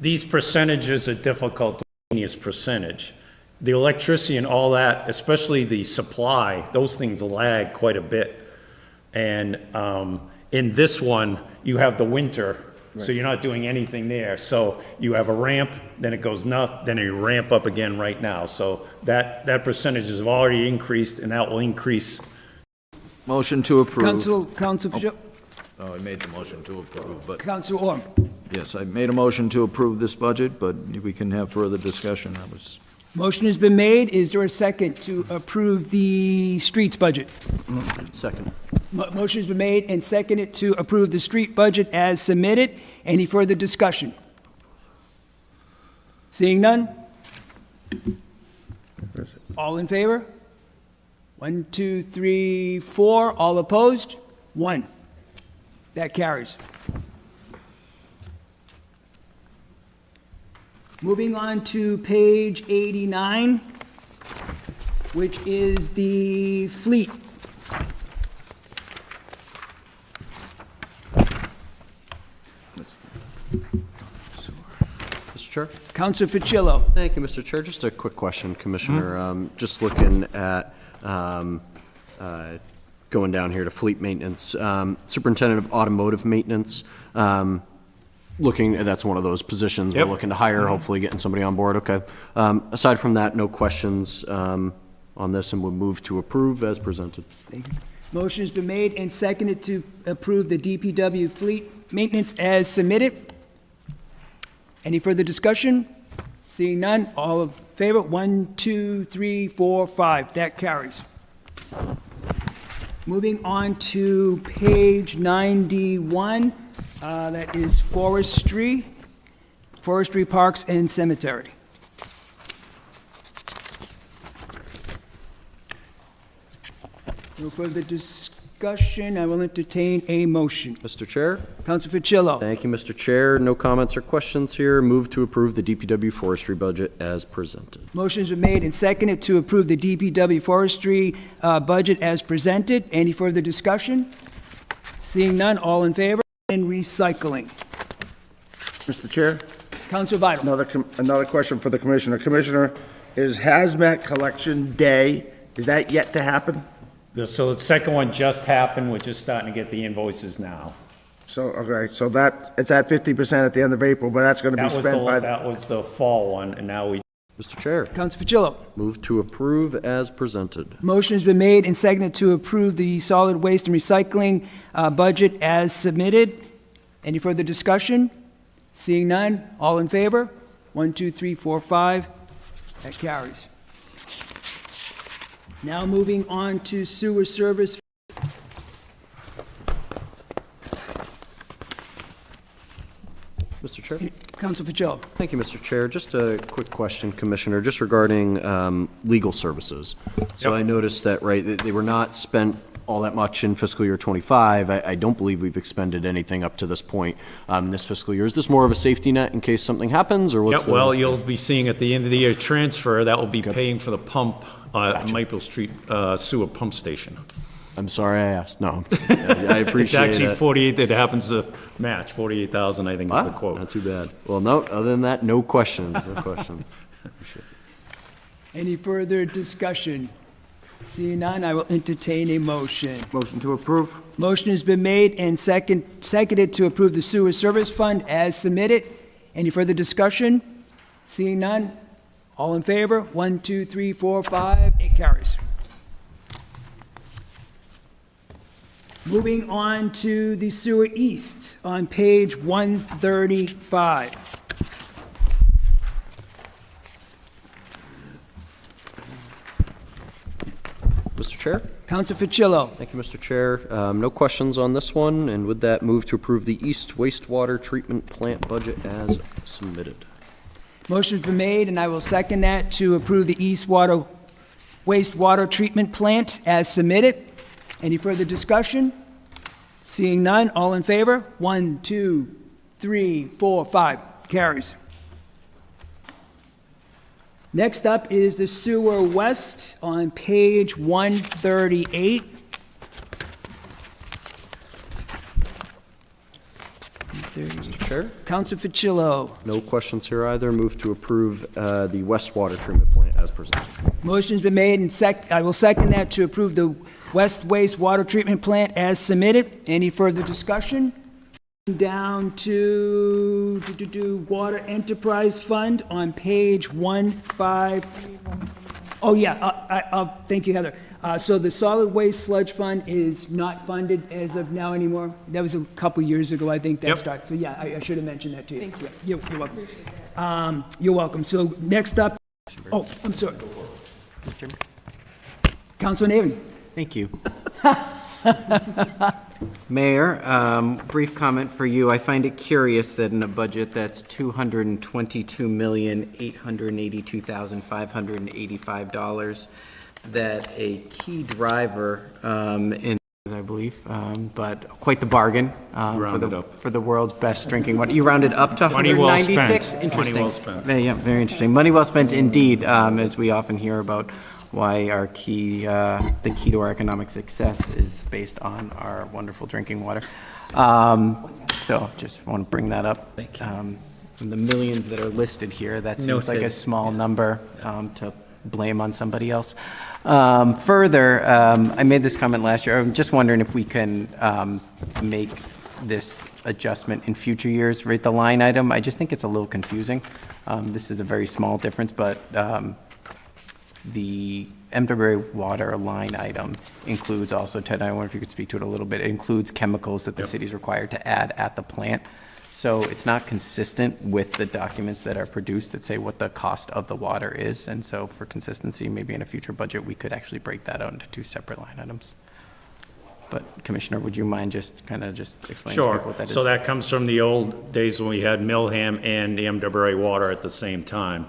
these percentages are difficult to genius percentage. The electricity and all that, especially the supply, those things lag quite a bit. And in this one, you have the winter, so you're not doing anything there. So you have a ramp, then it goes then you ramp up again right now. So that percentage has already increased, and that will increase. Motion to approve. Council Fitzgerald. Oh, I made the motion to approve, but, Council Orm. yes, I made a motion to approve this budget, but we can have further discussion. That was, Motion has been made. Is there a second to approve the streets budget? Second. Motion has been made and seconded to approve the street budget as submitted. Any further discussion? Seeing none? All in favor? 1, 2, 3, 4. All opposed? 1. That carries. Moving on to page 89, which is the fleet. Mr. Chair? Councilor Fitzgerald. Thank you, Mr. Chair. Just a quick question, Commissioner. Just looking at going down here to fleet maintenance. Superintendent of automotive maintenance, that's one of those positions we're looking to hire, hopefully getting somebody on board. Okay. Aside from that, no questions on this, and we'll move to approve as presented. Thank you. Motion has been made and seconded to approve the DPW fleet maintenance as submitted. Any further discussion? Seeing none, all in favor? 1, 2, 3, 4, 5. That carries. Moving on to page 91, that is forestry, parks, and cemetery. No further discussion. I will entertain a motion. Mr. Chair? Council Fitzgerald. Thank you, Mr. Chair. No comments or questions here. Move to approve the DPW forestry budget as presented. Motion's been made and seconded to approve the DPW forestry budget as presented. Any further discussion? Seeing none, all in favor? And recycling. Mr. Chair? Council Vital. Another question for the Commissioner. Commissioner, is Hazmat Collection Day, is that yet to happen? So the second one just happened, we're just starting to get the invoices now. So, okay, so it's at 50% at the end of April, but that's going to be spent by... That was the fall one, and now we... Mr. Chair? Council Fitzgerald. Move to approve as presented. Motion's been made and seconded to approve the solid waste and recycling budget as submitted. Any further discussion? Seeing none, all in favor? 1, 2, 3, 4, 5. That carries. Now moving on to sewer service. Mr. Chair? Council Fitzgerald. Thank you, Mr. Chair. Just a quick question, Commissioner, just regarding legal services. So I noticed that, they were not spent all that much in fiscal year '25. I don't believe we've expended anything up to this point this fiscal year. Is this more of a safety net in case something happens, or what's well, you'll be seeing at the end of the year transfer, that will be paying for the pump at Maple Street sewer pump station. I'm sorry I asked. No, I appreciate it. It's actually 48, it happens to match, 48,000, I think is the quote. Not too bad. Well, no, other than that, no questions, no questions. Any further discussion? Seeing none, I will entertain a motion. Motion to approve? Motion has been made and seconded to approve the sewer service fund as submitted. Any further discussion? Seeing none, all in favor? 1, 2, 3, 4, 5. It carries. Moving on to the sewer east on page 135. Mr. Chair? Council Fitzgerald. Thank you, Mr. Chair. No questions on this one, and with that, move to approve the East Wastewater Treatment Plant budget as submitted. Motion's been made, and I will second that to approve the East Wastewater Treatment Plant as submitted. Any further discussion? Seeing none, all in favor? 1, 2, 3, 4, 5. Carries. Next up is the sewer west on page 138. Mr. Chair? Counsel Facillo. No questions here either. Move to approve the wastewater treatment plant as presented. Motion's been made and I will second that to approve the West Wastewater Treatment Plant as submitted. Any further discussion? Down to Water Enterprise Fund on page 15. Oh, yeah, thank you, Heather. So the Solid Waste Sludge Fund is not funded as of now anymore? That was a couple years ago, I think that started. So, yeah, I should have mentioned that to you. Thank you. Yeah, you're welcome. You're welcome. So next up, oh, I'm sorry. Council Navin. Thank you. Mayor, brief comment for you. I find it curious that in a budget that's $222,882,585, that a key driver in, I believe, but quite the bargain for the world's best drinking water. You rounded up to 196? Interesting. Money well spent. Yeah, very interesting. Money well spent indeed, as we often hear about why our key, the key to our economic success is based on our wonderful drinking water. So just want to bring that up. Thank you. From the millions that are listed here, that seems like a small number to blame on somebody else. Further, I made this comment last year. I'm just wondering if we can make this adjustment in future years, rate the line item. I just think it's a little confusing. This is a very small difference, but the MWA water line item includes also, Ted, I wonder if you could speak to it a little bit. It includes chemicals that the city is required to add at the plant. So it's not consistent with the documents that are produced that say what the cost of the water is. And so for consistency, maybe in a future budget, we could actually break that out into two separate line items. But Commissioner, would you mind just explaining to people what that is? So that comes from the old days when we had Milham and the MWA water at the same time.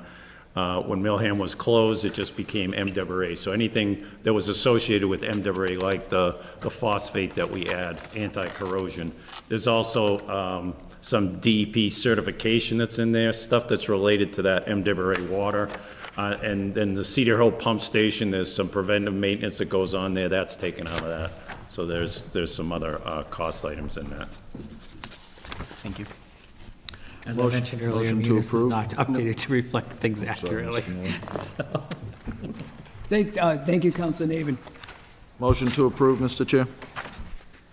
When Milham was closed, it just became MWA. So anything that was associated with MWA, like the phosphate that we add, anti-corrosion. There's also some DEP certification that's in there, stuff that's related to that MWA water. And then the Cedar Hill Pump Station, there's some preventive maintenance that goes on there, that's taken out of that. So there's some other cost items in that. Thank you. As I mentioned earlier, Munis is not updated to reflect things accurately. So. Thank you, Council Navin. Motion to approve, Mr. Chair?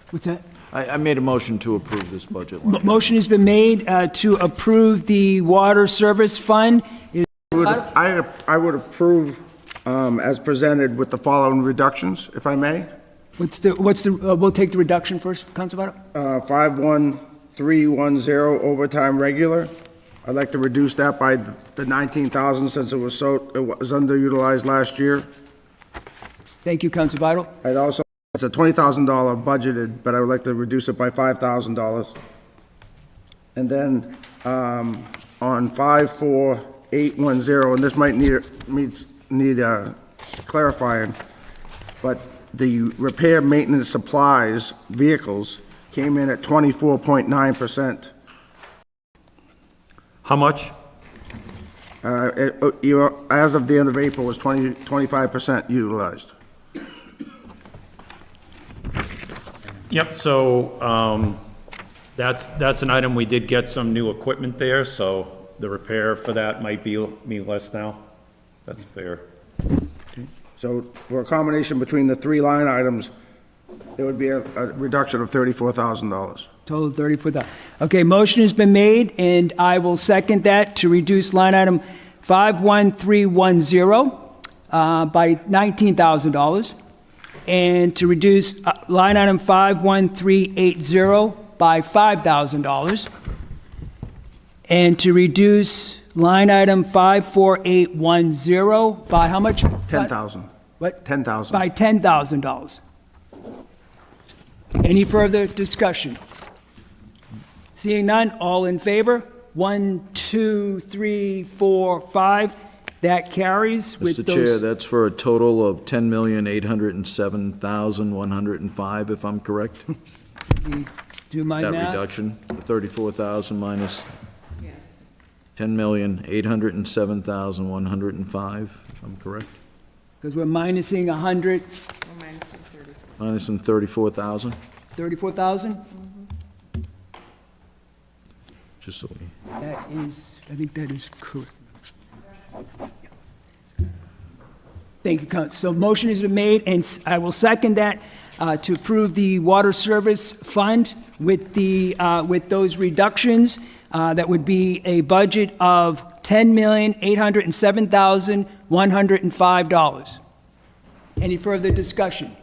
What's that? I made a motion to approve this budget line. Motion has been made to approve the Water Service Fund. I would approve as presented with the following reductions, if I may. We'll take the reduction first, Council Votto. 51310 overtime regular. I'd like to reduce that by the 19,000 since it was underutilized last year. Thank you, Council Votto. I'd also, it's a $20,000 budgeted, but I would like to reduce it by $5,000. And then on 54810, and this might need clarifying, but the repair, maintenance, supplies, vehicles came in at 24.9%. How much? As of the end of April, was 25% utilized. Yep, so that's an item, we did get some new equipment there, so the repair for that might be less now. That's fair. So for a combination between the three line items, it would be a reduction of $34,000. Total of $34,000. Okay, motion has been made, and I will second that to reduce line item 51310 by $19,000, and to reduce line item 51380 by $5,000, and to reduce line item 54810 by how much? $10,000. What? $10,000. By $10,000. Any further discussion? Seeing none, all in favor? 1, 2, 3, 4, 5. That carries with Mr. those. Chair, that's for a total of $10,807,105, if I'm correct? Do my That math. reduction, the 34,000 minus $10,807,105, if I'm correct? Because we're minusing 100, Minus some 34,000? 34,000? just so we... That is, I think that is correct. Thank you, Counsel. So motion has been made, and I will second that to approve the water service fund with the, with those reductions. That would be a budget of $10,807,105. Any further discussion?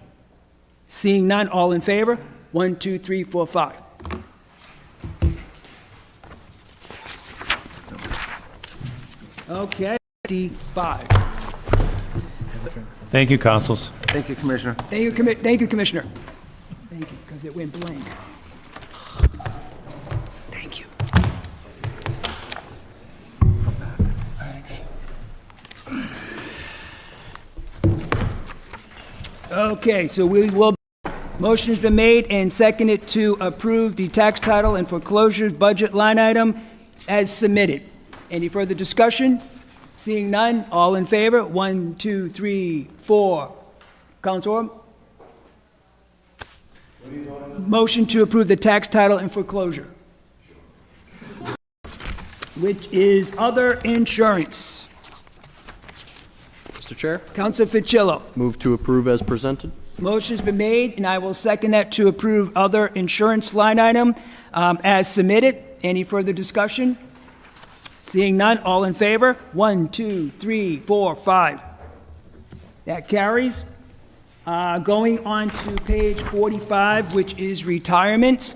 Seeing none, all in favor? 1, 2, 3, 4, 5. Okay, D5. Thank you, councils. Thank you, Commissioner. Thank you, Commissioner. Thank you, because it went blank. Thank you. Thanks. Okay, so we will, motion's been made and seconded to approve the tax title and foreclosures budget line item as submitted. Any further discussion? Seeing none, all in favor? 1, 2, 3, 4. Counsel Orm? Motion to approve the tax title and foreclosure. Which is other insurance. Mr. Chair, Counsel Fitzgerald. move to approve as presented. Motion's been made, and I will second that to approve other insurance line item as submitted. Any further discussion? Seeing none, all in favor? 1, 2, 3, 4, 5. That carries. Going on to page 45, which is retirement.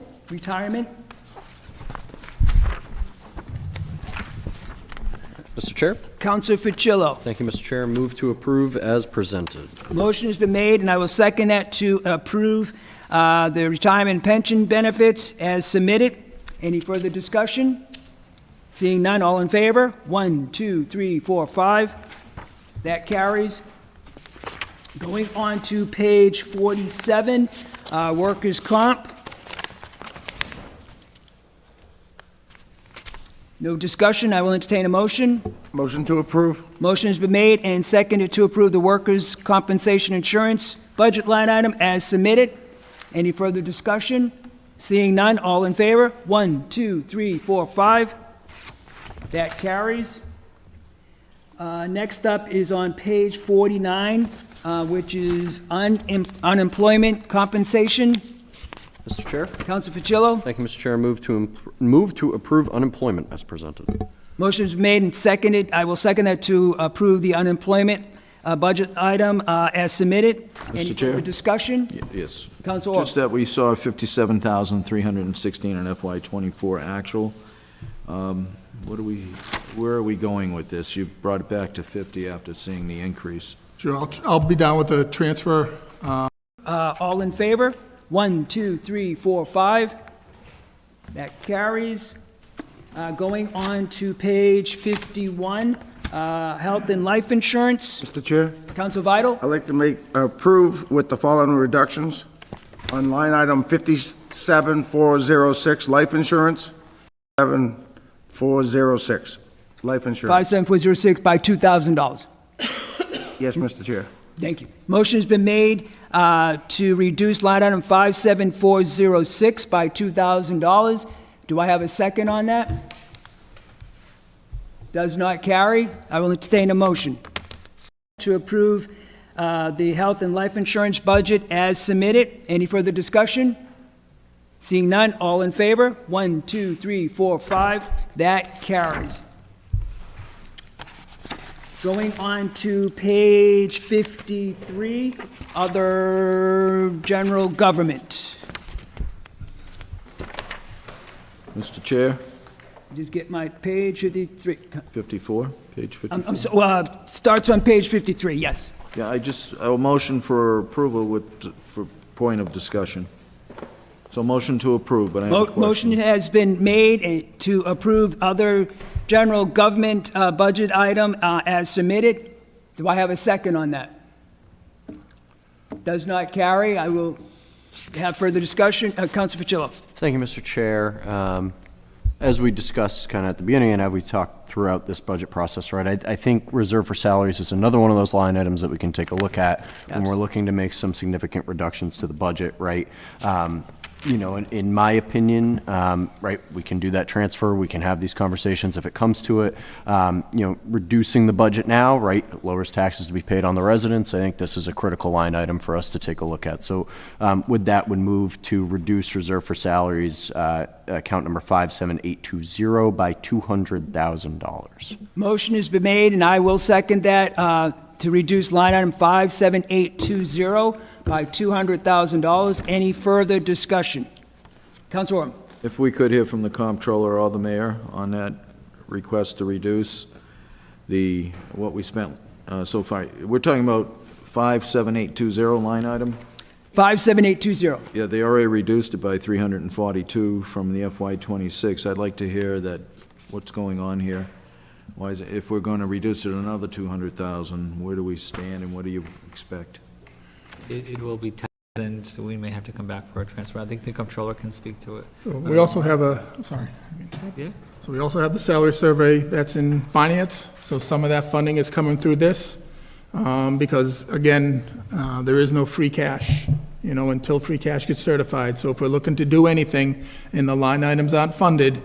Mr. Chair? Counsel Fitzgerald. Thank you, Mr. Chair. Move to approve as presented. Motion has been made, and I will second that to approve the retirement pension benefits as submitted. Any further discussion? Seeing none, all in favor? 1, 2, 3, 4, 5. That carries. Going on to page 47, workers' comp. No discussion, I will entertain a motion. Motion to approve. Motion has been made and seconded to approve the workers' compensation insurance budget line item as submitted. Any further discussion? Seeing none, all in favor? 1, 2, 3, 4, 5. That carries. Next up is on page 49, which is unemployment compensation. Mr. Chair? Counsel Fitzgerald. Thank you, Mr. Chair. Move to approve unemployment as presented. Motion is made and seconded. I will second that to approve the unemployment budget item as submitted. Any Chair? further discussion? Yes. Counsel Orr. Just that we saw 57,316 in FY '24 actual. Where are we going with this? You brought it back to 50 after seeing the increase. Sure, I'll be down with the transfer. All in favor? 1, 2, 3, 4, 5. That carries. Going on to page 51, health and life insurance. Mr. Chair, Counsel Vital. I'd like to approve with the following reductions. On line item 57406, life insurance, 7406, life insurance. 57406 by $2,000. Yes, Mr. Chair. Thank you. Motion has been made to reduce line item 57406 by $2,000. Do I have a second on that? Does not carry. I will entertain a motion to approve the health and life insurance budget as submitted. Any further discussion? Seeing none, all in favor? 1, 2, 3, 4, 5. That carries. Going on to page 53, other general government. Mr. Chair, Just get my page 53. 54, page 54. Starts on page 53, yes. Yeah, a motion for approval for point of discussion. So motion to approve, but I have a question. Motion has been made to approve other general government budget item as submitted. Do I have a second on that? Does not carry. I will have further discussion. Counsel Fitzgerald. Thank you, Mr. Chair. As we discussed kind of at the beginning and as we talked throughout this budget process, right, I think reserve for salaries is another one of those line items that we can take a look at when we're looking to make some significant reductions to the budget, right? you know, in my opinion, right, we can do that transfer, we can have these conversations if it comes to it. You know, reducing the budget now, right, lowers taxes to be paid on the residents. I think this is a critical line item for us to take a look at. So would move to reduce reserve for salaries, account number 57820 by $200,000. Motion has been made, and I will second that, to reduce line item 57820 by $200,000. Any further discussion? Council Orm. If we could hear from the comptroller or the mayor on that request to reduce what we spent so far. We're talking about 57820 line item? 57820. Yeah, they already reduced it by 342 from the FY '26. I'd like to hear what's going on here. Why is it, if we're going to reduce it another 200,000, where do we stand and what do you expect? It will be tight, and we may have to come back for a transfer. I think the comptroller can speak to it. So we also have Yeah. So we also have the salary survey that's in finance, so some of that funding is coming through this, because, again, there is no free cash, you know, until free cash gets certified. So if we're looking to do anything and the line items aren't funded,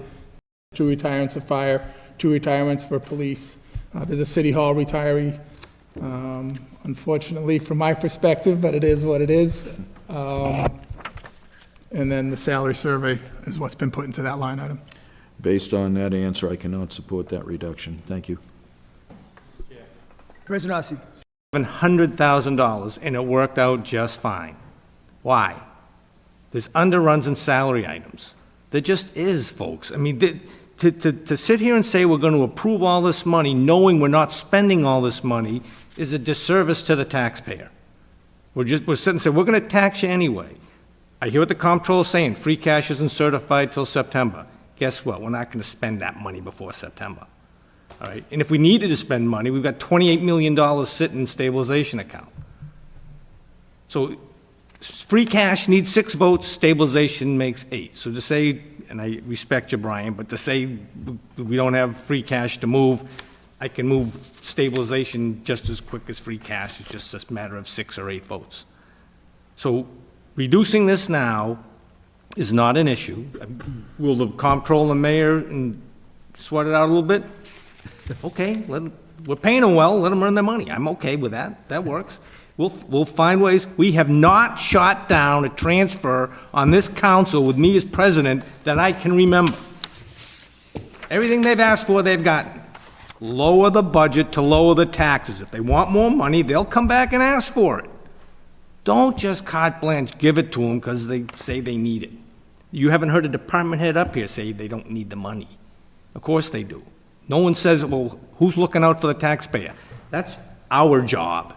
2 retirements of fire, 2 retirements for police, there's a city hall retiree, unfortunately, from my perspective, but it is what it is. And then the salary survey is what's been put into that line item. Based on that answer, I cannot support that reduction. Thank you. President Rossi. $700,000, and it worked out just fine. Why? There's underruns in salary items. There just is, folks. I mean, to sit here and say we're going to approve all this money knowing we're not spending all this money is a disservice to the taxpayer. We're sitting and saying, we're going to tax you anyway. I hear what the comptroller is saying, free cash isn't certified till September. Guess what? We're not going to spend that money before September. All right? And if we needed to spend money, we've got $28 million sitting in stabilization account. So free cash needs 6 votes, stabilization makes 8. So to say, and I respect you, Brian, but to say we don't have free cash to move, I can move stabilization just as quick as free cash. It's just a matter of 6 or 8 votes. So reducing this now is not an issue. Will the comptroller and mayor sweat it out a little bit? Okay, we're paying them well, let them earn their money. I'm okay with that. That works. We'll find ways. We have not shot down a transfer on this council with me as president that I can remember. Everything they've asked for, they've gotten. Lower the budget to lower the taxes. If they want more money, they'll come back and ask for it. Don't just carte blanche give it to them because they say they need it. You haven't heard a department head up here say they don't need the money. Of course they do. No one says, well, who's looking out for the taxpayer? That's our job.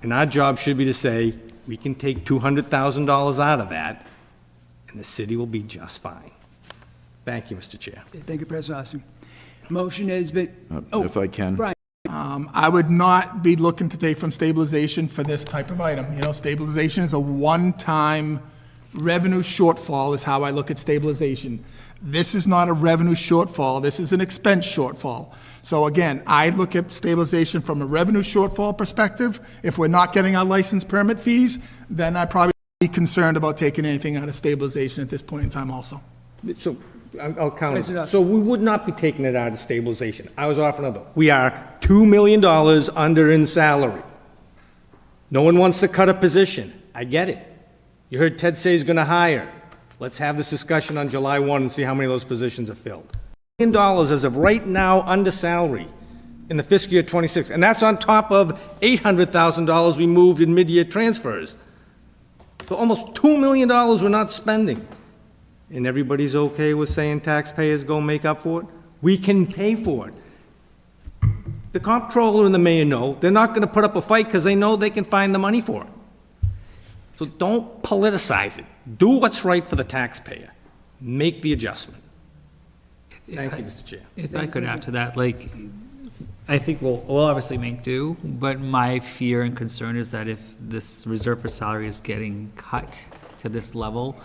And our job should be to say, we can take $200,000 out of that, and the city will be just fine. Thank you, Mr. Chair. Thank you, President Rossi. Motion has been, If I can. Brian. I would not be looking to take from stabilization for this type of item. You know, stabilization is a one-time revenue shortfall is how I look at stabilization. This is not a revenue shortfall, this is an expense shortfall. So again, I look at stabilization from a revenue shortfall perspective. If we're not getting our license permit fees, then I'd probably be concerned about taking anything out of stabilization at this point in time also. So I'll count it. So we would not be taking it out of stabilization. I was offering another. We are $2 million under in salary. No one wants to cut a position. I get it. You heard Ted say he's going to hire. Let's have this discussion on July 1 and see how many of those positions are filled. $1 million as of right now under salary in the fiscal year 26. And that's on top of $800,000 we moved in mid-year transfers. So almost $2 million we're not spending. And everybody's okay with saying taxpayers go make up for it? We can pay for it. The comptroller and the mayor know they're not going to put up a fight because they know they can find the money for it. So don't politicize it. Do what's right for the taxpayer. Make the adjustment. Thank you, Mr. Chair. If I could add to that, like, I think we'll obviously make do, but my fear and concern is that if this reserve for salary is getting cut to this level,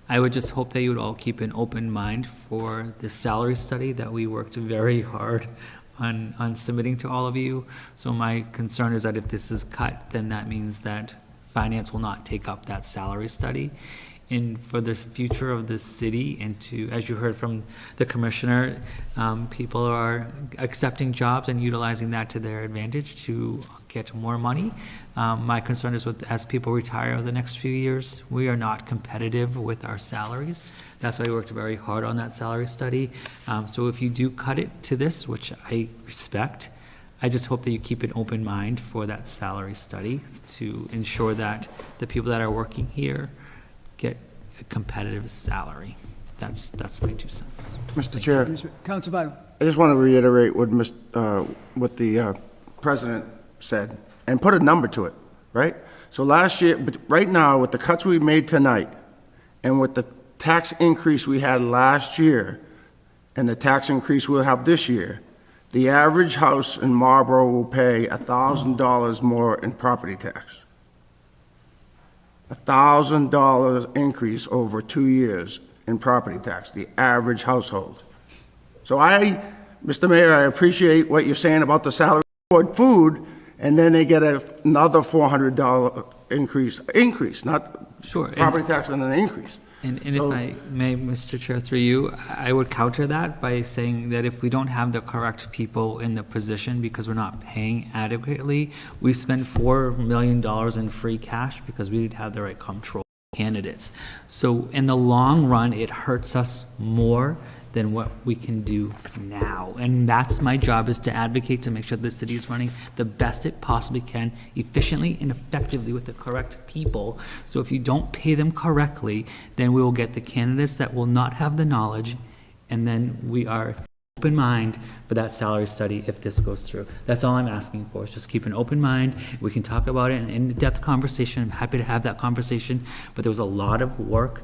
I would just hope that you would all keep an open mind for the salary study that we worked very hard on submitting to all of you. So my concern is that if this is cut, then that means that finance will not take up that salary study. for the future of this city, and to, as you heard from the commissioner, people are accepting jobs and utilizing that to their advantage to get more money. My concern is as people retire over the next few years, we are not competitive with our salaries. That's why we worked very hard on that salary study. So if you do cut it to this, which I respect, I just hope that you keep an open mind for that salary study to ensure that the people that are working here get a competitive salary. That's my 2 cents. Mr. Chair, Council Vital. I just want to reiterate what the president said and put a number to it, right? So last year, but right now, with the cuts we made tonight and with the tax increase we had last year and the tax increase we'll have this year, the average house in Marlboro will pay $1,000 more in property tax. $1,000 increase over 2 years in property tax, the average household. So Mr. Mayor, I appreciate what you're saying about the salary board food, and then they get another $400 increase, not Sure. property tax and an increase. And if I may, Mr. Chair, through you, I would counter that by saying that if we don't have the correct people in the position because we're not paying adequately, we spend $4 million in free cash because we didn't have the right control candidates. So in the long run, it hurts us more than what we can do now. And that's my job, is to advocate to make sure the city is running the best it possibly can, efficiently and effectively with the correct people. So if you don't pay them correctly, then we will get the candidates that will not have the knowledge, and then we are open mind for that salary study if this goes through. That's all I'm asking for, is just keep an open mind. We can talk about it in in-depth conversation. I'm happy to have that conversation, but there was a lot of work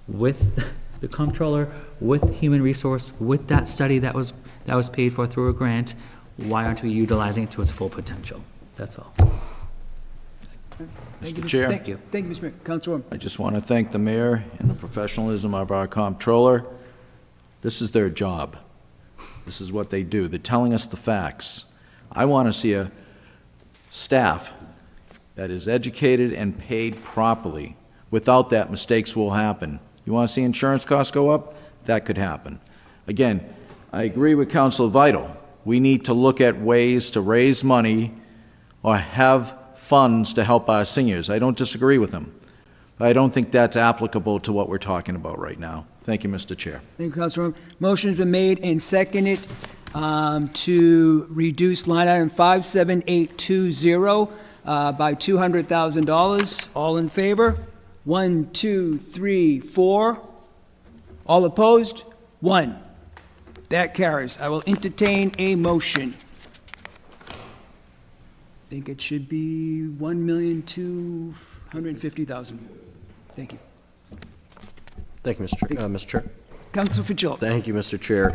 with the comptroller, with human resource, with that study that was paid for through a grant. Why aren't we utilizing it to its full potential? That's all. Mr. Chair. Thank you. Thank you, Mr. Mayor. Councilor. I just want to thank the mayor and the professionalism of our comptroller. This is their job. This is what they do. They're telling us the facts. I want to see a staff that is educated and paid properly. Without that, mistakes will happen. You want to see insurance costs go up? That could happen. Again, I agree with Councilor Vital. We need to look at ways to raise money or have funds to help our seniors. I don't disagree with him. But I don't think that's applicable to what we're talking about right now. Thank you, Mr. Chair. Thank you, Councilor. Motion's been made and seconded to reduce line item 57820 by $200,000. All in favor? 1, 2, 3, 4. All opposed? 1. That carries. I will entertain a motion. I think it should be $1,250,000. Thank you. Thank you, Mr. Chair. Council Fitzgerald. Thank you, Mr. Chair.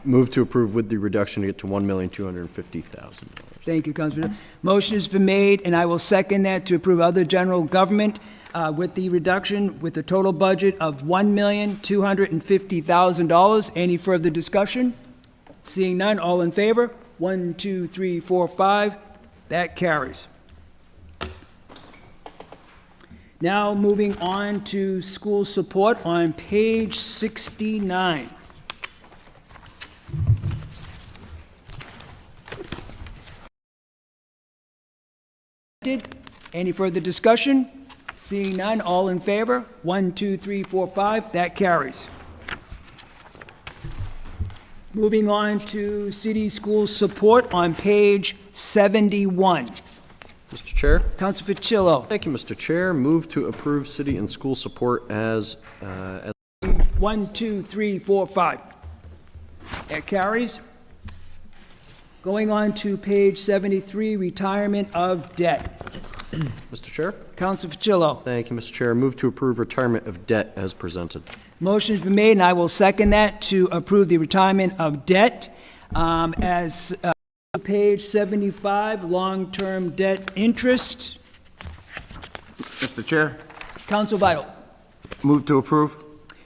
Move to approve with the reduction to get to $1,250,000. Thank you, Councilor. Motion has been made, and I will second that to approve other general government with the reduction, with the total budget of $1,250,000. Any further discussion? Seeing none, all in favor? 1, 2, 3, 4, 5. That carries. Now, moving on to school support on page 69. Any further discussion? Seeing none, all in favor? 1, 2, 3, 4, 5. That carries. Moving on to city school support on page 71. Mr. Chair? Council Fitzgerald. Thank you, Mr. Chair. Move to approve city and school support as 1, 2, 3, 4, 5. That carries. Going on to page 73, retirement of debt. Mr. Chair? Council Fitzgerald. Thank you, Mr. Chair. Move to approve retirement of debt as presented. Motion's been made, and I will second that to approve the retirement of debt as page 75, long-term debt interest. Mr. Chair, Council Vital. move to approve.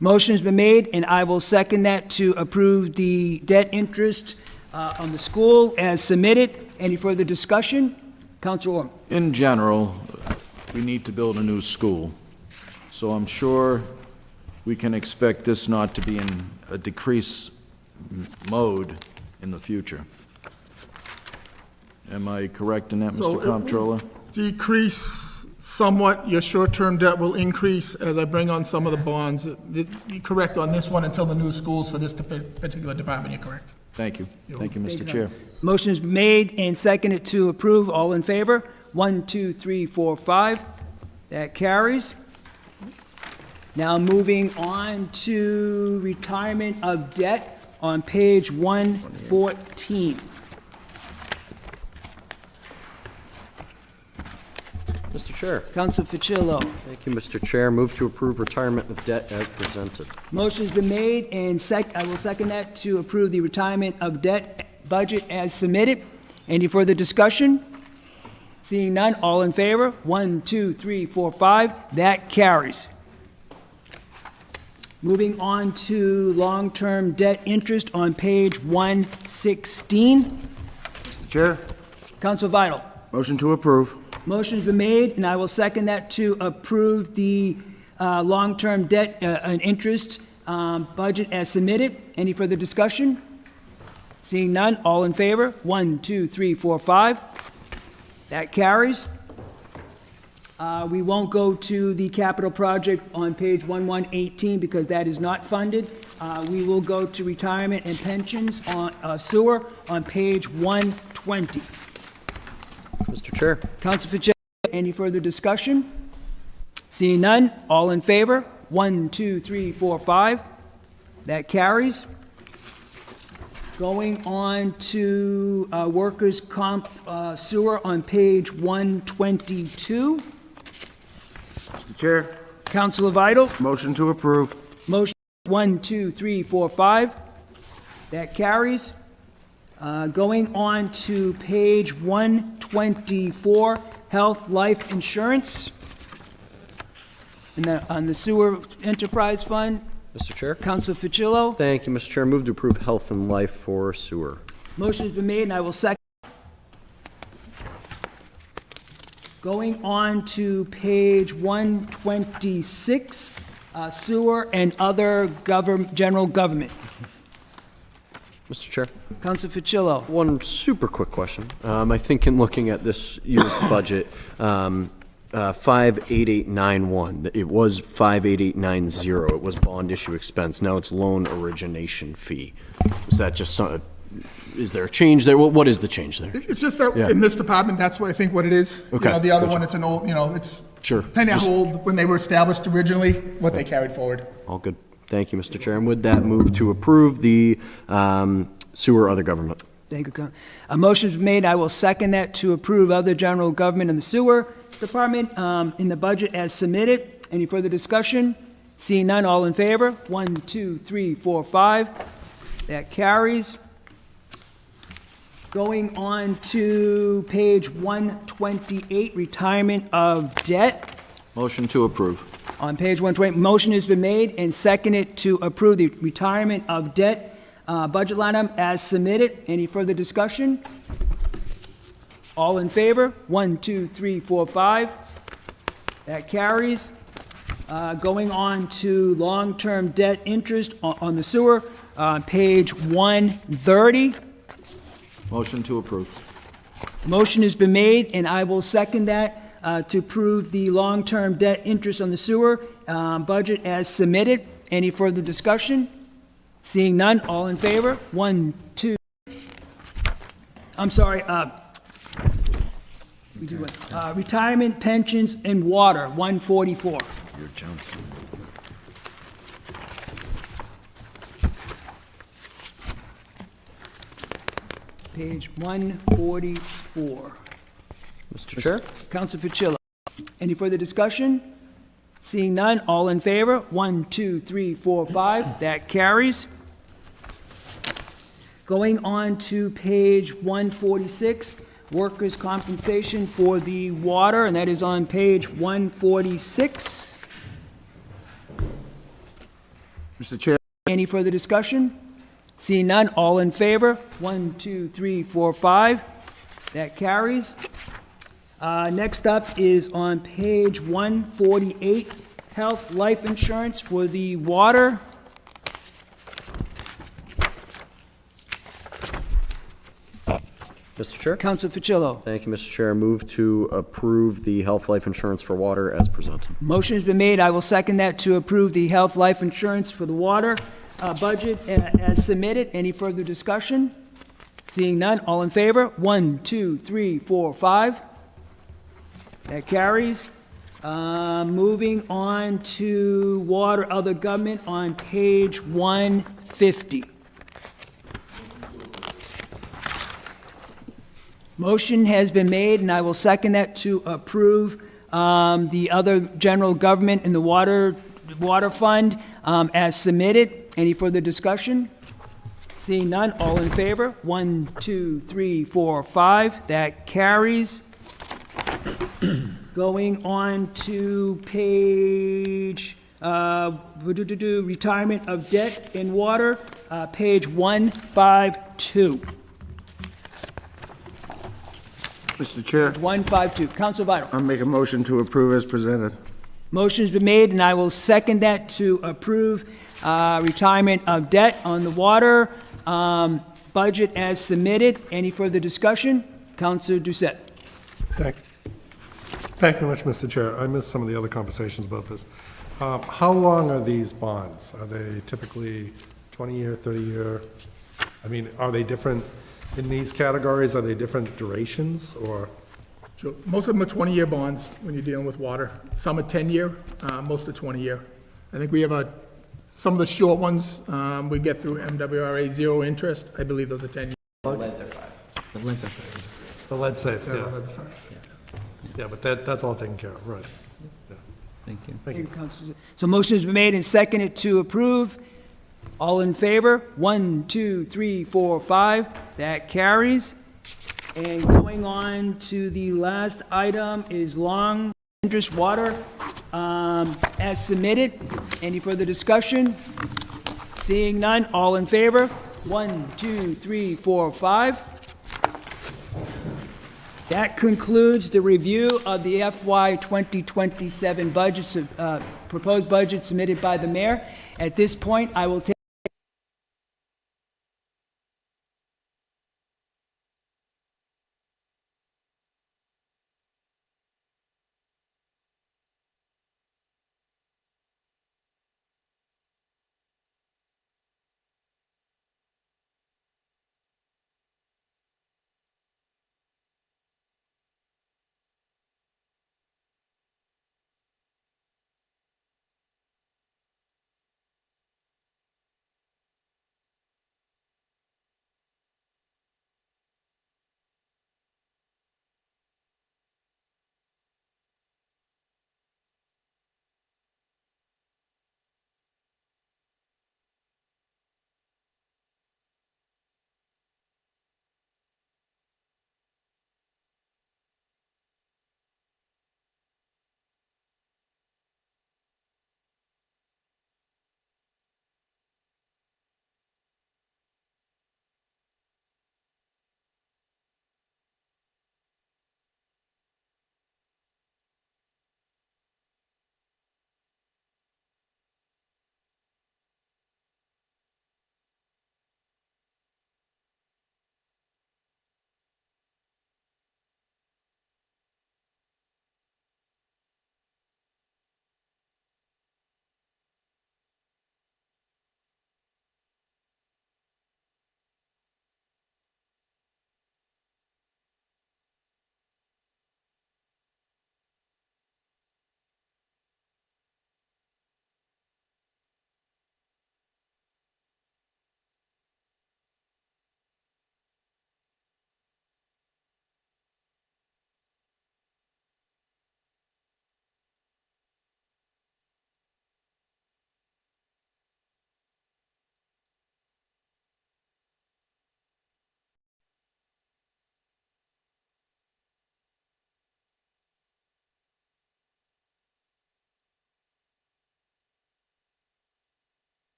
Motion's been made, and I will second that to approve the debt interest on the school as submitted. Any further discussion? Council Orr. In general, we need to build a new school. So I'm sure we can expect this not to be in a decrease mode in the future. Am I correct in that, So Mr. it will Comptroller? Decrease somewhat, your short-term debt will increase as I bring on some of the bonds. You're correct on this one until the new schools for this particular department, you're correct. Thank you. Thank you, Mr. Chair. Motion is made and seconded to approve. All in favor? 1, 2, 3, 4, 5. That carries. Now moving on to retirement of debt on page 114. Mr. Chair. Counsel Ficillo. Thank you, Mr. Chair. Move to approve retirement of debt as presented. Motion's been made and I will second that to approve the retirement of debt budget as submitted. Any further discussion? Seeing none, all in favor? 1, 2, 3, 4, 5. That carries. Moving on to long-term debt interest on page 116. Mr. Chair, Counsel Vital. motion to approve. Motion's been made, and I will second that to approve the long-term debt and interest budget as submitted. Any further discussion? Seeing none, all in favor? 1, 2, 3, 4, 5. That carries. We won't go to the capital project on page 1118 because that is not funded. We will go to retirement and pensions on sewer on page 120. Mr. Chair. Counsel Fitzgerald, any further discussion? Seeing none, all in favor? 1, 2, 3, 4, 5. That carries. Going on to workers' comp sewer on page 122. Mr. Chair, Counsel Vital, motion to approve. motion 1, 2, 3, 4, 5. That carries. Going on to page 124, health life insurance. And on the sewer enterprise fund, Mr. Chair. Counsel Ficillo. Thank you, Mr. Chair. Move to approve health and life for sewer. Motion's been made, and I will second. Going on to page 126, sewer and other general government. Mr. Chair. Counsel Ficillo. One super quick question. I think in looking at this year's budget, 58891, it was 58890. It was bond issue expense. Now it's loan origination fee. Is that just some, is there a change there? What is the change there? It's just that Yeah. in this department, that's what I think what it is. Okay, You know, the other gotcha. one, it's an old, it's Sure. depending on how old, when they were established originally, what they carried forward. All good. Thank you, Mr. Chair. And with that, move to approve the sewer other government. Thank you. A motion's been made. I will second that to approve other general government in the sewer department in the budget as submitted. Any further discussion? Seeing none, all in favor? 1, 2, 3, 4, 5. That carries. Going on to page 128, retirement of debt. Motion to approve. On page 120, motion has been made and seconded to approve the retirement of debt budget line item as submitted. Any further discussion? All in favor? 1, 2, 3, 4, 5. That carries. Going on to long-term debt interest on the sewer, page 130. Motion to approve. Motion has been made, and I will second that to approve the long-term debt interest on the sewer budget as submitted. Any further discussion? Seeing none, all in favor? 1, 2. I'm sorry. Retirement, pensions, and water, 144. You're jumping. Page 144. Mr. Chair. Counsel Ficillo. Any further discussion? Seeing none, all in favor? 1, 2, 3, 4, 5. That carries. Going on to page 146, workers' compensation for the water, and that is on page 146. Mr. Chair, Any further discussion? Seeing none, all in favor? 1, 2, 3, 4, 5. That carries. Next up is on page 148, health life insurance for the water. Mr. Chair? Council Ficillo. Thank you, Mr. Chair. Move to approve the health life insurance for water as presented. Motion's been made. I will second that to approve the health life insurance for the water budget as submitted. Any further discussion? Seeing none, all in favor? 1, 2, 3, 4, 5. That carries. Moving on to water, other government on page 150. Motion has been made, and I will second that to approve the other general government in the water fund as submitted. Any further discussion? Seeing none, all in favor? 1, 2, 3, 4, 5. That carries. Going on to page, retirement of debt in water, page 152. Mr. Chair, 152. Council Vital. I'll make a motion to approve as presented. Motion's been made, and I will second that to approve retirement of debt on the water budget as submitted. Any further discussion? Councilor Doucette. Thank you very much, Mr. Chair. I missed some of the other conversations about this. How long are these bonds? Are they typically 20-year, 30-year? I mean, are they different in these categories? Are they different durations, or? Sure. Most of them are 20-year bonds when you're dealing with water. Some are 10-year, most are 20-year. I think we have some of the short ones we get through MWRA, zero interest. I believe those are 10 years. The leads are 5. The leads are five. The lead safe, Yeah, yeah. the lead's fine. Yeah, but that's all taken care of, right. Yeah. Thank you. Thank you. Councilor. So motion has been made and seconded to approve. All in favor? 1, 2, 3, 4, 5. That carries. And going on to the last item is long interest water as submitted. Any further discussion? Seeing none, all in favor? 1, 2, 3, 4, 5. That concludes the review of the FY 2027 budgets, proposed budget submitted by the mayor. At this point, I will take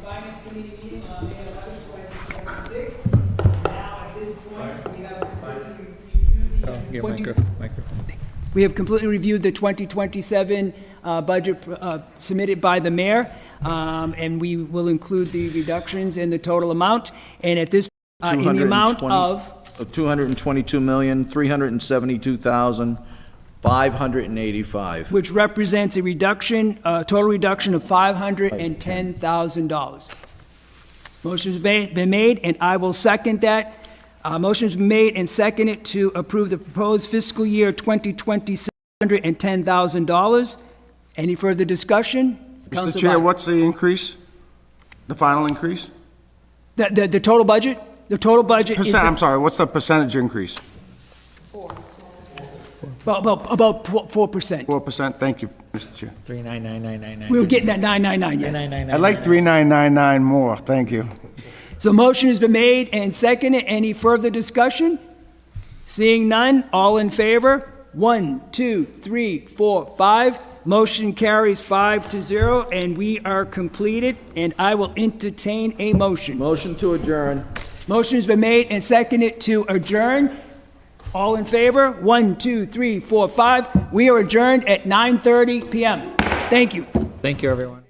Finance Committee meeting on May 11th, 2026. Now, at this point, we have completely reviewed the... Your 20 microphone. We have completely reviewed the 2027 budget submitted by the mayor, and we will include the reductions in the total amount. And at this, in the amount of... $222,372,585. Which represents a reduction, total reduction of $510,000. Motion's been made, and I will second that. Motion's been made and seconded to approve the proposed fiscal year 2027 $110,000. Any further discussion? Mr. Councilor Chair, Biden. what's the increase? The final increase? The total budget? The total budget is... I'm sorry, what's the percentage increase? About 4%. 4%, thank you, Mr. Chair. 39999. We were getting that 999, yes. I like 3999 more, thank you. So motion has been made and seconded. Any further discussion? Seeing none, all in favor? 1, 2, 3, 4, 5. Motion carries 5-0, and we are completed, and I will entertain a motion. Motion to adjourn. Motion has been made and seconded to adjourn. All in favor? 1, 2, 3, 4, 5. We are adjourned at 9:30 p.m. Thank you. Thank you, everyone.